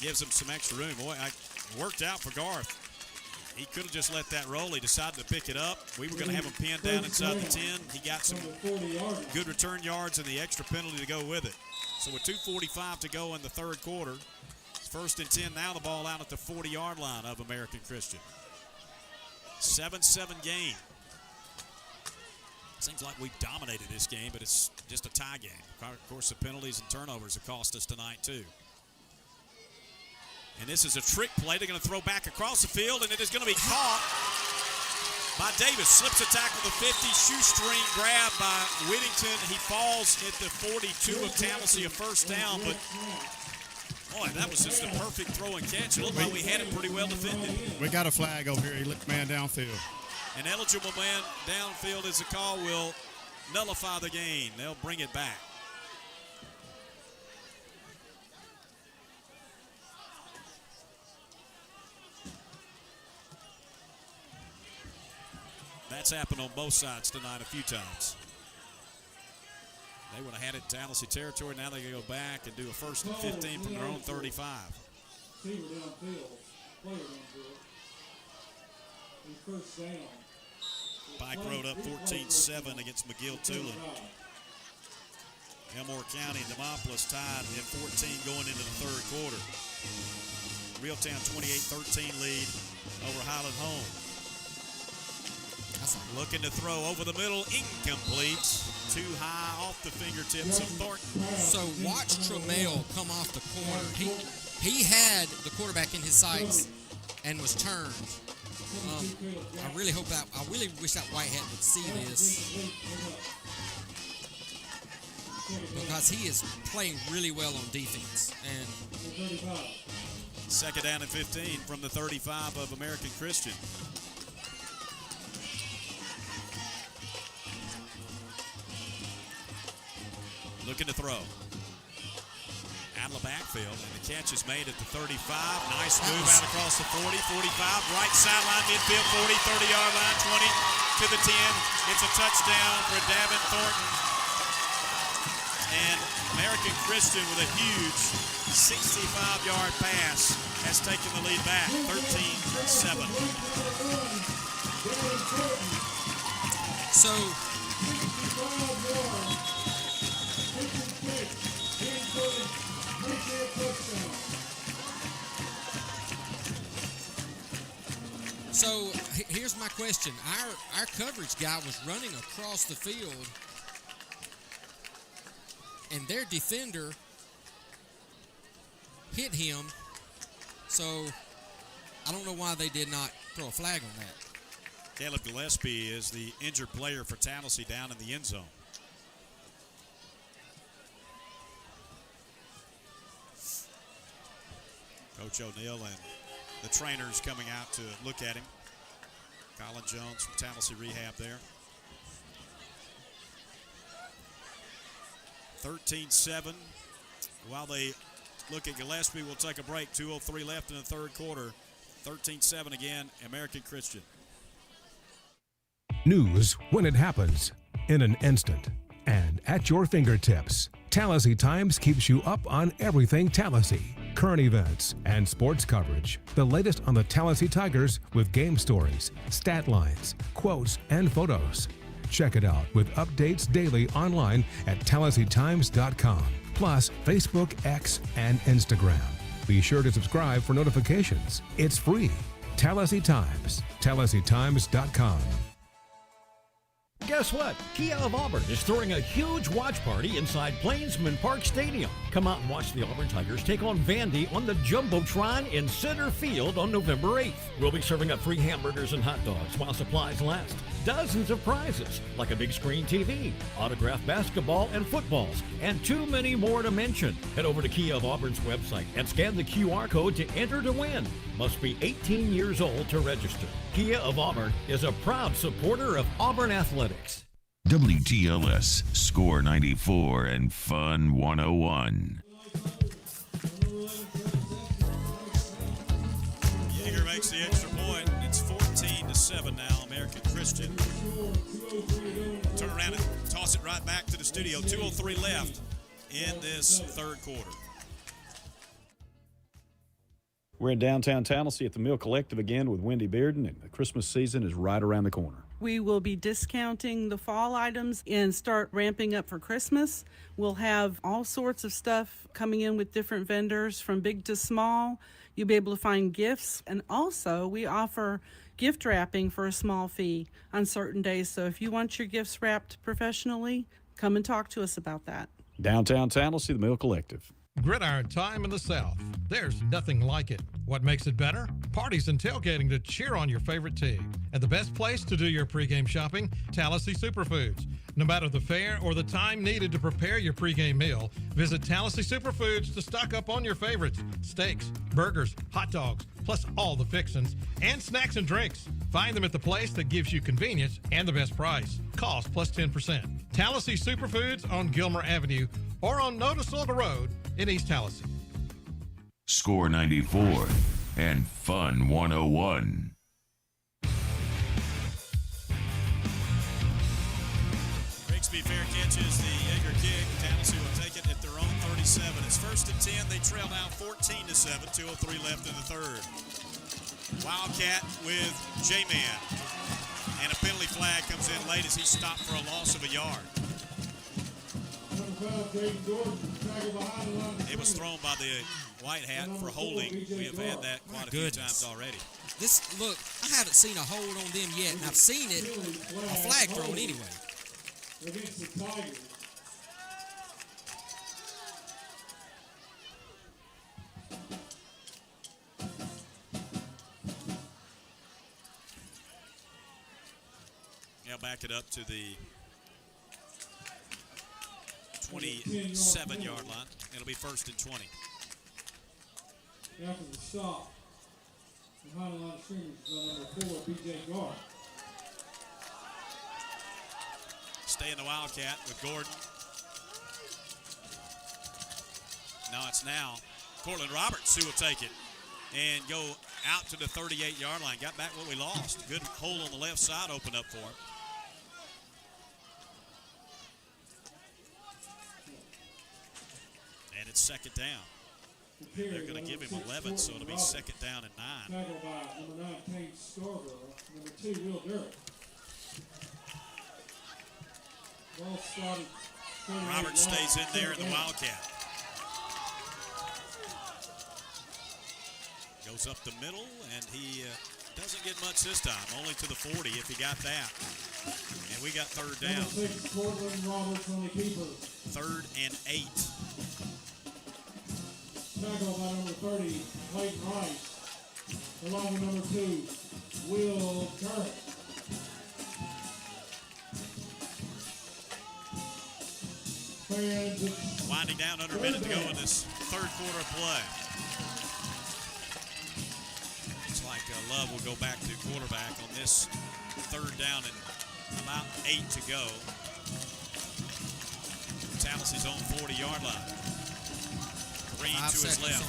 Gives him some extra room. Boy, it worked out for Garth. He could have just let that roll. He decided to pick it up. We were going to have him pinned down inside the 10. He got some good return yards and the extra penalty to go with it. So with 2:45 to go in the 3rd quarter, it's 1st and 10. Now the ball out at the 40-yard line of American Christian. 7-7 game. Seems like we've dominated this game, but it's just a tie game. Of course, the penalties and turnovers have cost us tonight, too. And this is a trick play. They're going to throw back across the field, and it is going to be caught by Davis. Slips a tackle to 50. Shoestring grab by Whittington. He falls at the 42 of Tallassee, a first down. But, boy, that was just a perfect throw and catch. It looked like we had it pretty well defended. We got a flag over here. He looked man downfield. An eligible man downfield as a call will nullify the gain. They'll bring it back. That's happened on both sides tonight a few times. They would have had it in Tallassee territory. Now they can go back and do a 1st and 15 from their own 35. Receiver downfield, player downfield. And first down. Pike Road up 14-7 against McGill-Tulin. Elmore County and Demopolis tied at 14 going into the third quarter. Reeltown 28-13 lead over Highland Home. Looking to throw over the middle, incomplete. Too high off the fingertips of Thornton. So watch Trammell come off the corner. He had the quarterback in his sights and was turned. I really wish that Whitehead would see this, because he is playing really well on defense. And 2nd down and 15 from the 35 of American Christian. Looking to throw. Out of the backfield, and the catch is made at the 35. Nice move out across the 40, 45, right sideline, midfield, 40, 30-yard line, 20 to the 10. It's a touchdown for Davin Thornton. And American Christian with a huge 65-yard pass has taken the lead back, 13-7. So So here's my question. Our coverage guy was running across the field, and their defender hit him. So I don't know why they did not throw a flag on that. Caleb Gillespie is the injured player for Tallassee down in the end zone. Coach O'Neill and the trainers coming out to look at him. Colin Jones from Tallassee Rehab there. 13-7. While they look at Gillespie, we'll take a break. 2:03 left in the third quarter. 13-7 again, American Christian. News when it happens, in an instant, and at your fingertips. Tallassee Times keeps you up on everything Tallassee. Current events and sports coverage. The latest on the Tallassee Tigers with game stories, stat lines, quotes, and photos. Check it out with updates daily online at TallasseeTimes.com. Plus Facebook, X, and Instagram. Be sure to subscribe for notifications. It's free. Tallassee Times. TallasseeTimes.com. Guess what? Kia of Auburn is throwing a huge watch party inside Plainsman Park Stadium. Come out and watch the Auburn Tigers take on Vandy on the Jumbotron in Center Field on November 8th. We'll be serving up free hamburgers and hot dogs while supplies last. Dozens of prizes, like a big screen TV, autographed basketball and footballs, and too many more to mention. Head over to Kia of Auburn's website and scan the QR code to enter to win. Must be 18 years old to register. Kia of Auburn is a proud supporter of Auburn athletics. WTLS, Score 94 and Fun 101. Yeager makes the extra point. It's 14-7 now, American Christian. Turn around and toss it right back to the studio. 2:03 left in this third quarter. We're in downtown Tallassee at the Mill Collective again with Wendy Bearden, and the Christmas season is right around the corner. We will be discounting the fall items and start ramping up for Christmas. We'll have all sorts of stuff coming in with different vendors from big to small. You'll be able to find gifts, and also we offer gift wrapping for a small fee on certain days. So if you want your gifts wrapped professionally, come and talk to us about that. Downtown Tallassee, the Mill Collective. Gridiron time in the South. There's nothing like it. What makes it better? Parties and tailgating to cheer on your favorite team. And the best place to do your pregame shopping, Tallassee Superfoods. No matter the fare or the time needed to prepare your pregame meal, visit Tallassee Superfoods to stock up on your favorites. Steaks, burgers, hot dogs, plus all the fixins, and snacks and drinks. Find them at the place that gives you convenience and the best price. Cost plus 10%. Tallassee Superfoods on Gilmer Avenue or on Notasulga Road in East Tallassee. Score 94 and Fun 101. Rigsby fair catches the Edgar kick. Tallassee will take it at their own 37. It's 1st and 10. They trail now 14-7. 2:03 left in the third. Wildcat with J-Man. And a penalty flag comes in late as he stopped for a loss of a yard. It was thrown by the white hat for holding. We have had that quite a few times already. Look, I haven't seen a hold on them yet, and I've seen it, a flag thrown anyway. Against the Tigers. Now back it up to the 27-yard line. It'll be 1st and 20. After the stop, behind the line of scrimmage is number 4, B.J. Gard. Stay in the Wildcat with Gordon. Now Cortland Roberts who will take it and go out to the 38-yard line. Got back what we lost. Good hole on the left side opened up for him. And it's 2nd down. They're going to give him 11, so it'll be 2nd down and 9. Tackled by number 9, Kane Scarborough. Number 2, Will Durrett. Well spotted. Roberts stays in there in the Wildcat. Goes up the middle, and he doesn't get much this time. Only to the 40 if he got that. And we got 3rd down. Number 6, Cortland Roberts on the keeper. 3rd and 8. Tackled by number 30, Clayton Rice. Along with number 2, Will Durrett. Winding down under a minute to go in this 3rd quarter of play. Looks like Love will go back to quarterback on this 3rd down and about 8 to go. Tallassee's own 40-yard line. Green to his left.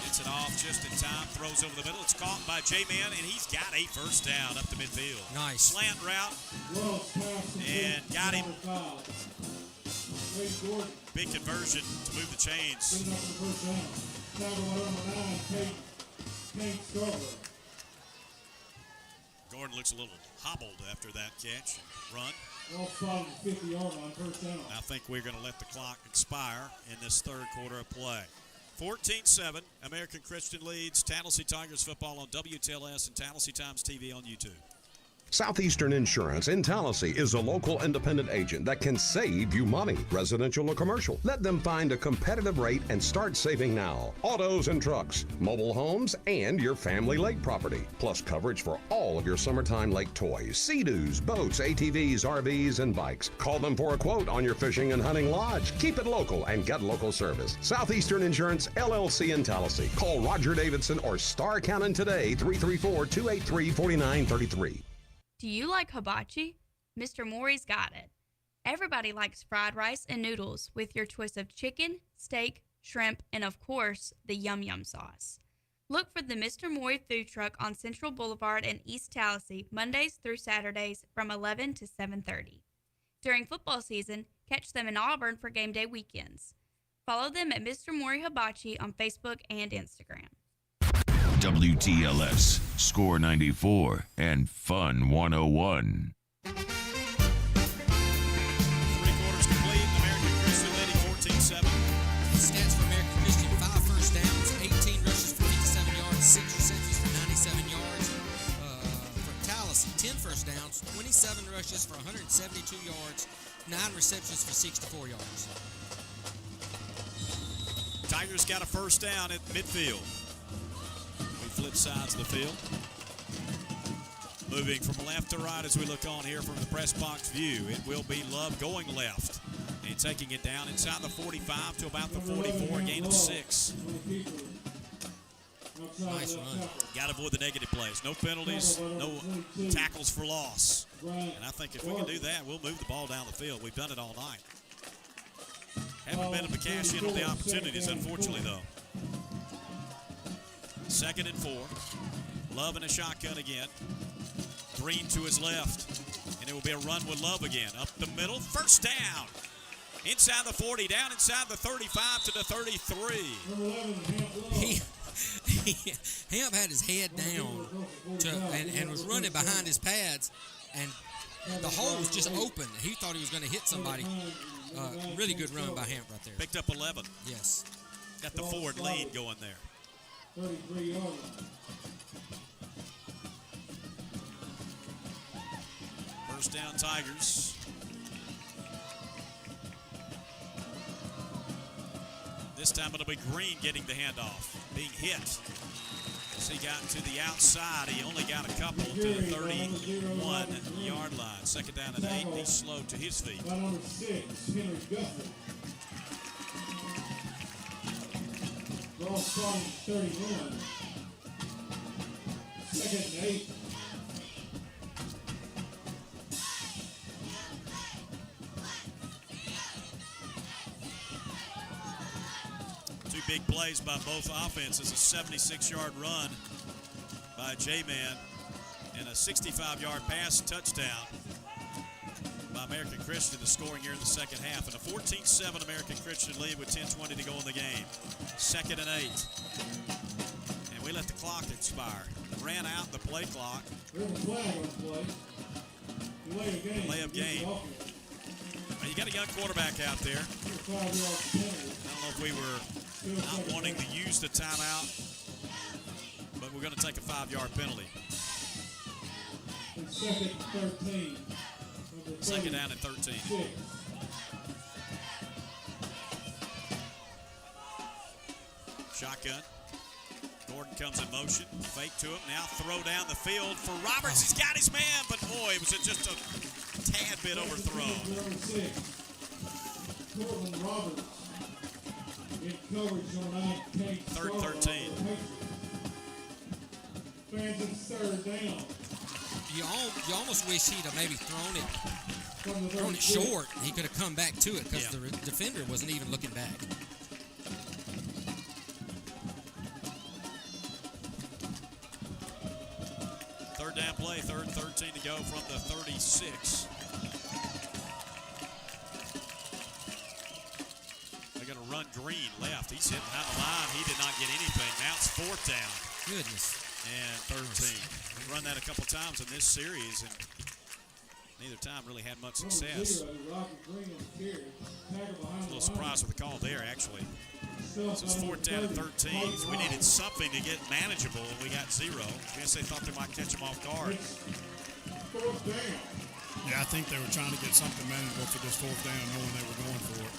Gets it off just in time. Throws over the middle. It's caught by J-Man, and he's got a 1st down up the midfield. Nice. Slant route. And got him. Big conversion to move the chains. Gordon looks a little hobbled after that catch. Run. I think we're going to let the clock expire in this 3rd quarter of play. 14-7, American Christian leads Tallassee Tigers football on WTLS and Tallassee Times TV on YouTube. Southeastern Insurance in Tallassee is a local independent agent that can save you money, residential or commercial. Let them find a competitive rate and start saving now. Autos and trucks, mobile homes, and your family lake property. Plus coverage for all of your summertime lake toys, sea-doos, boats, ATVs, RVs, and bikes. Call them for a quote on your fishing and hunting lodge. Keep it local and get local service. Southeastern Insurance, LLC in Tallassee. Call Roger Davidson or Star Cannon today, 334-283-4933. Do you like hibachi? Mr. Maury's got it. Everybody likes fried rice and noodles with your twist of chicken, steak, shrimp, and of course, the Yum Yum sauce. Look for the Mr. Maury food truck on Central Boulevard in East Tallassee Mondays through Saturdays from 11 to 7:30. During football season, catch them in Auburn for game day weekends. Follow them at Mr. Maury Hibachi on Facebook and Instagram. WTLS, Score 94, and Fun 101. 3 quarters complete. American Christian leading 14-7. Stats for American Christian: 5 first downs, 18 rushes for 57 yards, 6 receptions for 97 yards. For Tallassee, 10 first downs, 27 rushes for 172 yards, 9 receptions for 64 yards. Tigers got a first down at midfield. We flip sides of the field. Moving from left to right as we look on here from the press box view. It will be Love going left and taking it down inside the 45 to about the 44, gain of 6. Nice run. Got to avoid the negative plays. No penalties, no tackles for loss. And I think if we can do that, we'll move the ball down the field. We've done it all night. Haven't been able to cash in on the opportunities, unfortunately, though. 2nd and 4. Love in a shotgun again. Green to his left. And it will be a run with Love again. Up the middle, first down. Inside the 40, down inside the 35 to the 33. Hamp had his head down and was running behind his pads, and the hole was just open. He thought he was going to hit somebody. Really good run by Hamp right there. Picked up 11. Yes. Got the forward lead going there. 33 yards. First down, Tigers. This time it'll be Green getting the handoff, being hit. As he got to the outside, he only got a couple to the 31-yard line. 2nd down and 8, he's slow to his feet. By number 6, Henry Guthrie. Ball starting 31. 2nd and 8. Big plays by both offenses. A 76-yard run by J-Man and a 65-yard pass touchdown by American Christian, the scoring here in the second half. And a 14-7 American Christian lead with 10:20 to go in the game. 2nd and 8. And we let the clock expire. Ran out the play clock. There's a flag on the play. Delay of game. Delay of game. You got a young quarterback out there. I don't know if we were not wanting to use the timeout, but we're going to take a 5-yard penalty. 2nd and 13. 2nd down and 13. Shotgun. Gordon comes in motion. Fake to him. Now throw down the field for Roberts. He's got his man, but boy, it was just a tad bit overthrown. Number 6. Cortland Roberts. In coverage on 9. 3rd and 13. Fans in 3rd down. You almost wish he'd have maybe thrown it short. He could have come back to it because the defender wasn't even looking back. Third down play, 3rd and 13 to go from the 36. They're going to run Green left. He's hitting behind the line. He did not get anything. Now it's 4th down. Goodness. And 13. We've run that a couple times in this series, and neither time really had much success. A little surprised with the call there, actually. This was 4th down and 13. So we needed something to get manageable, and we got 0. I guess they thought they might catch them off guard. 4th down. Yeah, I think they were trying to get something manageable for this 4th down, knowing they were going for it.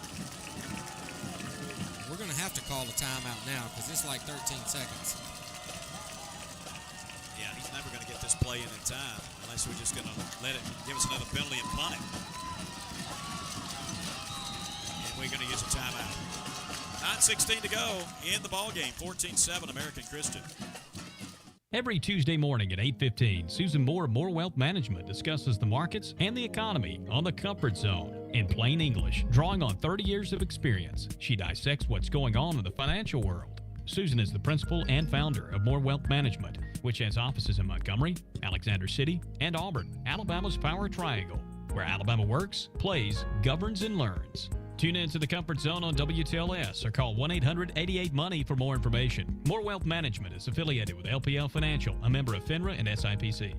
We're going to have to call a timeout now because it's like 13 seconds. Yeah, he's never going to get this play in time unless we're just going to let it give us another penalty and punt it. And we're going to use a timeout. 9:16 to go in the ball game. 14-7 American Christian. Every Tuesday morning at 8:15, Susan Moore of Moore Wealth Management discusses the markets and the economy on the Comfort Zone. In plain English, drawing on 30 years of experience, she dissects what's going on in the financial world. Susan is the principal and founder of Moore Wealth Management, which has offices in Montgomery, Alexander City, and Auburn, Alabama's Power Triangle, where Alabama works, plays, governs, and learns. Tune in to the Comfort Zone on WTLS or call 1-800-88-MONEY for more information. Moore Wealth Management is affiliated with LPL Financial, a member of FINRA and SIPC.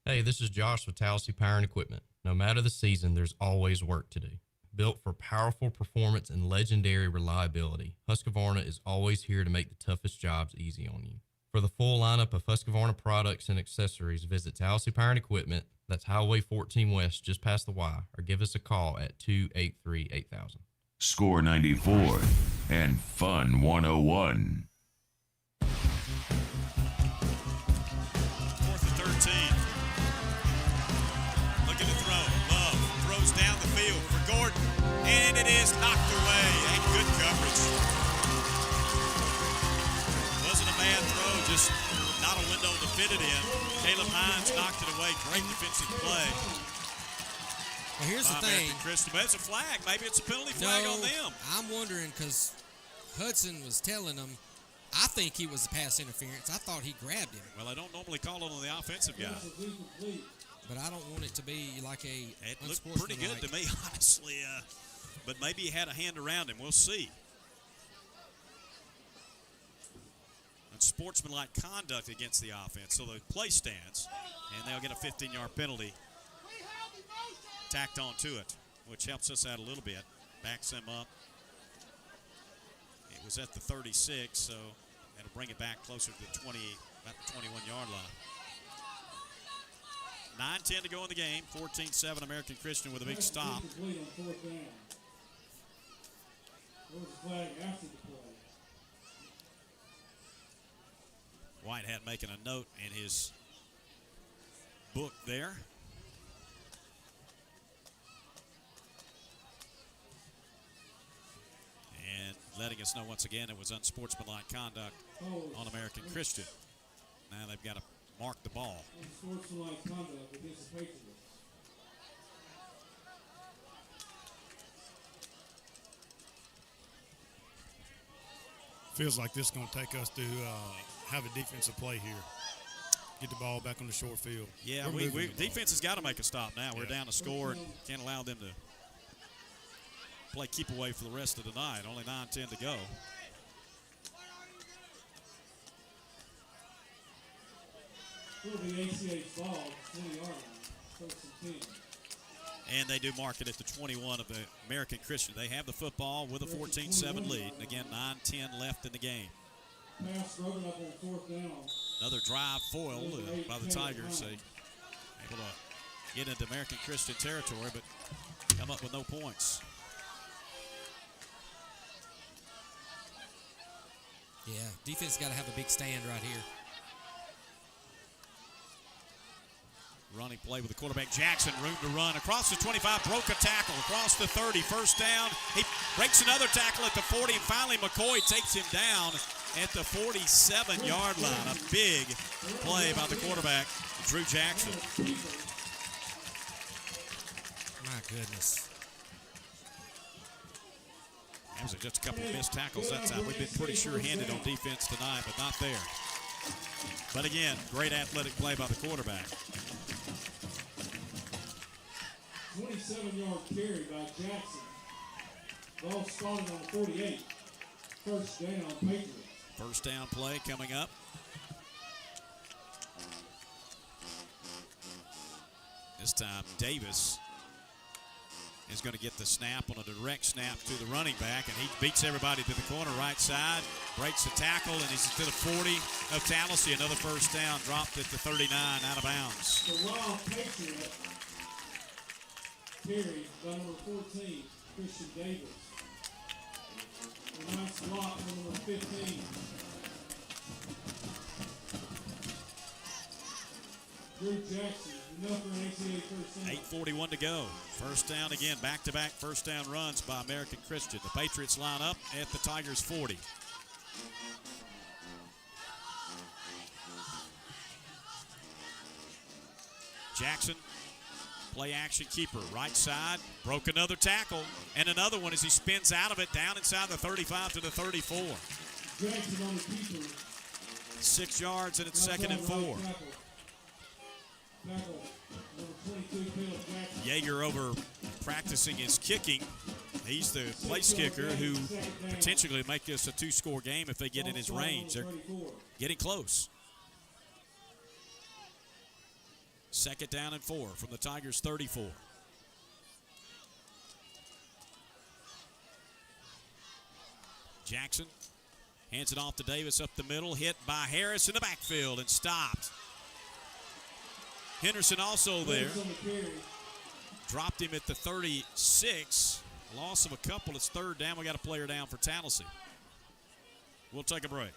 Hey, this is Josh with Tallassee Power and Equipment. No matter the season, there's always work to do. Built for powerful performance and legendary reliability, Husqvarna is always here to make the toughest jobs easy on you. For the full lineup of Husqvarna products and accessories, visit Tallassee Power and Equipment. That's Highway 14 West, just past the Y, or give us a call at 283-8000. Score 94 and Fun 101. 4th and 13. Looking to throw. Love throws down the field for Gordon, and it is knocked away. And good coverage. Wasn't a bad throw, just not a window to fit it in. Caleb Hines knocked it away. Great defensive play. Well, here's the thing. Christian, but it's a flag. Maybe it's a penalty flag on them. I'm wondering because Hudson was telling them, I think he was a pass interference. I thought he grabbed him. Well, I don't normally call it on the offensive guy. But I don't want it to be like It looked pretty good to me, honestly. But maybe he had a hand around him. We'll see. Unsportsmanlike conduct against the offense. So the play stands, and they'll get a 15-yard penalty tacked on to it, which helps us out a little bit. Backs them up. It was at the 36, so that'll bring it back closer to the 20, about the 21-yard line. 9:10 to go in the game. 14-7 American Christian with a big stop. Whitehead making a note in his book there. And letting us know once again it was unsportsmanlike conduct on American Christian. Now they've got to mark the ball. Unsportsmanlike conduct against the Patriots. Feels like this is going to take us to have a defensive play here. Get the ball back on the short field. Yeah, defense has got to make a stop now. We're down a score and can't allow them to play keep away for the rest of the night. Only 9:10 to go. It'll be ACH ball, 20-yard line, 1st and 10. And they do mark it at the 21 of the American Christian. They have the football with a 14-7 lead. And again, 9:10 left in the game. Pass broken up on 4th down. Another drive foiled by the Tigers. They able to get into American Christian territory, but come up with no points. Yeah, defense got to have a big stand right here. Running play with the quarterback, Jackson, room to run. Across the 25, broke a tackle. Across the 30, 1st down. He breaks another tackle at the 40, and finally McCoy takes him down at the 47-yard line. A big play by the quarterback, Drew Jackson. My goodness. Those are just a couple of missed tackles that time. We've been pretty sure-handed on defense tonight, but not there. But again, great athletic play by the quarterback. 27-yard carry by Jackson. Ball started on 48. 1st down, Patriots. 1st down play coming up. This time Davis is going to get the snap on a direct snap to the running back, and he beats everybody to the corner right side, breaks the tackle, and he's to the 40 of Tallassee. Another 1st down, dropped at the 39, out of bounds. The Wild Patriot carry by number 14, Christian Davis. A nice block from number 15. Drew Jackson, enough for an ACA 1st down. 8:41 to go. 1st down again, back-to-back 1st down runs by American Christian. The Patriots line up at the Tigers' 40. Jackson, play action keeper, right side, broke another tackle, and another one as he spins out of it, down inside the 35 to the 34. Jackson on the keeper. 6 yards, and it's 2nd and 4. Tackle, number 22, Caleb Jackson. Yeager over practicing his kicking. He's the place kicker who potentially make this a 2-score game if they get in his range. They're getting close. 2nd down and 4 from the Tigers' 34. Jackson hands it off to Davis up the middle, hit by Harris in the backfield and stopped. Henderson also there. Dropped him at the 36. Loss of a couple. It's third down. We got a player down for Tallassee. We'll take a break.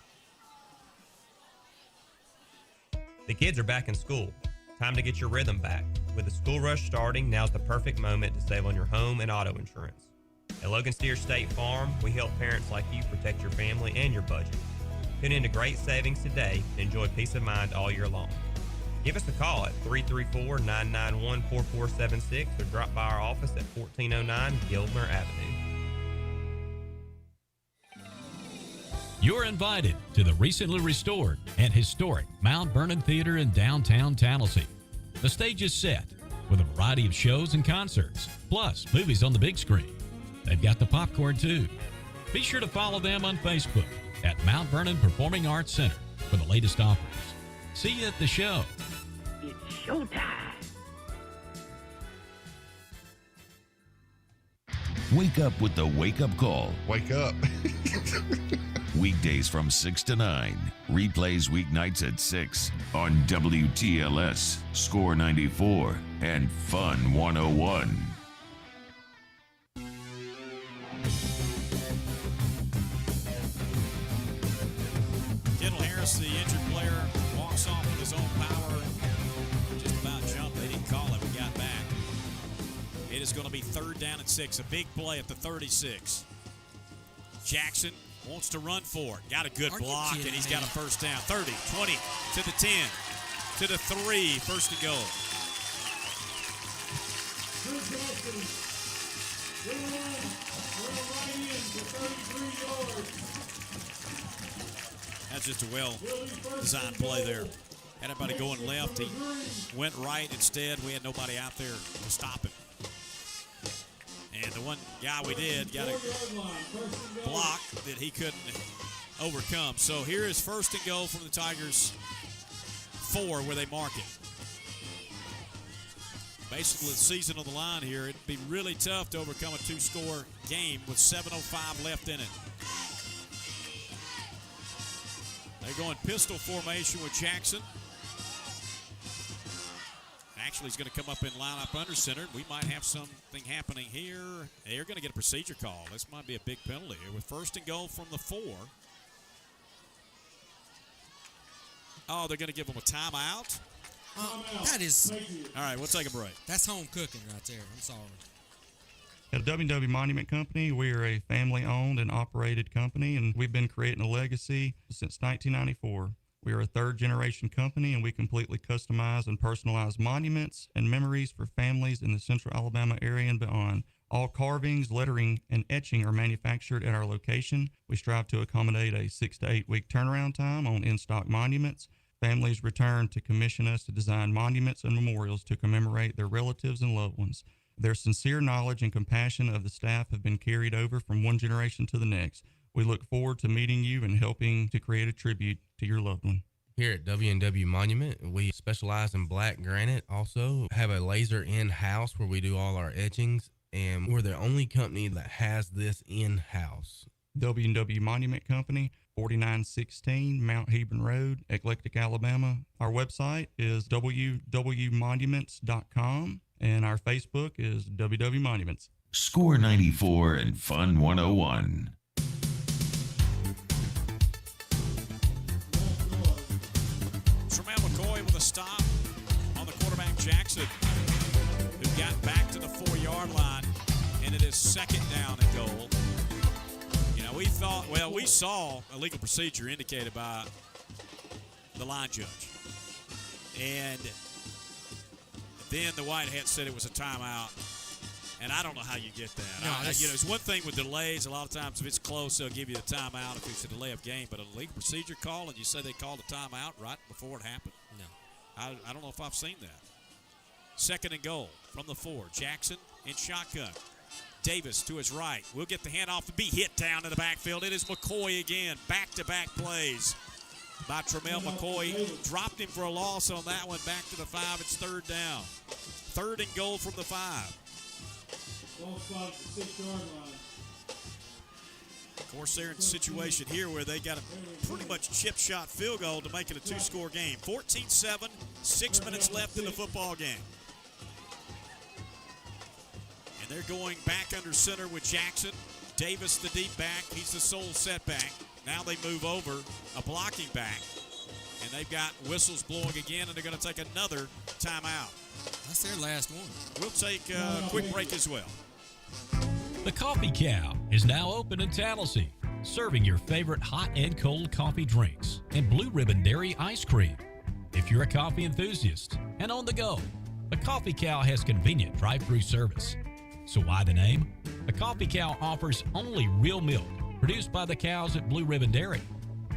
The kids are back in school. Time to get your rhythm back. With the school rush starting, now's the perfect moment to save on your home and auto insurance. At Logan Steer State Farm, we help parents like you protect your family and your budget. Tune into great savings today and enjoy peace of mind all year long. Give us a call at 334-991-4476 or drop by our office at 1409 Gilmer Avenue. You're invited to the recently restored and historic Mount Vernon Theater in downtown Tallassee. The stage is set with a variety of shows and concerts, plus movies on the big screen. They've got the popcorn too. Be sure to follow them on Facebook at Mount Vernon Performing Arts Center for the latest offers. See you at the show. It's showtime. Wake up with the Wake Up Call. Wake up. Weekdays from 6 to 9. Replays weeknights at 6 on WTLS, Score 94, and Fun 101. Kendall Harris, the injured player, walks off with his own power. Just about jumped. They didn't call it. We got back. It is going to be third down and 6. A big play at the 36. Jackson wants to run for it. Got a good block, and he's got a first down. 30, 20, to the 10, to the 3. First and goal. That's just a well-designed play there. Had everybody going left. He went right instead. We had nobody out there to stop him. And the one guy we did got a block that he couldn't overcome. So here is first and goal from the Tigers 4 where they mark it. Basically the season on the line here. It'd be really tough to overcome a 2-score game with 7:05 left in it. They're going pistol formation with Jackson. Actually, he's going to come up and line up under center. We might have something happening here. They're going to get a procedure call. This might be a big penalty here with first and goal from the 4. Oh, they're going to give him a timeout? That is... All right, we'll take a break. That's home cooking right there. I'm sorry. At W&W Monument Company, we are a family-owned and operated company, and we've been creating a legacy since 1994. We are a third-generation company, and we completely customize and personalize monuments and memories for families in the central Alabama area and beyond. All carvings, lettering, and etching are manufactured at our location. We strive to accommodate a 6 to 8 week turnaround time on in-stock monuments. Families return to commission us to design monuments and memorials to commemorate their relatives and loved ones. Their sincere knowledge and compassion of the staff have been carried over from one generation to the next. We look forward to meeting you and helping to create a tribute to your loved one. Here at W&W Monument, we specialize in black granite. Also have a laser in-house where we do all our etchings, and we're the only company that has this in-house. W&W Monument Company, 4916 Mount Hebron Road, Eclectic, Alabama. Our website is www.monuments.com, and our Facebook is WW Monuments. Score 94 and Fun 101. With a stop on the quarterback Jackson, who got back to the 4-yard line, and it is second down and goal. You know, we saw illegal procedure indicated by the line judge, and then the Whitehead said it was a timeout. And I don't know how you get that. No, it's one thing with delays. A lot of times, if it's close, they'll give you the timeout if it's a delay of game. But a legal procedure call, and you say they called a timeout right before it happened. No. I don't know if I've seen that. Second and goal from the 4. Jackson in shotgun. Davis to his right. We'll get the handoff and be hit down in the backfield. It is McCoy again. Back-to-back plays by Tremel McCoy. Dropped him for a loss on that one. Back to the 5. It's third down. Third and goal from the 5. Ball spot at the 6-yard line. Of course, they're in a situation here where they got a pretty much chip shot field goal to make it a 2-score game. 14-7, 6 minutes left in the football game. And they're going back under center with Jackson. Davis, the deep back. He's the sole setback. Now they move over, a blocking back. And they've got whistles blowing again, and they're going to take another timeout. That's their last one. We'll take a quick break as well. The Coffee Cow is now open in Tallassee, serving your favorite hot and cold coffee drinks and Blue Ribbon Dairy ice cream. If you're a coffee enthusiast and on the go, the Coffee Cow has convenient drive-through service. So why the name? The Coffee Cow offers only real milk produced by the cows at Blue Ribbon Dairy.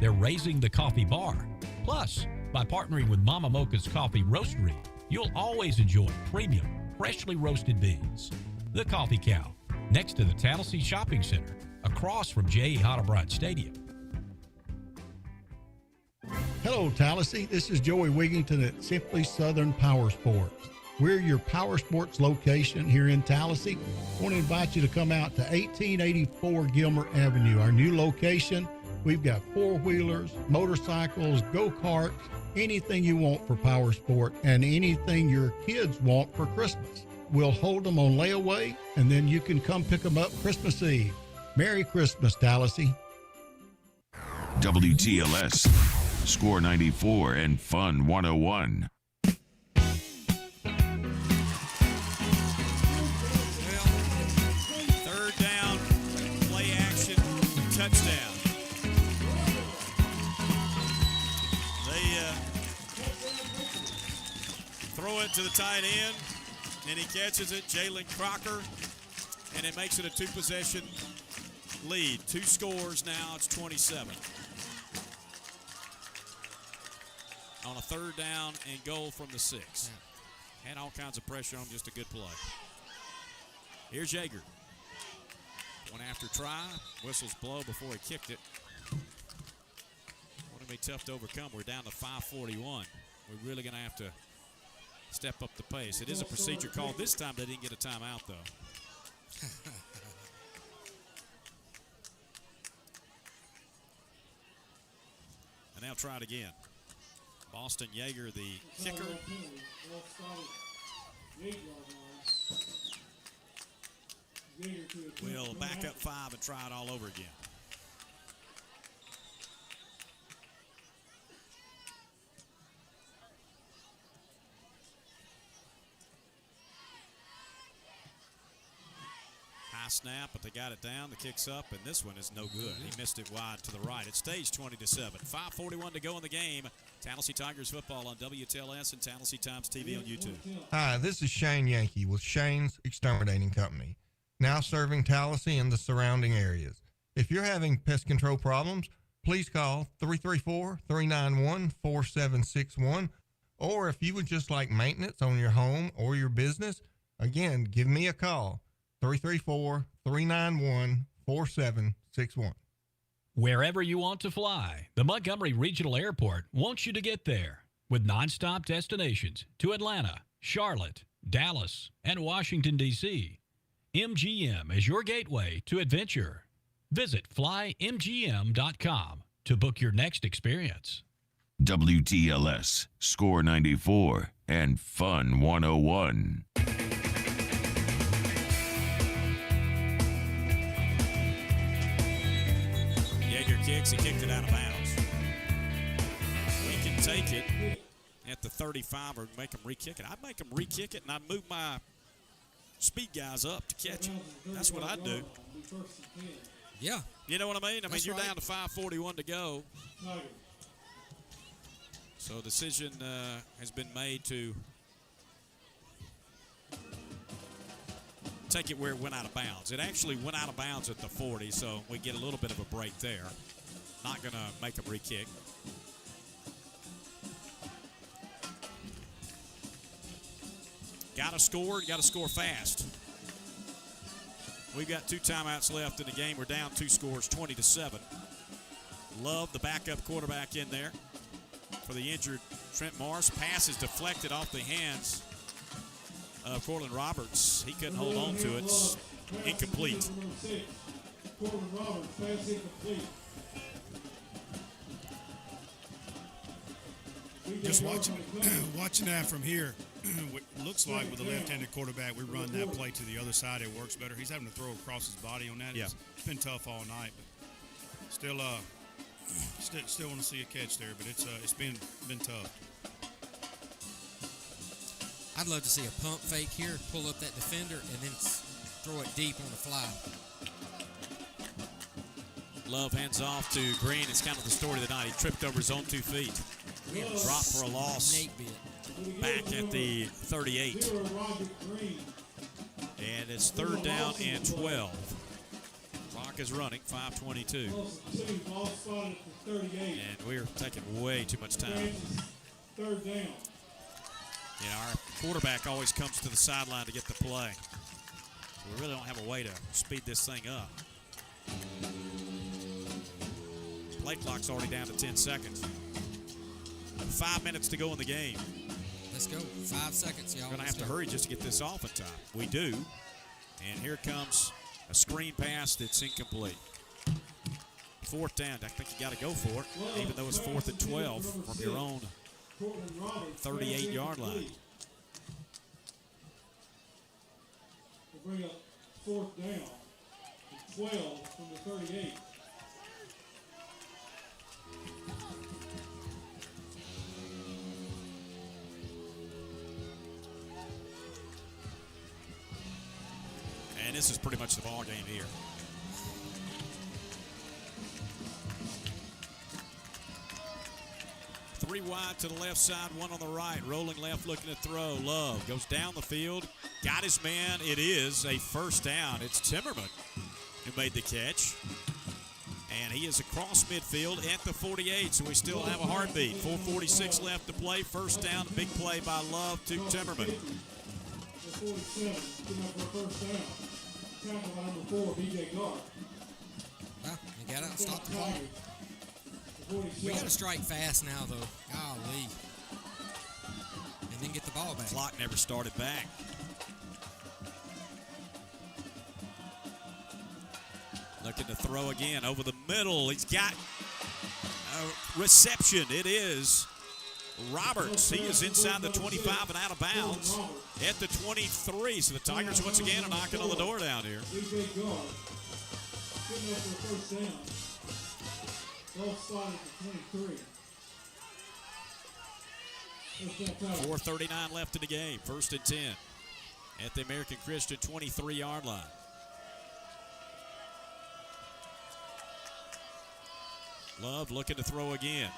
They're raising the coffee bar. Plus, by partnering with Mama Mocha's Coffee Roastery, you'll always enjoy premium, freshly roasted beans. The Coffee Cow, next to the Tallassee Shopping Center, across from J.E. Hottebrand Stadium. Hello, Tallassee. This is Joey Wigington at Simply Southern Powersports. We're your Powersports location here in Tallassee. I want to invite you to come out to 1884 Gilmer Avenue, our new location. We've got four-wheelers, motorcycles, go-karts, anything you want for Powersport and anything your kids want for Christmas. We'll hold them on layaway, and then you can come pick them up Christmas Eve. Merry Christmas, Tallassee. WTLS, Score 94 and Fun 101. Third down, play action, touchdown. They throw it to the tight end, and he catches it, Jalen Crocker, and it makes it a two-possession lead. 2 scores now, it's 27. On a third down and goal from the 6. Had all kinds of pressure on him, just a good play. Here's Yeager. One after try. Whistles blow before he kicked it. Going to be tough to overcome. We're down to 5:41. We're really going to have to step up the pace. It is a procedure call. This time they didn't get a timeout, though. And they'll try it again. Boston Yeager, the kicker. We'll back up 5 and try it all over again. High snap, but they got it down. The kick's up, and this one is no good. He missed it wide to the right. It stays 20-7. 5:41 to go in the game. Tallassee Tigers football on WTLS and Tallassee Times TV on YouTube. Hi, this is Shane Yankee with Shane's Exterminating Company, now serving Tallassee and the surrounding areas. If you're having pest control problems, please call 334-391-4761. Or if you would just like maintenance on your home or your business, again, give me a call, 334-391-4761. Wherever you want to fly, the Montgomery Regional Airport wants you to get there with nonstop destinations to Atlanta, Charlotte, Dallas, and Washington, D.C. MGM is your gateway to adventure. Visit flymgm.com to book your next experience. WTLS, Score 94 and Fun 101. Kicks, he kicked it out of bounds. We can take it at the 35 or make him re-kick it. I'd make him re-kick it, and I'd move my speed guys up to catch it. That's what I'd do. Yeah. You know what I mean? I mean, you're right. down to 5:41 to go. So a decision has been made to take it where it went out of bounds. It actually went out of bounds at the 40, so we get a little bit of a break there. Not going to make him re-kick. Got to score fast. We've got 2 timeouts left in the game. We're down 2 scores, 20-7. Love the backup quarterback in there for the injured Trent Morris. Pass is deflected off the hands of Cortland Roberts. He couldn't hold on to it. It's incomplete. Cortland Roberts, pass incomplete. Just watching that from here, looks like with the left-handed quarterback, we run that play to the other side. It works better. He's having to throw across his body on that. Yeah. It's been tough all night, but still want to see a catch there. But it's been tough. I'd love to see a pump fake here, pull up that defender, and then throw it deep on the fly. Love hands off to Green. It's kind of the story of the night. He tripped over his own 2 feet. Dropped for a loss. Snake bit. Back at the 38. And it's 3rd down and 12. Clock is running, 5:22. And we're taking way too much time. 3rd down. You know, our quarterback always comes to the sideline to get the play. So we really don't have a way to speed this thing up. Play clock's already down to 10 seconds. 5 minutes to go in the game. Let's go. 5 seconds, y'all. We're going to have to hurry just to get this off in time. We do. And here comes a screen pass that's incomplete. 4th down. I think you got to go for it, even though it's 4th and 12 from your own 38-yard line. We'll bring up 4th down. 12 from the 38. And this is pretty much the ball game here. Three wide to the left side, one on the right. Rolling left, looking to throw. Love goes down the field. Got his man. It is a 1st down. It's Timmerman who made the catch. And he is across midfield at the 48, so we still have a heartbeat. 4:46 left to play. 1st down, big play by Love to Timmerman. 47, coming up for a 1st down. Tackle by number 4, B.J. Gard. You got to stop the clock. We got to strike fast now, though. Golly. And then get the ball back. Clock never started back. Looking to throw again over the middle. He's got a reception. It is Roberts. He is inside the 25 and out of bounds at the 23. So the Tigers once again are knocking on the door down here. 4:39 left in the game. 1st and 10 at the American Christian 23-yard line. Love looking to throw again.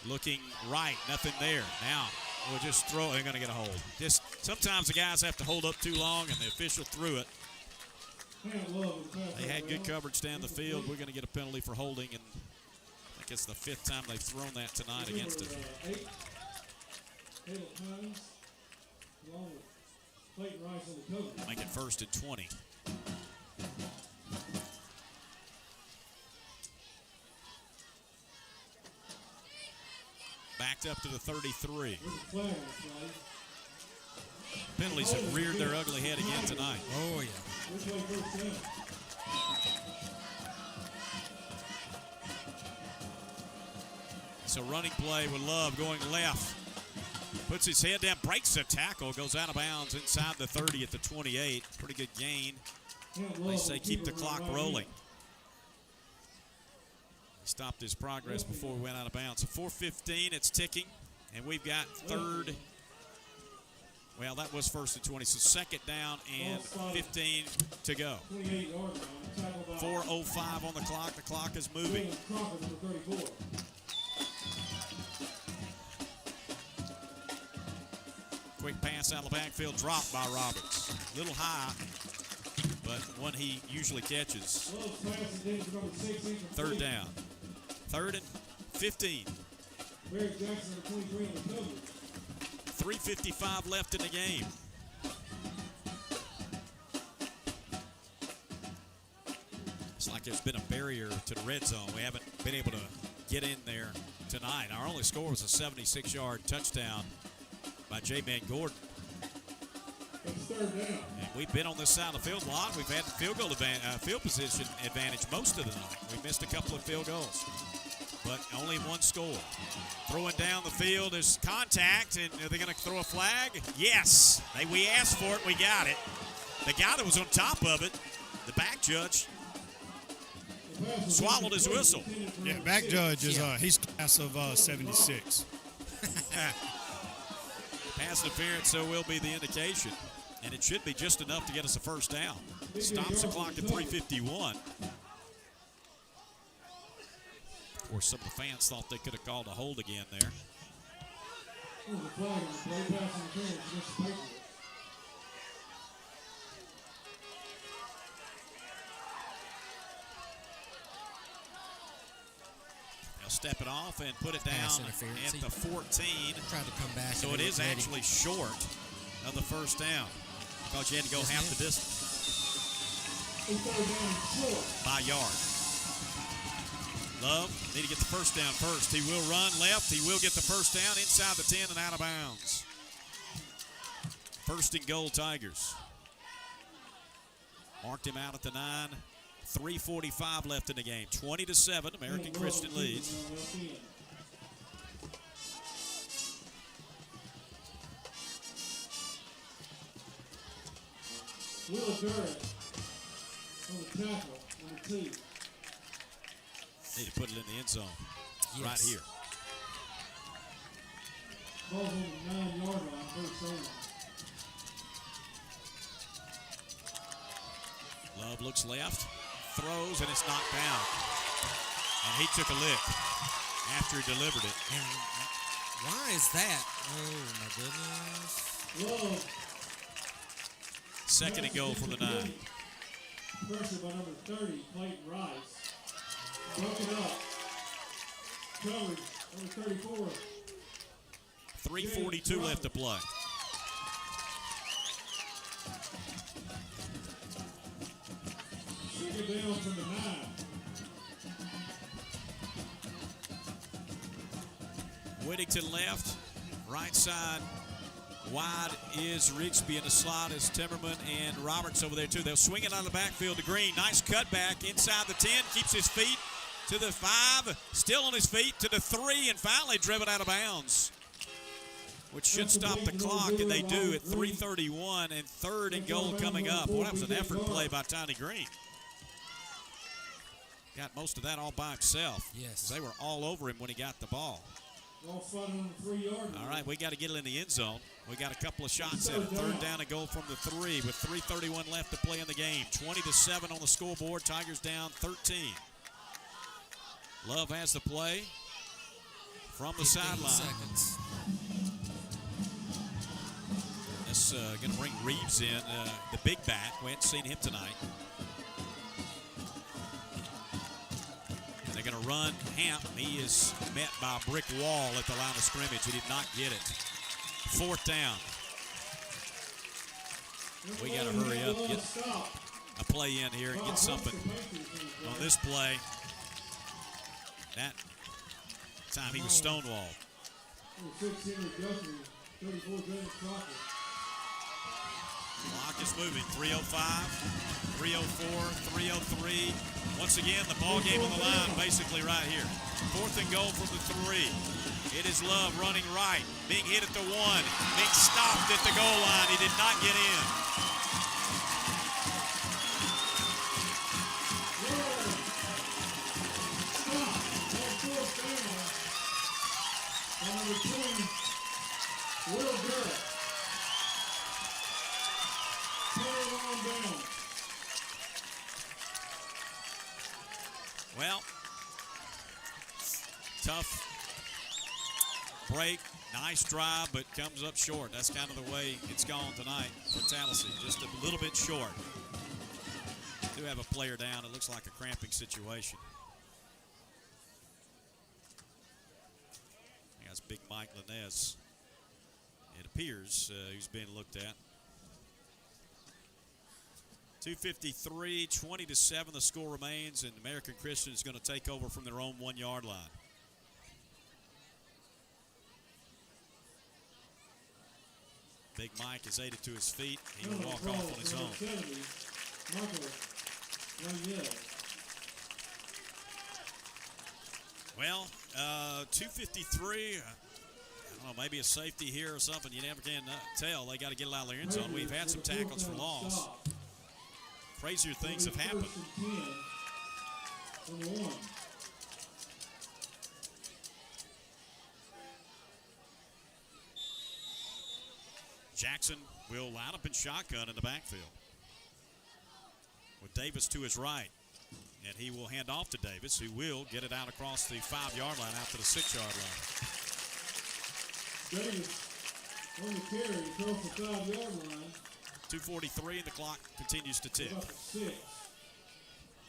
Looking right, nothing there. Now we'll just throw. They're going to get a hold. Just sometimes the guys have to hold up too long, and the official threw it. They had good coverage down the field. We're going to get a penalty for holding, and I think it's the 5th time they've thrown that tonight against us. Make it 1st and 20. Backed up to the 33. Penalties have reared their ugly head again tonight. Oh, yeah. So running play with Love going left. Puts his head down, breaks the tackle, goes out of bounds inside the 30 at the 28. Pretty good gain. They say keep the clock rolling. He stopped his progress before we went out of bounds. So 4:15, it's ticking, and we've got 3rd. Well, that was 1st and 20, so 2nd down and 15 to go. 4:05 on the clock. The clock is moving. Quick pass out of the backfield, dropped by Roberts. A little high, but one he usually catches. 3rd down. 3rd and 15. 3:55 left in the game. It's like there's been a barrier to the red zone. We haven't been able to get in there tonight. Our only score was a 76-yard touchdown by J-Man Gordon. And we've been on this side of the field a lot. We've had the field position advantage most of the night. We missed a couple of field goals. but only one score. Throwing down the field is contact, and are they going to throw a flag? Yes. We asked for it. We got it. The guy that was on top of it, the back judge, swallowed his whistle. Yeah, back judge is he's class of 76. Pass interference, so will be the indication. And it should be just enough to get us a first down. Stops the clock at 3:51. Or some of the fans thought they could have called a hold again there. They'll step it off and put it down at the 14. Tried to come back. So it is actually short of the first down because you had to go half the distance by a yard. Love need to get the first down first. He will run left. He will get the first down inside the 10 and out of bounds. First and goal, Tigers. Marked him out at the 9. 3:45 left in the game. 20-7. American Christian leads. Will Garrett on the tackle, number 2. Need to put it in the end zone. Yes. Right here. Ball's on the 9-yard line, first down. Love looks left, throws, and it's knocked down. And he took a lick after he delivered it. And why is that? Oh, my goodness. Love. Second and goal from the 9. Pressure by number 30, Clayton Rice. Broke it up. Coverage, number 34. 3:42 left to play. Second down from the 9. Whittington left, right side wide is Rigsby, in the slot is Timmerman and Roberts over there too. They'll swing it out of the backfield to Green. Nice cutback inside the 10, keeps his feet to the 5, still on his feet to the 3, and finally driven out of bounds, which should stop the clock, and they do at 3:31, and third and goal coming up. Well, that was an effort play by Tiny Green. Got most of that all by himself. Yes. They were all over him when he got the ball. All fun on the 3-yard line. All right, we got to get it in the end zone. We got a couple of shots at it. Third down and goal from the 3 with 3:31 left to play in the game. 20-7 on the scoreboard. Tigers down 13. Love has the play from the sideline. Seconds. That's going to bring Reeves in, the big back. We hadn't seen him tonight. And they're going to run Hamp. He is met by a brick wall at the line of scrimmage. He did not get it. Fourth down. We got to hurry up, get a play in here and get something on this play. That time he was stonewalled. Clock is moving. 3:05, 3:04, 3:03. Once again, the ball game on the line, basically right here. Fourth and goal from the 3. It is Love running right, being hit at the 1, being stopped at the goal line. He did not get in. Number 2, Will Garrett. Down. Well, tough break, nice drive, but comes up short. That's kind of the way it's gone tonight for Tallassee. Just a little bit short. Do have a player down. It looks like a cramping situation. That's Big Mike Linez. It appears he's being looked at. 2:53, 20-7 the score remains, and American Christian is going to take over from their own 1-yard line. Big Mike is aided to his feet. He will walk off on his own. Well, 2:53. I don't know, maybe a safety here or something. You never can tell. They got to get it out of their end zone. We've had some tackles for loss. Crazier things have happened. Jackson will line up in shotgun in the backfield with Davis to his right. And he will hand off to Davis, who will get it out across the 5-yard line out to the 6-yard line. Davis on the carry across the 5-yard line. 2:43 and the clock continues to tick. About 6.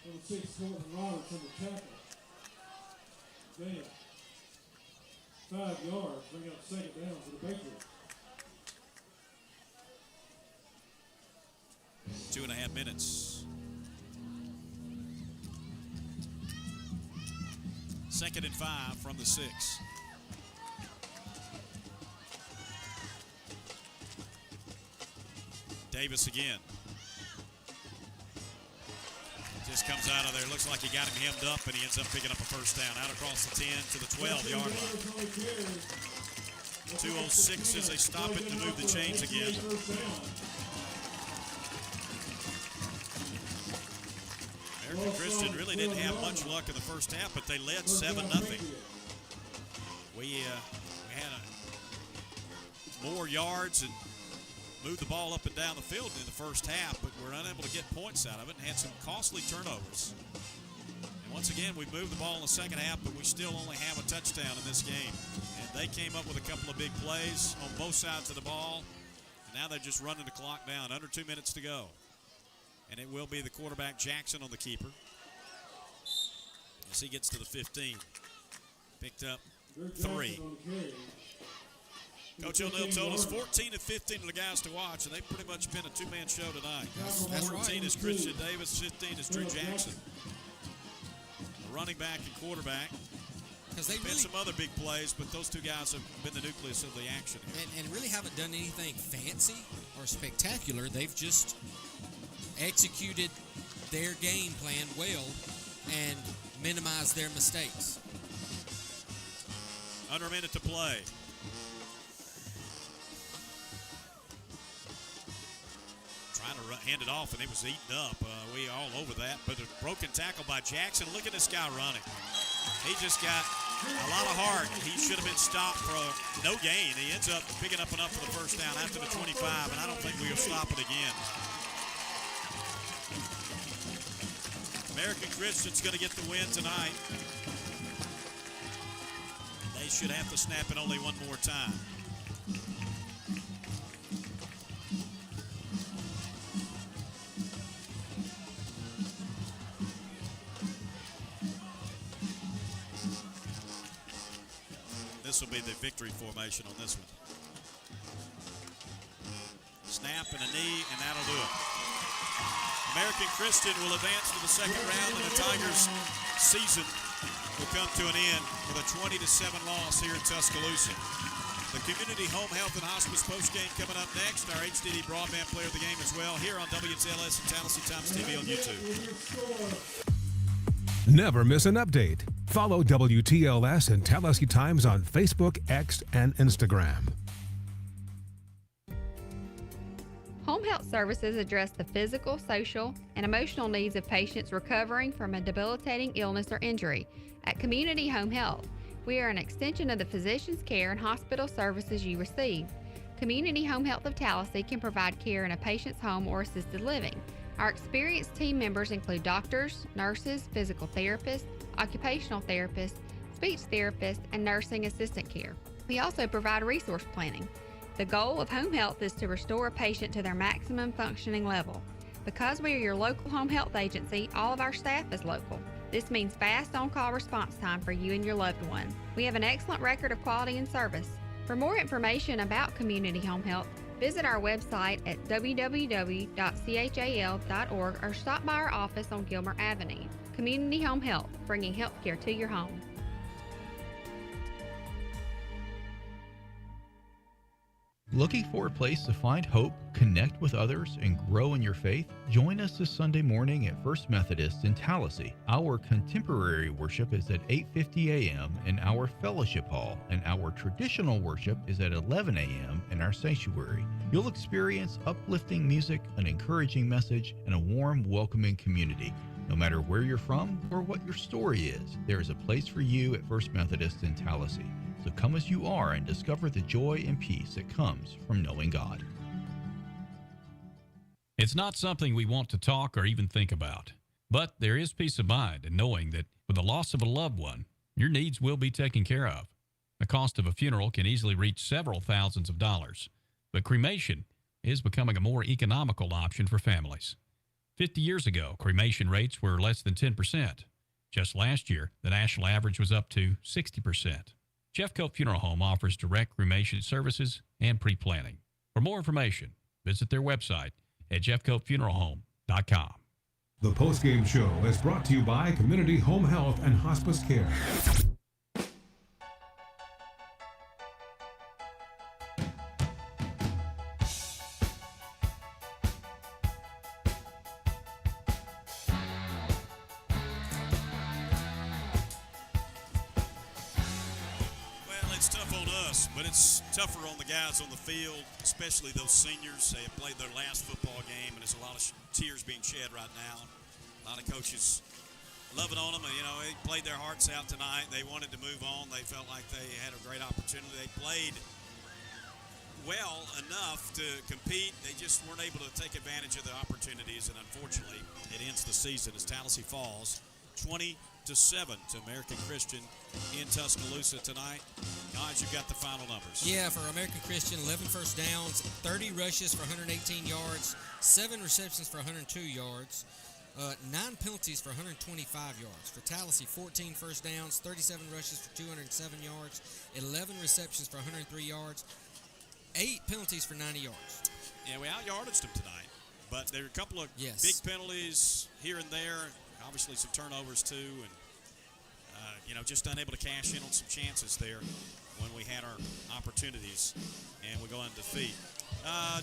Number 6, Colton Roberts on the tackle. Damn. 5 yards, bring up second down for the Patriots. 2.5 minutes. 2nd and 5 from the 6. Davis again. Just comes out of there. Looks like he got him hemmed up, and he ends up picking up a first down. Out across the 10 to the 12-yard line. 2:06 as they stop it to move the chains again. American Christian really didn't have much luck in the first half, but they led 7-0. We had more yards and moved the ball up and down the field in the first half, but we're unable to get points out of it and had some costly turnovers. And once again, we moved the ball in the second half, but we still only have a touchdown in this game. And they came up with a couple of big plays on both sides of the ball. And now they're just running the clock down. Under 2 minutes to go. And it will be the quarterback, Jackson, on the keeper. As he gets to the 15. Picked up 3. Coach O'Neill told us 14 and 15 are the guys to watch, and they've pretty much been a two-man show tonight. That's 14 right. is Christian Davis, 15 is Drew Jackson. The running back and quarterback. Because they've been some other big plays, but those two guys have been the nucleus of the action here. And really haven't done anything fancy or spectacular. They've just executed their game plan well and minimized their mistakes. Under a minute to play. Trying to hand it off, and it was eaten up. We all over that, but a broken tackle by Jackson. Look at this guy running. He just got a lot of heart. He should have been stopped for no gain. He ends up picking up enough for the first down after the 25, and I don't think we'll stop it again. American Christian's going to get the win tonight. They should have to snap it only one more time. This will be the victory formation on this one. Snap and a knee, and that'll do it. American Christian will advance to the second round, and the Tigers' season will come to an end with a 20-7 loss here in Tuscaloosa. The Community Home Health and Hospice postgame coming up next. Our HDD broadband player of the game as well here on WTLS and Tallassee Times TV on YouTube. Never miss an update. Follow WTLS and Tallassee Times on Facebook, X, and Instagram. Home health services address the physical, social, and emotional needs of patients recovering from a debilitating illness or injury. At Community Home Health, we are an extension of the physician's care and hospital services you receive. Community Home Health of Tallassee can provide care in a patient's home or assisted living. Our experienced team members include doctors, nurses, physical therapists, occupational therapists, speech therapists, and nursing assistant care. We also provide resource planning. The goal of home health is to restore a patient to their maximum functioning level. Because we are your local home health agency, all of our staff is local. This means fast on-call response time for you and your loved one. We have an excellent record of quality and service. For more information about Community Home Health, visit our website at www.chal.org or stop by our office on Gilmer Avenue. Community Home Health, bringing healthcare to your home. Looking for a place to find hope, connect with others, and grow in your faith? Join us this Sunday morning at First Methodist in Tallassee. Our contemporary worship is at 8:50 a.m. in our fellowship hall, and our traditional worship is at 11 a.m. in our sanctuary. You'll experience uplifting music, an encouraging message, and a warm, welcoming community. No matter where you're from or what your story is, there is a place for you at First Methodist in Tallassee. So come as you are and discover the joy and peace that comes from knowing God. It's not something we want to talk or even think about, but there is peace of mind in knowing that with the loss of a loved one, your needs will be taken care of. The cost of a funeral can easily reach several thousands of dollars, but cremation is becoming a more economical option for families. 50 years ago, cremation rates were less than 10%. Just last year, the national average was up to 60%. Jeffcoat Funeral Home offers direct cremation services and pre-planning. For more information, visit their website at jeffcoatfuneralhome.com. The postgame show is brought to you by Community Home Health and Hospice Care. But it's tougher on the guys on the field, especially those seniors. They have played their last football game, and there's a lot of tears being shed right now. A lot of coaches loving on them. You know, they played their hearts out tonight. They wanted to move on. They felt like they had a great opportunity. They played well enough to compete. They just weren't able to take advantage of the opportunities, and unfortunately, it ends the season as Tallassee falls 20-7 to American Christian in Tuscaloosa tonight. Guys, you've got the final numbers. Yeah, for American Christian, 11 first downs, 30 rushes for 118 yards, 7 receptions for 102 yards, 9 penalties for 125 yards. For Tallassee, 14 first downs, 37 rushes for 207 yards, 11 receptions for 103 yards, 8 penalties for 90 yards. Yeah, we out-yardaged them tonight, but there are a couple of big penalties here and there. Obviously some turnovers too, and just unable to cash in on some chances there when we had our opportunities, and we go on defeat.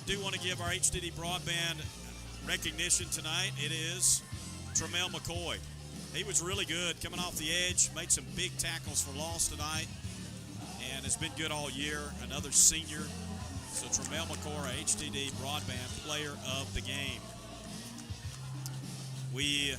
Do want to give our HDD broadband recognition tonight. It is Tremel McCoy. He was really good coming off the edge, made some big tackles for loss tonight, and has been good all year. Another senior. So Tremel McCoy, HDD broadband player of the game. We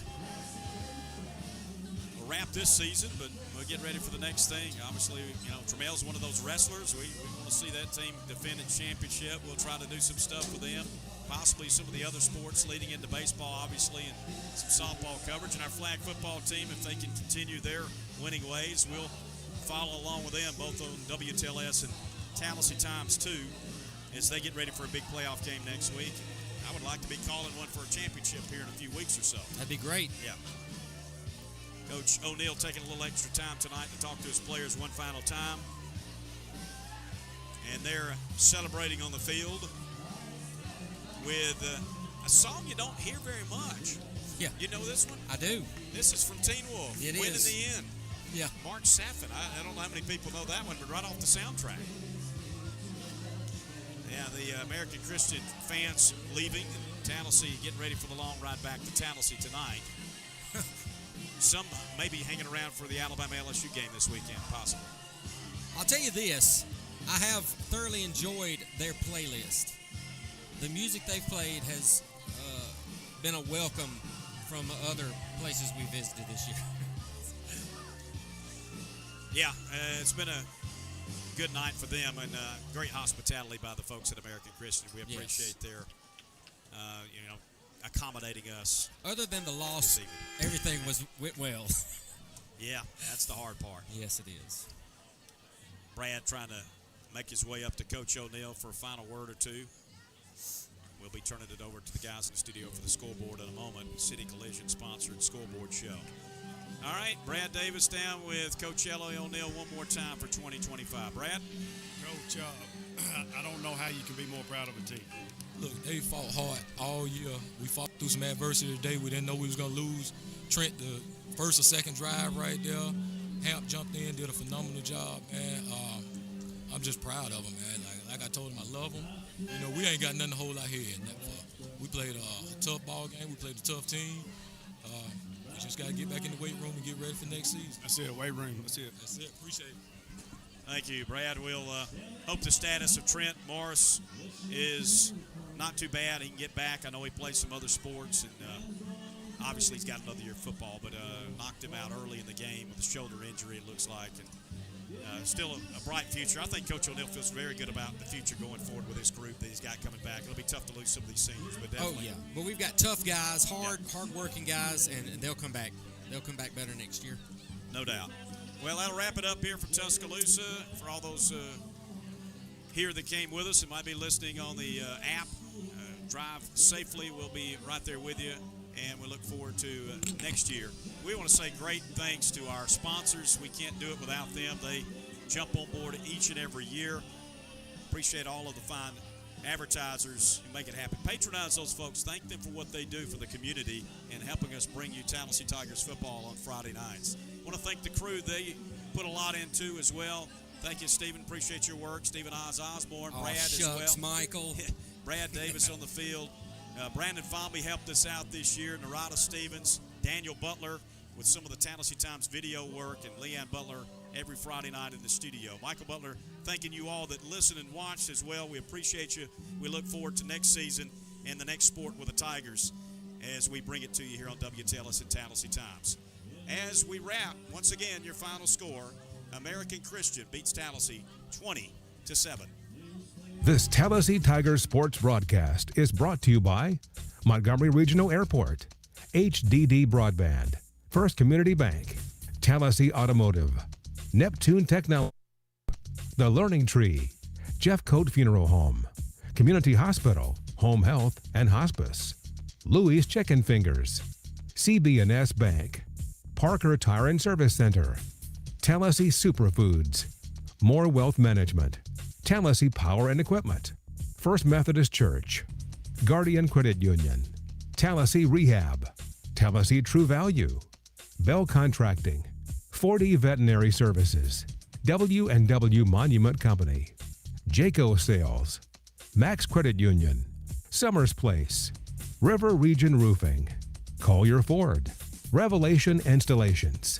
wrap this season, but we'll get ready for the next thing. Obviously, Tremel's one of those wrestlers. We want to see that team defend its championship. We'll try to do some stuff with them, possibly some of the other sports leading into baseball, obviously, and some softball coverage. And our flag football team, if they can continue their winning ways, we'll follow along with them, both on WTLS and Tallassee Times 2, as they get ready for a big playoff game next week. I would like to be calling one for a championship here in a few weeks or so. That'd be great. Yeah. Coach O'Neill taking a little extra time tonight to talk to his players one final time. And they're celebrating on the field with a song you don't hear very much. Yeah. You know this one? I do. This is from Teen Wolf. It Win is. in the End. Yeah. Mark Saffin. I don't know how many people know that one, but right off the soundtrack. Yeah, the American Christian fans leaving. Tallassee getting ready for the long ride back to Tallassee tonight. Some may be hanging around for the Alabama-LSU game this weekend, possibly. I'll tell you this. I have thoroughly enjoyed their playlist. The music they've played has been a welcome from other places we visited this year. Yeah, it's been a good night for them, and great hospitality by the folks at American Christian. We appreciate their, accommodating us. Other than the loss, everything went well. Yeah, that's the hard part. Yes, it is. Brad trying to make his way up to Coach O'Neill for a final word or two. We'll be turning it over to the guys in the studio for the scoreboard in a moment. City Collision sponsored scoreboard show. All right, Brad Davis down with Coach Ellie O'Neill one more time for 2025. Brad? Coach, I don't know how you can be more proud of a team. Look, they fought hard all year. We fought through some adversity today. We didn't know we was going to lose. Trent, the first or second drive right there, Hamp jumped in, did a phenomenal job. And I'm just proud of them, man. Like I told them, I love them. You know, we ain't got nothing to hold our head. We played a tough ball game. We played a tough team. We just got to get back in the weight room and get ready for next season. That's it, weight room. That's it. That's it. Appreciate it. Thank you, Brad. We'll hope the status of Trent Morris is not too bad. He can get back. I know he plays some other sports, and obviously he's got another year of football, but knocked him out early in the game with a shoulder injury, it looks like. And still a bright future. I think Coach O'Neill feels very good about the future going forward with this group that he's got coming back. It'll be tough to lose some of these seniors, but definitely. Oh, yeah. But we've got tough guys, hard-working guys, and they'll come back. They'll come back better next year. No doubt. Well, that'll wrap it up here from Tuscaloosa. For all those here that came with us and might be listening on the app, drive safely. We'll be right there with you, and we look forward to next year. We want to say great thanks to our sponsors. We can't do it without them. They jump on board each and every year. Appreciate all of the fine advertisers who make it happen. Patronize those folks. Thank them for what they do for the community and helping us bring you Tallassee Tigers football on Friday nights. I want to thank the crew. They put a lot into as well. Thank you, Stephen. Appreciate your work. Stephen Osborne, Brad as well. Michael. Brad Davis on the field. Brandon Fomby helped us out this year. Narada Stevens, Daniel Butler with some of the Tallassee Times video work, and Leanne Butler every Friday night in the studio. Michael Butler, thanking you all that listen and watched as well. We appreciate you. We look forward to next season and the next sport with the Tigers as we bring it to you here on WTLS and Tallassee Times. As we wrap, once again, your final score, American Christian beats Tallassee 20-7. This Tallassee Tigers sports broadcast is brought to you by Montgomery Regional Airport, HDD Broadband, First Community Bank, Tallassee Automotive, Neptune Technology, The Learning Tree, Jeffcoat Funeral Home, Community Hospital, Home Health and Hospice, Louis Chicken Fingers, CB&S Bank, Parker Tire and Service Center, Tallassee Superfoods, More Wealth Management, Tallassee Power and Equipment, First Methodist Church, Guardian Credit Union, Tallassee Rehab, Tallassee True Value, Bell Contracting, 4D Veterinary Services, W&W Monument Company, Jayco Sales, Max Credit Union, Summers Place, River Region Roofing, Collier Ford, Revelation Installations,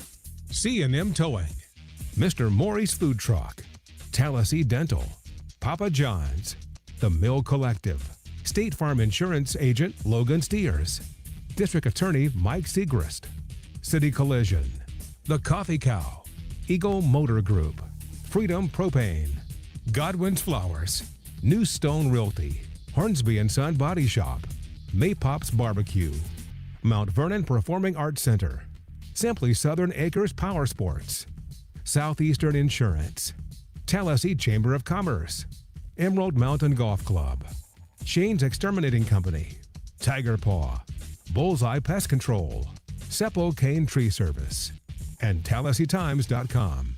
C&M Towing, Mr. Maury's Food Truck, Tallassee Dental, Papa John's, The Mill Collective, State Farm Insurance Agent Logan Steers, District Attorney Mike Segrist, City Collision, The Coffee Cow, Eagle Motor Group, Freedom Propane, Godwin's Flowers, New Stone Realty, Hornsby & Son Body Shop, Maypop's Barbecue, Mount Vernon Performing Arts Center, Simply Southern Acres Powersports, Southeastern Insurance, Tallassee Chamber of Commerce, Emerald Mountain Golf Club, Shane's Exterminating Company, Tiger Paw, Bullseye Pest Control, Seppo Kane Tree Service, and TallasseeTimes.com.